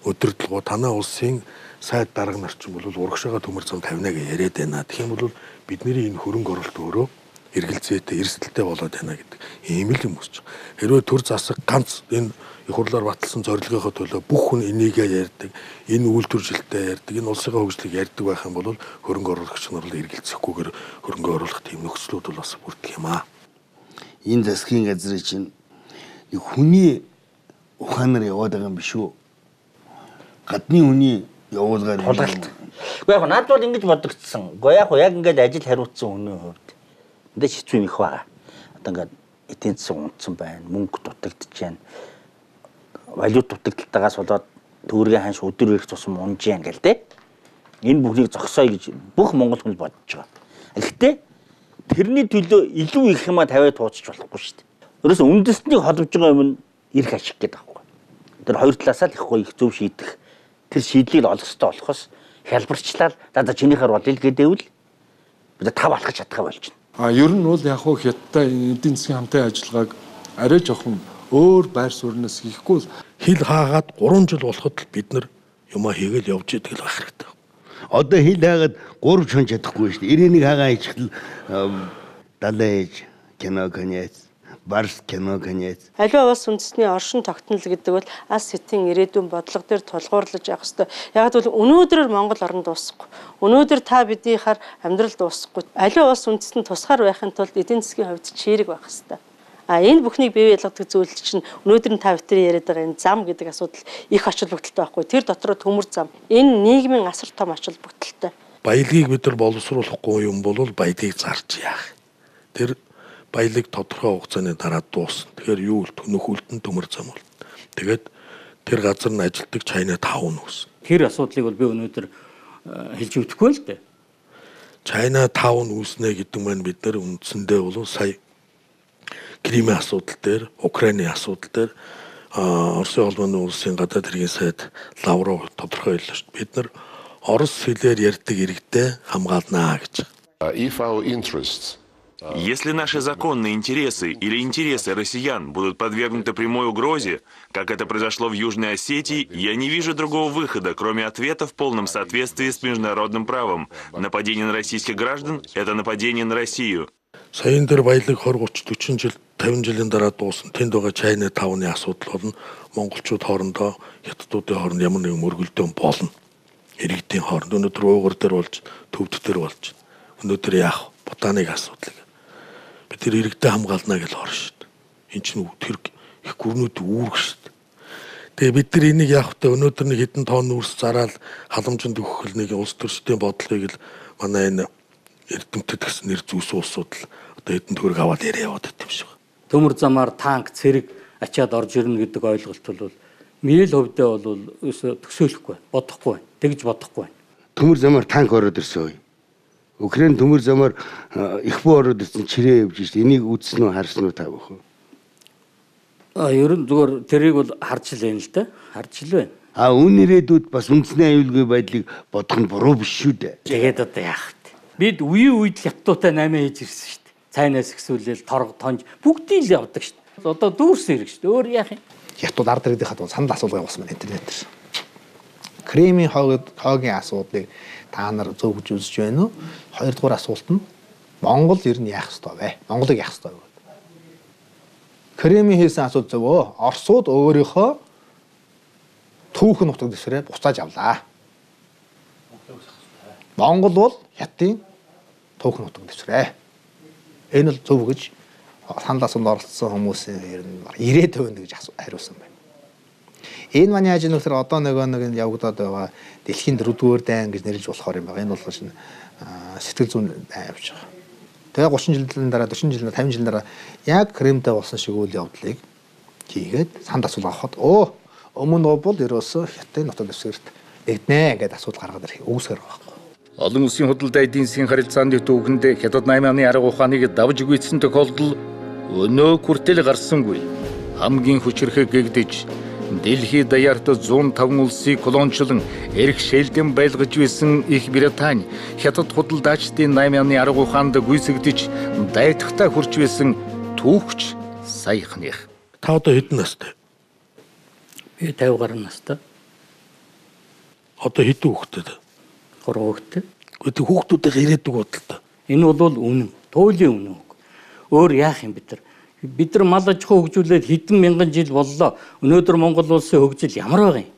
өдөртлгөө танаа улсын сайд дарга нар ч юм бол урагшаага төмөр зам тавина гэж яриад байна. Тэгэх юм бол бидний энэ хөрөнгө оруулалт өөрөө эргэлзээтэй эрсдэлтэй болоод байна гэдэг ийм л юм үүсэж байгаа. Хэрвээ төр засаг ганц энэ их хурлаар баталсан зорилгынхоо төлөө бүх хүн энийгээ ярьдаг, энэ үйлдвэржилтээ ярьдаг, энэ улсын хөгжлийг ярьдаг байх юм бол хөрөнгө оруулагч нар бол эргэлзэхгүйгээр хөрөнгө оруулах тийм нөхцлүүд бол бас бүрдэх юм аа. Энэ засгийн газрын чинь хүний ухаанаар яваад байгаа юм биш үү? Гадны хүний явуулгаар тулгалт. Гэхдээ яг надад бол ингэж бодогдсон. Гэхдээ яг ингэж ажил хариуцсан хүний хувьд эндээ хэцүү юм их байгаа. Одоо ингээд эдийн засаг унтсан байна, мөнгө дутагдж байна. Валют дутагдалтаагаас болоод төгрөгийн ханш өдөр ирэх тусам унж яан гэл тэ. Энэ бүхнийг зогсооё гэж бүх монгол хүн бодож байгаа. Гэхдээ тэрний төлөө илүү их юма тавиад туучих болохгүй шүү дээ. Өөрөөсөө үндэстнийг холбож байгаа юм нь эрх ашиг гэдэг байхгүй. Тэр хоёр талаасаа л их гоё их зөв шийдэх тэр шийдлийг олох хэрэгтэй болохоос хялбарчлал за чинийхэр бодъё л гэдэвэл бид тав алхаж чадхаа болж байна. Ер нь бол яг хөө хятадтай эдийн засгийн хамтын ажиллагааг арай жоохон өөр байр суурьнаас хийхгүй хил хаагаад 3 жил болоход л бид нар юмаа хийгээл явж идэг л байх хэрэгтэй. Одоо хил хаагаад 3 шон чадахгүй шүү дээ. Ирээнийг хагаа хийчихэл далайж кино конец барс кино конец. Аливаа бас үндэсний оршин тогтнол гэдэг бол алс сэтийн ирээдүйн бодлого дээр тулгуурлаж явах хэрэгтэй. Яг бол өнөөдрөөр Монгол орнд дуусахгүй. Өнөөдөр та биднийхаар амьдрал дуусахгүй. Аливаа бас үндэсний тусгаар байхын тулд эдийн засгийн хувьд чирэг байх хэрэгтэй. Энэ бүхнийг бий болгодог зүйл чинь өнөөдөр та бүхэн яриад байгаа энэ зам гэдэг асуудал их ач холбогдолтой байхгүй. Тэр дотроо төмөр зам. Энэ нийгмийн асар том ач холбогдолтой. Баялагийг бид нар боловсруулахгүй юм бол баялагийг зарж яах. Тэр баялаг тодорхой хугацааны дараа дуусна. Тэгэхээр юу л нөхөлтөн төмөр зам бол. Тэгээд тэр газар нь ажилтдаг Чайна 5 нүүс. Тэр асуудлыг бол би өнөөдөр хэлж өгөхгүй л дээ. Чайна 5 нүүснэ гэдэг маань бид нар үндсэндээ бол сая Кримийн асуудал дээр, Украины асуудал дээр Оросын холбооны улсын гадаад хэргийн сайд Лавров тодорхой хэллээ шүү дээ. Бид нар орос хэлээр ярьдаг иргэдээ хамгаалнаа гэж. Если наши законные интересы или интересы россиян будут подвергнуты прямой угрозе, как это произошло в Южной Осетии, я не вижу другого выхода, кроме ответа в полном соответствии с международным правом. Нападение на российских граждан – это нападение на Россию. Саяын дээр баялаг 20 30 40 жил 50 жилийн дараа дуусна. Тэнд байгаа Чайны тавны асуудал болно. Монголчууд хоорондоо хятадуудын хооронд ямар нэгэн мөргөлдөөн болно. Иргэдийн хооронд өнөөдөр уугар дээр болж, төвд дээр болж. Өнөөдөр яах ботаныг асуудал. Бид тэр иргэдэд хамгаална гэж орно шүү дээ. Энд чинь тэр их гүрнүүд үүрэг шүү дээ. Тэгээ бид нар энийг яах вэ? Өнөөдөр нэг хэдэн тонн үрс зараад халамжинд өгөх нэг улс төрчдийн бодлогыг л манай энэ эрдэмтэд гэсэн нэр зүүс улсууд л одоо хэдэн төгрөг аваад яриа яваад байт юм шиг. Төмөр замаар танк, цэрэг ачаад орж ирнэ гэдэг ойлголт бол миний хувьдаа бол төсөөлөхгүй, бодохгүй байна. Тэгж бодохгүй байна. Төмөр замаар танк ороод ирсэн үе. Украин төмөр замаар их буу ороод ирсэн чирээ явж шít. Энийг үзсэн үү, харсан уу та бүхэн? Ер нь зүгээр тэрийг бол харж л байна л да. Харж л байна. Үн ирээдүйд бас үндэсний аюулгүй байдлыг бодох нь буруу биш шүү дээ. Тэгээд одоо яах вэ? Бид үеийн үед хятадтай 8 хийж ирсэн шүү дээ. Цайнаас ихсүүлэл, торг, тонж бүгдийг л явдаг шүү дээ. Одоо дүүрсэн хэрэг шүү дээ. Өөр яах юм? Хятад ард иргэдийнхээ тул санал асуулга явуулсан байна интернет дээр. Кремийн хоогийн асуудлыг та нар зөв гэж үзэж байна уу? Хоёрдугаар асуулт нь Монгол ер нь яах ёстой вэ? Монголыг яах ёстой вэ? Кремийн хийсэн асуулт зөв үү? Оросууд өөрийнхөө түүхэн нутаг дэвсгэрээ буцааж авлаа. Монгол бол хятадын түүхэн нутаг дэвсгэрээ. Энэ л зөв гэж санал асуулт оролцсон хүмүүсийн ер нь 90% гэж хариулсан байна. Энэ манай ажил нөхөр одоо нэг явагдаад байгаа дэлхийн 4-р дайн гэж нэрлэж болохоор юм байна. Энэ бол шинэ сэтгэл зүйн дайн явж байгаа. Тэгээ 30 жилийн дараа 40 жилийн 50 жилийн дараа яг Кремтэй болсон шиг үйл явдлыг хийгээд санд асуулт авахад өмнө бол ерөөсөө хятадын нутаг дэвсгэрт нэгднэ гэдэг асуудал гаргаад ирэх үүсгэр байгаа. Олон улсын худалдаа эдийн засгийн харилцааны түүхэнд хятад 8-ны арга ухааныг давж гүйцсэн тохиолдол өнөө хүртэл гарсангүй. Хамгийн хүчрэхэг гэгдэж Дэлхий даяарт 105 улсыг колоничлон эрх шээлдэн байлгаж байсан Их Британи хятад худалдаачдын 8-ны арга ухаанд гүйцэгдэж дайтагтаа хүрч байсан түүхч саяхных. Та одоо хэдэн настай? Би 50 гаруй настай. Одоо хэдэн хүүхэдтэй? 3 хүүхэдтэй. Гэхдээ хүүхдүүдээ ирээдүг бодлоо. Энэ бол үнэн. Туйлын үнэн. Өөр яах юм бид нар мал аж ахуй хөгжүүлээд хэдэн мянган жил боллоо. Өнөөдөр Монгол улсын хөгжил ямар байгаа юм?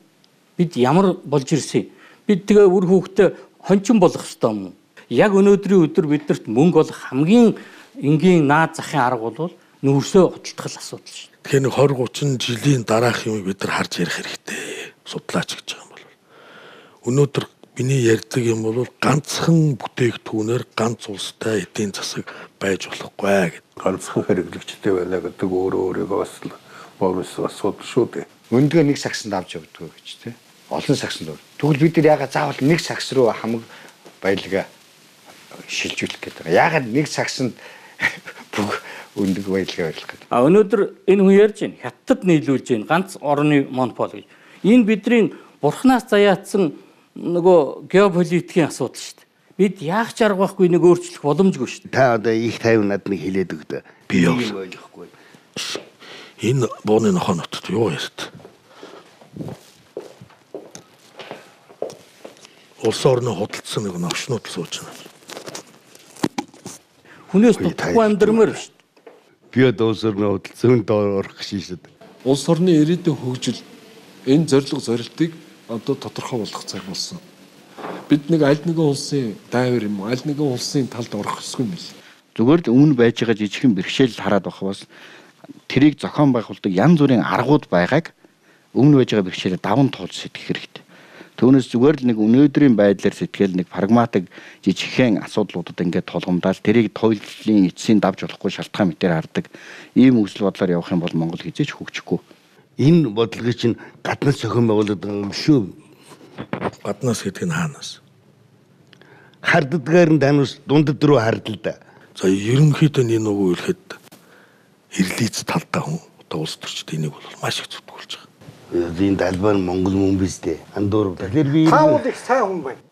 Бид ямар болж ирсэн? Бид тэгээ үр хүүхдээ хончин болох ёстой юм уу? Яг өнөөдрийн өдөр биднэрт мөнгө олох хамгийн энгийн наад захын арга бол нүүрсөө худалдах асуудал шүү дээ. Тэгэхээр 20 30 жилийн дараах юм бид нар харж ярих хэрэгтэй. Судлаач гэж байгаа юм бол. Өнөөдөр миний ярьдаг юм бол ганцхан бүтээгдэхүүнээр ганц улстай эдийн засаг байж болохгүй гэдэг. Ганцхан хэрэглэгчтэй байна гэдэг өөрийгөө бас бомс асуудал шүү дээ. Өндгөө нэг сагсанд авч явдаг гэж тий. Олон сагсанд. Тэгвэл бид нар ягаад заавал нэг сагс руу хамаг баялгаа шилжүүлэх гэдэг. Ягаад нэг сагсанд бүх өндөг баялгаа барих гэдэг. Өнөөдөр энэ хүн ярьж байна. Хятадд нийлүүлж байна. Ганц орны монопол гэж. Энэ бидний бурхнаас заяатсан нөгөө геополитикийн асуудал шүү дээ. Бид яах ч арга байхгүй нэг өөрчлөх боломжгүй шүү дээ. Та одоо их тайван надны хэлээд өгдөө. Би ойлгохгүй. Энэ бооны нохонот юу ярьд? Улс орны худалдсан нэг новшнууд сууж байна. Хүнээс дутхгүй амьдрмаар шүү дээ. Би одоо улс орны худалдсан доор орох гэж шийдэв. Улс орны ирээдүйн хөгжил энэ зорилго зорилтыг одоо тодорхой болгох цаг болсон. Бид нэг аль нэгэн улсын дайвар юм уу, аль нэгэн улсын талд орох ёсгүй юм бэл. Зүгээр л өмнө байж байгаа жижигхэн бэрхшээл хараад байхвас тэрийг зохион байгуулдаг янз бүрийн аргууд байгааг өмнө байж байгаа бэрхшээлээ даван туулж сэтгэх хэрэгтэй. Түүнээс зүгээр л нэг өнөөдрийн байдлаар сэтгэл нэг прагматик жижигхэн асуудлуудад ингээд тулгамдаад тэрийг тойллын эцсийн давж болохгүй шалтгаан мэтээр хардаг ийм үсэл бодлоор явах юм бол Монгол хизээч хөгжихгүй. Энэ бодлогыг чинь гаднаас зохион байгуулдаг юм шүү. Гаднаас гэдэг нь хаанаас? Харддгаар нь танаас дундад руу хардл да. За ерөнхийдөө энэ нөгөө хэлэхэд ирлиц талдаа хүн одоо улс төрчд энийг бол маш их зүтгүүлж байгаа. Энэ талбай Монгол мөн биз дээ. Андуур. Тэгэхээр би та бол их сайн хүн байна.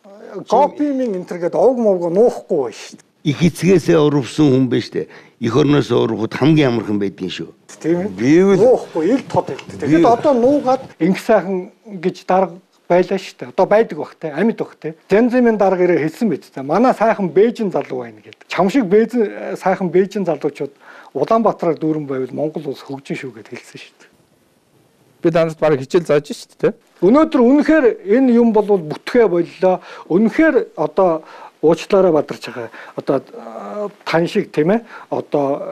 Копимын интернет овг мовг нуухгүй байна шүү дээ. Их эцгээсээ урвсан хүн байна шүү дээ. Их орноос урвахад хамгийн амархан байдгийн шүү. Тийм ээ. Би нуухгүй ил тод хэлдэг. Тэгэхэд одоо нуугаад инх сайхан гэж дарга байлаа шүү дээ. Одоо байдаг бах те, амьд бах те. Зэнзэмийн дарга ирээ хэлсэн мэт те. Манай сайхан Бээжин залуу байна гэдэг. Чамшиг сайхан Бээжин залуучууд Улаанбаатараар дүүрэн байвал Монгол улс хөгжин шүү гэд хэлсэн шүү дээ. Би данаас бараг хичээл зааж шүү дээ. Өнөөдөр үнэхээр энэ юм бол бүтгэ боллоо. Үнэхээр одоо уучлаарай бадарч байгаа. Одоо тань шиг тийм ээ. Одоо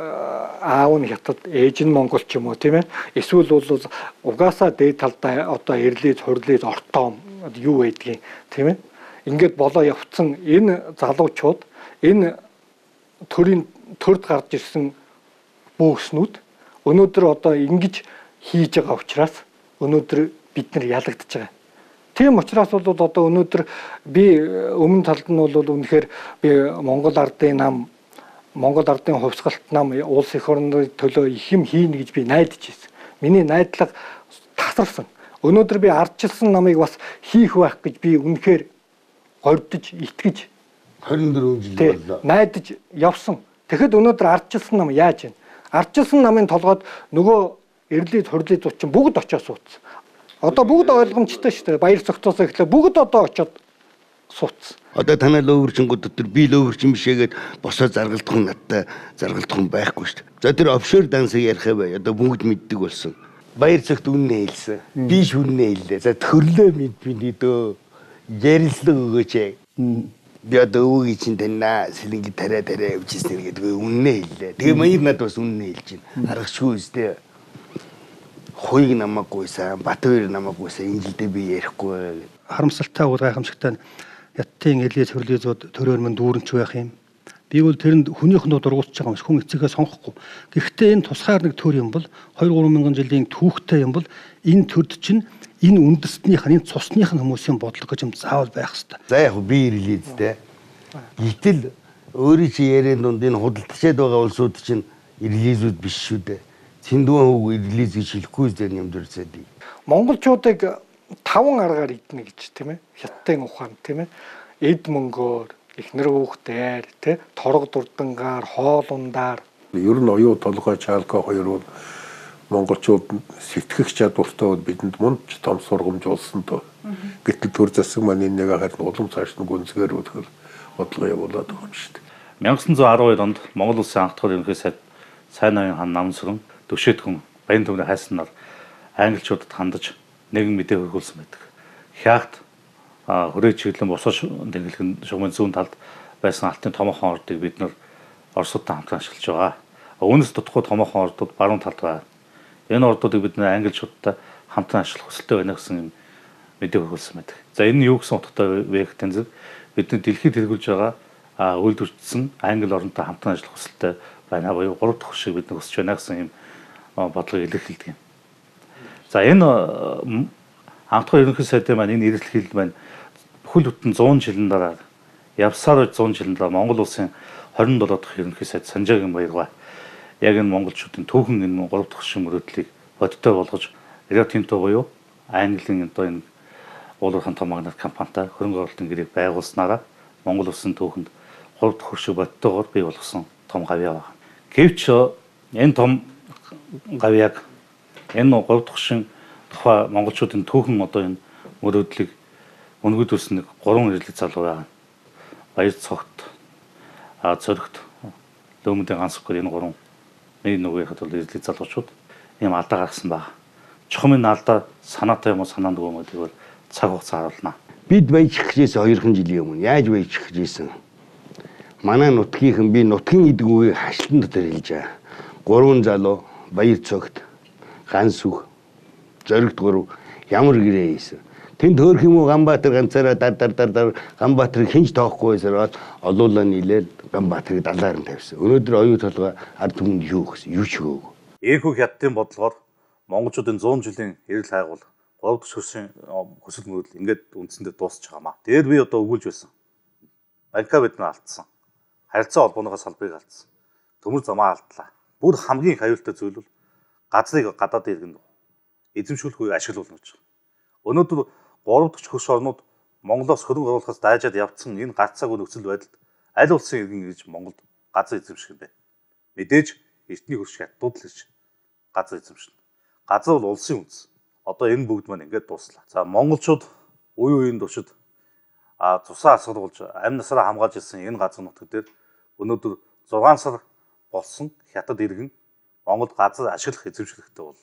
аав нь хятад, ээж нь монгол ч юм уу тийм ээ. Эсвэл бол угаасаа дээд талдаа одоо эрлээд, хурлээд ортоом юу байдгийг тийм ээ. Ингээд болоо явцсан энэ залуучууд энэ төрд гарч ирсэн бөөснүүд өнөөдөр одоо ингэж хийж байгаа учраас өнөөдөр бид нар ялагдчихж байгаа. Тийм учраас бол одоо өнөөдөр би өмнө талд нь бол үнэхээр би Монгол ардын хувьсгалт нам улс эх орны төлөө их юм хийнэ гэж би найдаж байсан. Миний найдлага тасарсан. Өнөөдөр би ардчилсан намыг бас хийх байх гэж би үнэхээр гордож, итгэж 24 жил боллоо. Найдаж явсан. Тэгэхэд өнөөдөр ардчилсан нам яаж вэ? Ардчилсан намын толгойд нөгөө эрлээд хурлаад зучин бүгд очиж суудсан. Одоо бүгд ойлгомжтой шүү дээ. Баяр цогцоос эхлээ бүгд одоо очиод суудсан. Одоо танай лөөвөрчингүүд дотор би лөөвөрчин бишээгээд босоо заргалдах нь надтай заргалдах нь байхгүй шүү дээ. За тэр офшор дансыг ярих бай. Одоо бүгд мэддэг болсон. Баяр цогт үннээ хэлсэн. Би шүннээ хэллээ. За төрлөө мэдбиний дөө. Ярилцлага өгөөч. Би одоо өвөгийн чинь таньнаа сэлэнги тарай явжсэн гэдэг үннээ хэллээ. Тэгээ маяг надад бас үннээ хэлж байна. Аргачгүй үстэй. Хуйг намаагүйсэн, Батбаяр намаагүйсэн энэ жилдээ би ярихгүй. Харамсалтай уу гайхамшигтай яттын элээс хөрлөзүүд төрөөр мөн дүүрэнч байх юм. Би бол тэрэнд хүнийхнөө дургуутж байгаа юм шиг хүн эцэгээ сонгохгүй. Гэхдээ энэ тусгаар нэг төр юм бол 2-3 мянган жилийн түүхтэй юм бол энэ төрд чинь энэ үндэстнийх нь цусных нь хүмүүсийн бодлого гэж юм заавал байх хэрэгтэй. За яг би ирлээдтэй. Гэтэл өөрийн чи ярианд дунд энэ худалдчиад байгаа улсууд чинь ирлээзүүд биш шүү дээ. Цэндүүн хөг ирлээз гэж хэлэхгүй зэрэг юм дурцаад. Монголчуудыг 5 аргаар иднэ гэж тийм ээ. Хятадын ухаан тийм ээ. Эд мөнгөөр, эхнэр хүүхдээр тий торог дурдангаар, хоол ундаар. Ер нь оюу толгой чаалка хоёр бол монголчууд сэтгэх чадвартай бидэнд мунд том сургамж болсон тоо. Гэтэл төр засаг маань нэг харин улам цааш нь гүнзгээр өдгөр бодлого явуулаад байгаа юм шүү дээ. 1912 онд Монгол улсын анх дахь ерөнхий сайд Сайн ноён хаан Намсран Төвшөөдгөн Баян төвний хайснаар англичуудад хандаж нэгэн мэдээ хөргүүлсэн байдаг. Хягт хүрээ чиглэн босоош дэглэгэн шугамын зүүн талд байсан алтын томоохон ордыг бид нар Оросуудтай хамтран ашиглаж байгаа. Үүнээс дутхгүй томоохон ордууд баруун талд байна. Энэ ордуудыг бид нар англичуудтай хамтран ашиглах хүсэлтэй байна гэсэн мэдээ хөргүүлсэн байдаг. За энэ нь юу гэсэн утгатай вэ гэхтэн зэрэг бид нар дэлхийд тэргүүлж байгаа үйлдвэрчсэн англи оронтой хамтран ажиллах хүсэлтэй байна. Буюу 3 дахь шиг бид нар хүсэж байна гэсэн юм бодлогыг илэрхийлдэг юм. За энэ анх дахь ерөнхий сайдын маань энэ эрэлхийлэл маань бүхэл бүтэн 100 жилийн дараа явсаар 100 жилийн дараа Монгол улсын 27 дахь ерөнхий сайд Санжаагийн Баяргаа яг энэ монголчуудын түүхэн энэ 3 дахь шин мөрөөдлийг бодтой болгож Rio Tinto буюу Английн одоо энэ уулуурхан том магнат компанитай хөрөнгө оруулалтын гэрээг байгуулснараа Монгол улсын түүхэнд 3 дахь хөршиг бодтойгоор бий болгосон том гавьяа байна. Гэвч энэ том гавьяаг энэ 3 дахь шин тухай монголчуудын түүхэн одоо энэ мөрөөдлийг өнгөдүүлсэн нэг 3 ирлэг залуу байна. Баяр цогт, цоригт, Лөөмөдийн ганцхан энэ 3 нэг нүгээрхэд бол ирлэг залуучууд ийм алдаа гаргасан байна. Чухамын алдаа санаатай юм уу санаанд үгүй юм гэдгийг цаг хугацаа харуулна. Бид баяжих гэжсэн 2 жилийн өмнө яаж баяжих гэжсэн? Манай нутгийнхан би нутгийн эдгүүгийг хашлтан дотор хэлж байгаа. 3 залуу баяр цогт, ганц үх, зоригт 3 ямар гэрээ хийсэн. Тэнд хөөх юм уу Ганбаатар ганцаараа дар Ганбаатарыг хинж тоохгүй байсараад олуулаа нийлээд Ганбаатарыг далаар нь тавьсан. Өнөөдөр оюу толгой ард түмэнд юу гэсэн юу ч өгөөг. Eerхүү хятадын бодлогоор монголчуудын 100 жилийн эрэл хайгуул 3 дахь шүршийн хөсөл мөрөдөл ингээд үндсэндээ дуусч байгаамаа. Дээр би одоо өгүүлж байсан. Банка бид нар алдсан. Харилцаа холбооныхоо салбарыг алдсан. Төмөр замаа алдлаа. Бүр хамгийн их аюултай зүйл бол газрыг гадаад иргэн эзэмшүүлэх үе ашиглуулна гэж. Өнөөдөр 3 дахь хөрш орнууд Монголоос хөрөнгө оруулахаас дайжаад явцсан энэ гацаагүй нөхцөл байдалд аль улсын иргэн гэж Монголд газар эзэмших юм бэ? Мэдээж эртний хөрш хятадууд л гэж газар эзэмшнэ. Газар бол улсын үндэс. Одоо энэ бүгд маань ингээд дууслаа. За монголчууд үеийн туршид тусаа асуулж амь насаараа хамгаалж ирсэн энэ газар нутаг дээр өнөөдөр 6 сар болсон хятад иргэн Монгол газар ашиглах эзэмшилтэй бол.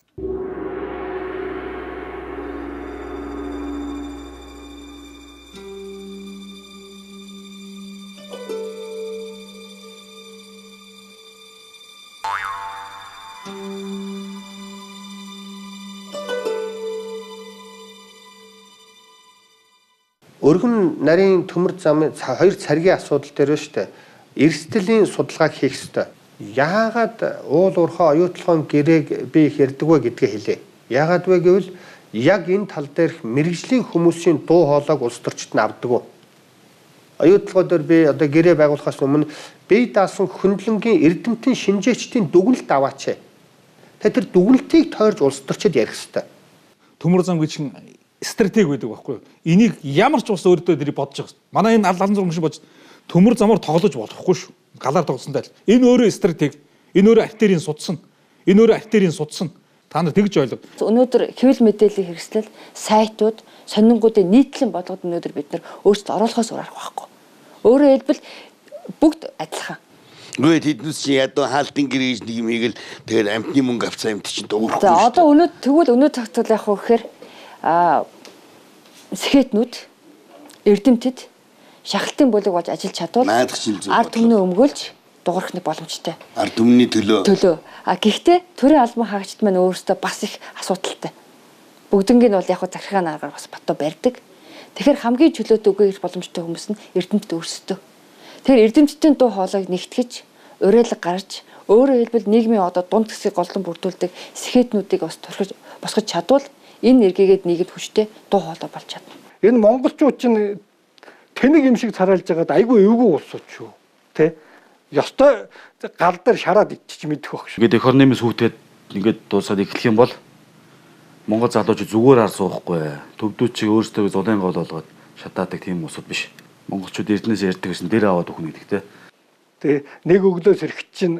Өргөн нарийн төмөр замын 2 царгийн асуудал дээр шүү дээ. Эрсдэлийн судалгааг хийх ёстой. Яагаад уул уурхай оюутлогын гэрээг би их ярьдаг вэ гэдгээ хэлье. Яагаад вэ гэвэл яг энэ тал дээрх мэрэгжлийн хүмүүсийн дуу хоолойг улс төрчид нь авдаг. Оюутлогоор би одоо гэрээ байгуулахаас өмнө бие даасан хөндлөнгийн эрдэмтэн шинжээчдийн дүгнэлт аваач. Тэр дүгнэлтийг тойрж улс төрчид ярих ёстой. Төмөр зам гэж стратеги байдаг байхгүй юу? Энийг ямар ч ус өөртөө дэрий бодож байгаа. Манай энэ алан зургийн шиг бодож төмөр замаар тоглож болохгүй шүү. Галаар тоглосонтой л. Энэ өөрөө стратеги, энэ өөрөө артерийн судсан. Энэ өөрөө артерийн судсан. Та нар тэгж ойлго. Өнөөдөр хэвлэл мэдээллийн хэрэгслэл, сайтууд, сонингуудын нийтлэн бодлогод өнөөдөр бид нар өөрсдөө оруулахаас өөр арга байхгүй. Өөрөөр хэлбэл бүгд адилхан. Нүд хэднээс чи ядуу хаалтын гэрэж нэг юм хийгээл тэгээд амтны мөнгө авцаа амт чинь дуурахгүй. За одоо өнөө тогтвол яг хөө гэхээр сэхэтнүүд, эрдэмтэд шахалтын бүлэг болж ажиллаж чадвал ард түмнээ өмгөөлж дуурахны боломжтой. Ард түмний төлөө. Гэхдээ төрийн албан хаагчид маань өөрөөсөө бас их асуудалтай. Бүгднгийн нь бол яг захиргааны аргаар бас баттуу барьдаг. Тэгэхээр хамгийн чөлөөтэй үгүй ирэх боломжтой хүмүүс нь эрдэмтэд өөрсдөө. Тэгэхээр эрдэмтдийн дуу хоолойг нэгтгэж, уриалга гаргаж, өөрөөр хэлбэл нийгмийн одоо дунд хэсгийг голлон бүрдүүлдэг сэхэтнүүдийг бас туршиж босгож чадвал энэ эргээгээд нийгэд хүчтэй дуу хоолой болж чадна. Энэ монголчууд чинь тэнэг юм шиг царайлж байгаад айгүй эвгүй улсууд шүү. Тэ? Ёстой гал дээр шараад ичиж мэдэх байх шүү. Ингээд эх орны нэмэс хүүтгээд ингээд дуусаад эхлэх юм бол Монгол залуучууд зүгээр ар суухгүй. Төвдүүд чиг өөрсдөө зулын гол болгоод шатаадаг тийм усуд биш. Монголчууд эрдэнэс ярьдаг гэсэн дээр аваад өгнө гэдэг те. Тэгээ нэг өглөөс ирэхэд чинь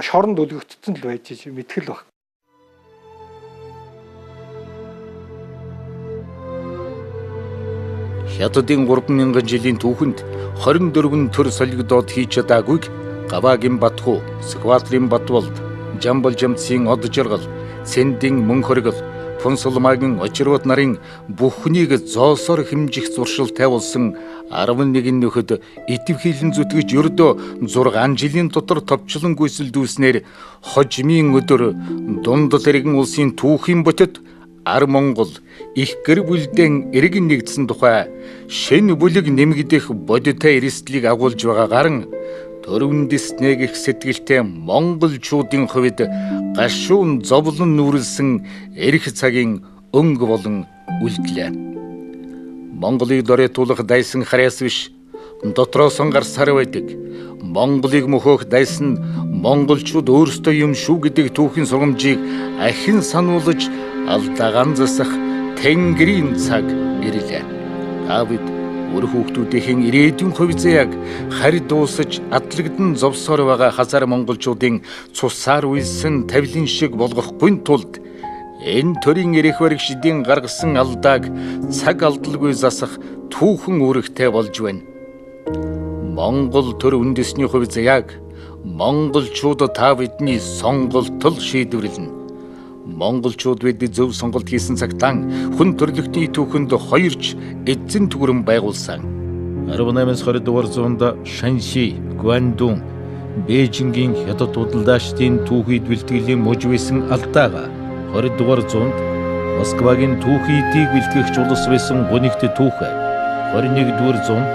шоронд өлгөгдсөн л байж мэдгэл баг. Хятадын 3000 жилийн түүхэнд 24 төр солигдоод хийж чадаагүйг Гаваагийн Батхуу, Скватлын Батболд, Жамбал Жамцын Од Жаргал, Сэндийн Мөн хоригол, Фунсулмаагийн Очирвот нарын бүхнийг зоосоор хэмжих зуршил тавилсан 11 нөхөд идэвхийлэн зүтгэж ердөө 6 жилийн дотор товчлон гүйцэлдүүлснээр хожимын өдөр дунд тэрэгэн улсын түүхийн ботод Ар Монгол их гэр бүлдэн эргэн нэгдсэн тухай шин бүлэг нэмэгдэх бодиттой эрсдлийг агуулж байгаагаар төрөвндэснэ гэх сэтгэлтэй монголчуудын хувьд гашуун зовлон нүрэлсэн эрх цагийн өнгө болон үлдлээ. Монголыг дөрэтүүлэх дайсан хараас биш дотроос гарсаар байдаг. Монголыг мөхөх дайсан монголчууд өөрсдөө юм шүү гэдэг түүхийн сургамжийг ахин сануулж алдаагаан засах тэнгэрийн цаг ирлээ. Авид өөр хүүхдүүдийн ирээдүйн хувь заяаг харь дуусаж адлагдсан зовсоор байгаа хазар монголчуудын цусаар үйлсэн тавилын шиг болгохгүй тулд энэ төрийн эрх баригчдын гаргасан алдааг цаг алдалгүй засах түүхэн үүрэгтэй болж байна. Монгол төр үндэсний хувь заяаг монголчууд та бидний сонголтол шийдвэрлэнэ. Монголчууд бид зөв сонголт хийсэн цагтаа хүн төрлөختний түүхэнд хоёрч эзэн түгрэн байгуулсан. 18-20 дугаар зуунд Шанши, Гуандун, Бээжингийн хятад худалдаачдын түүхийд бэлтгэлийн мужи байсан алдаага 20 дугаар зуунд Москвагийн түүхийдийг бэлтгэгч улс байсан гунигт түүхэ 21 дугаар зуунд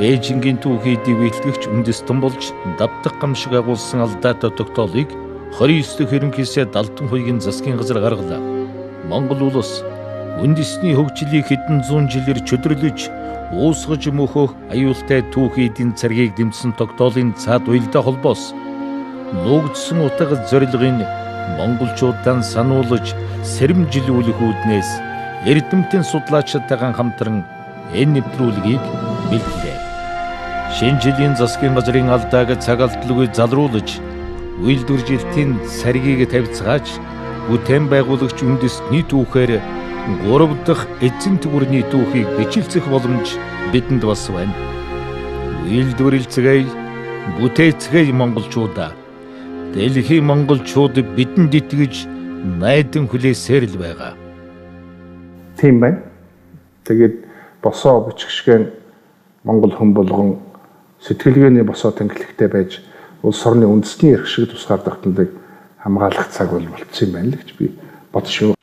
Бээжингийн түүхийдийг бэлтгэгч үндэстэн болж давтах гамшиг агуулсан алдаатай тогтоолыг 29 хэрэнхийсээ Далдан хуйгийн засгийн газар гаргалаа. Монгол улс үндэсний хөгжлийг хэдэн зуун жилээр чөдөрлөж уусгаж мөхөх аюултай түүхийдийн царгийг дэмжсэн тогтоолын цаад уялдаа холбоос нуугдсан утга зорилгын монголчуудаа сануулж сэрэмжилүүлэх үүднээс эрдэмтэн судлаачдтайгаа хамтран энэ нэвтрүүлгийг бэлтлээ. Шинэ жилийн засгийн газрын алдааг цаг алдалгүй залруулж үйлдвэржилтийн царгийг тавьцгааж бүтээн байгуулагч үндэстний түүхээр 3 дахь эзэн төгөрний түүхийг бичлэх боломж бидэнд бас байна. Үйлдвэрлэцгээе, бүтээцгээе монголчуудаа. Дэлхийн монголчууд бидэнд итгэж найдан хүлээсээр л байгаа. Тийм байна. Тэгээд босоо бичгшгэн монгол хүн болгон сэтгэлгээний босоо тэнхлэгтэй байж улс орны үндэсний эрх шиг тусгаар тогтнолыг хамгаалах цаг бол болцсон юм байна л гэж би бодож шүү.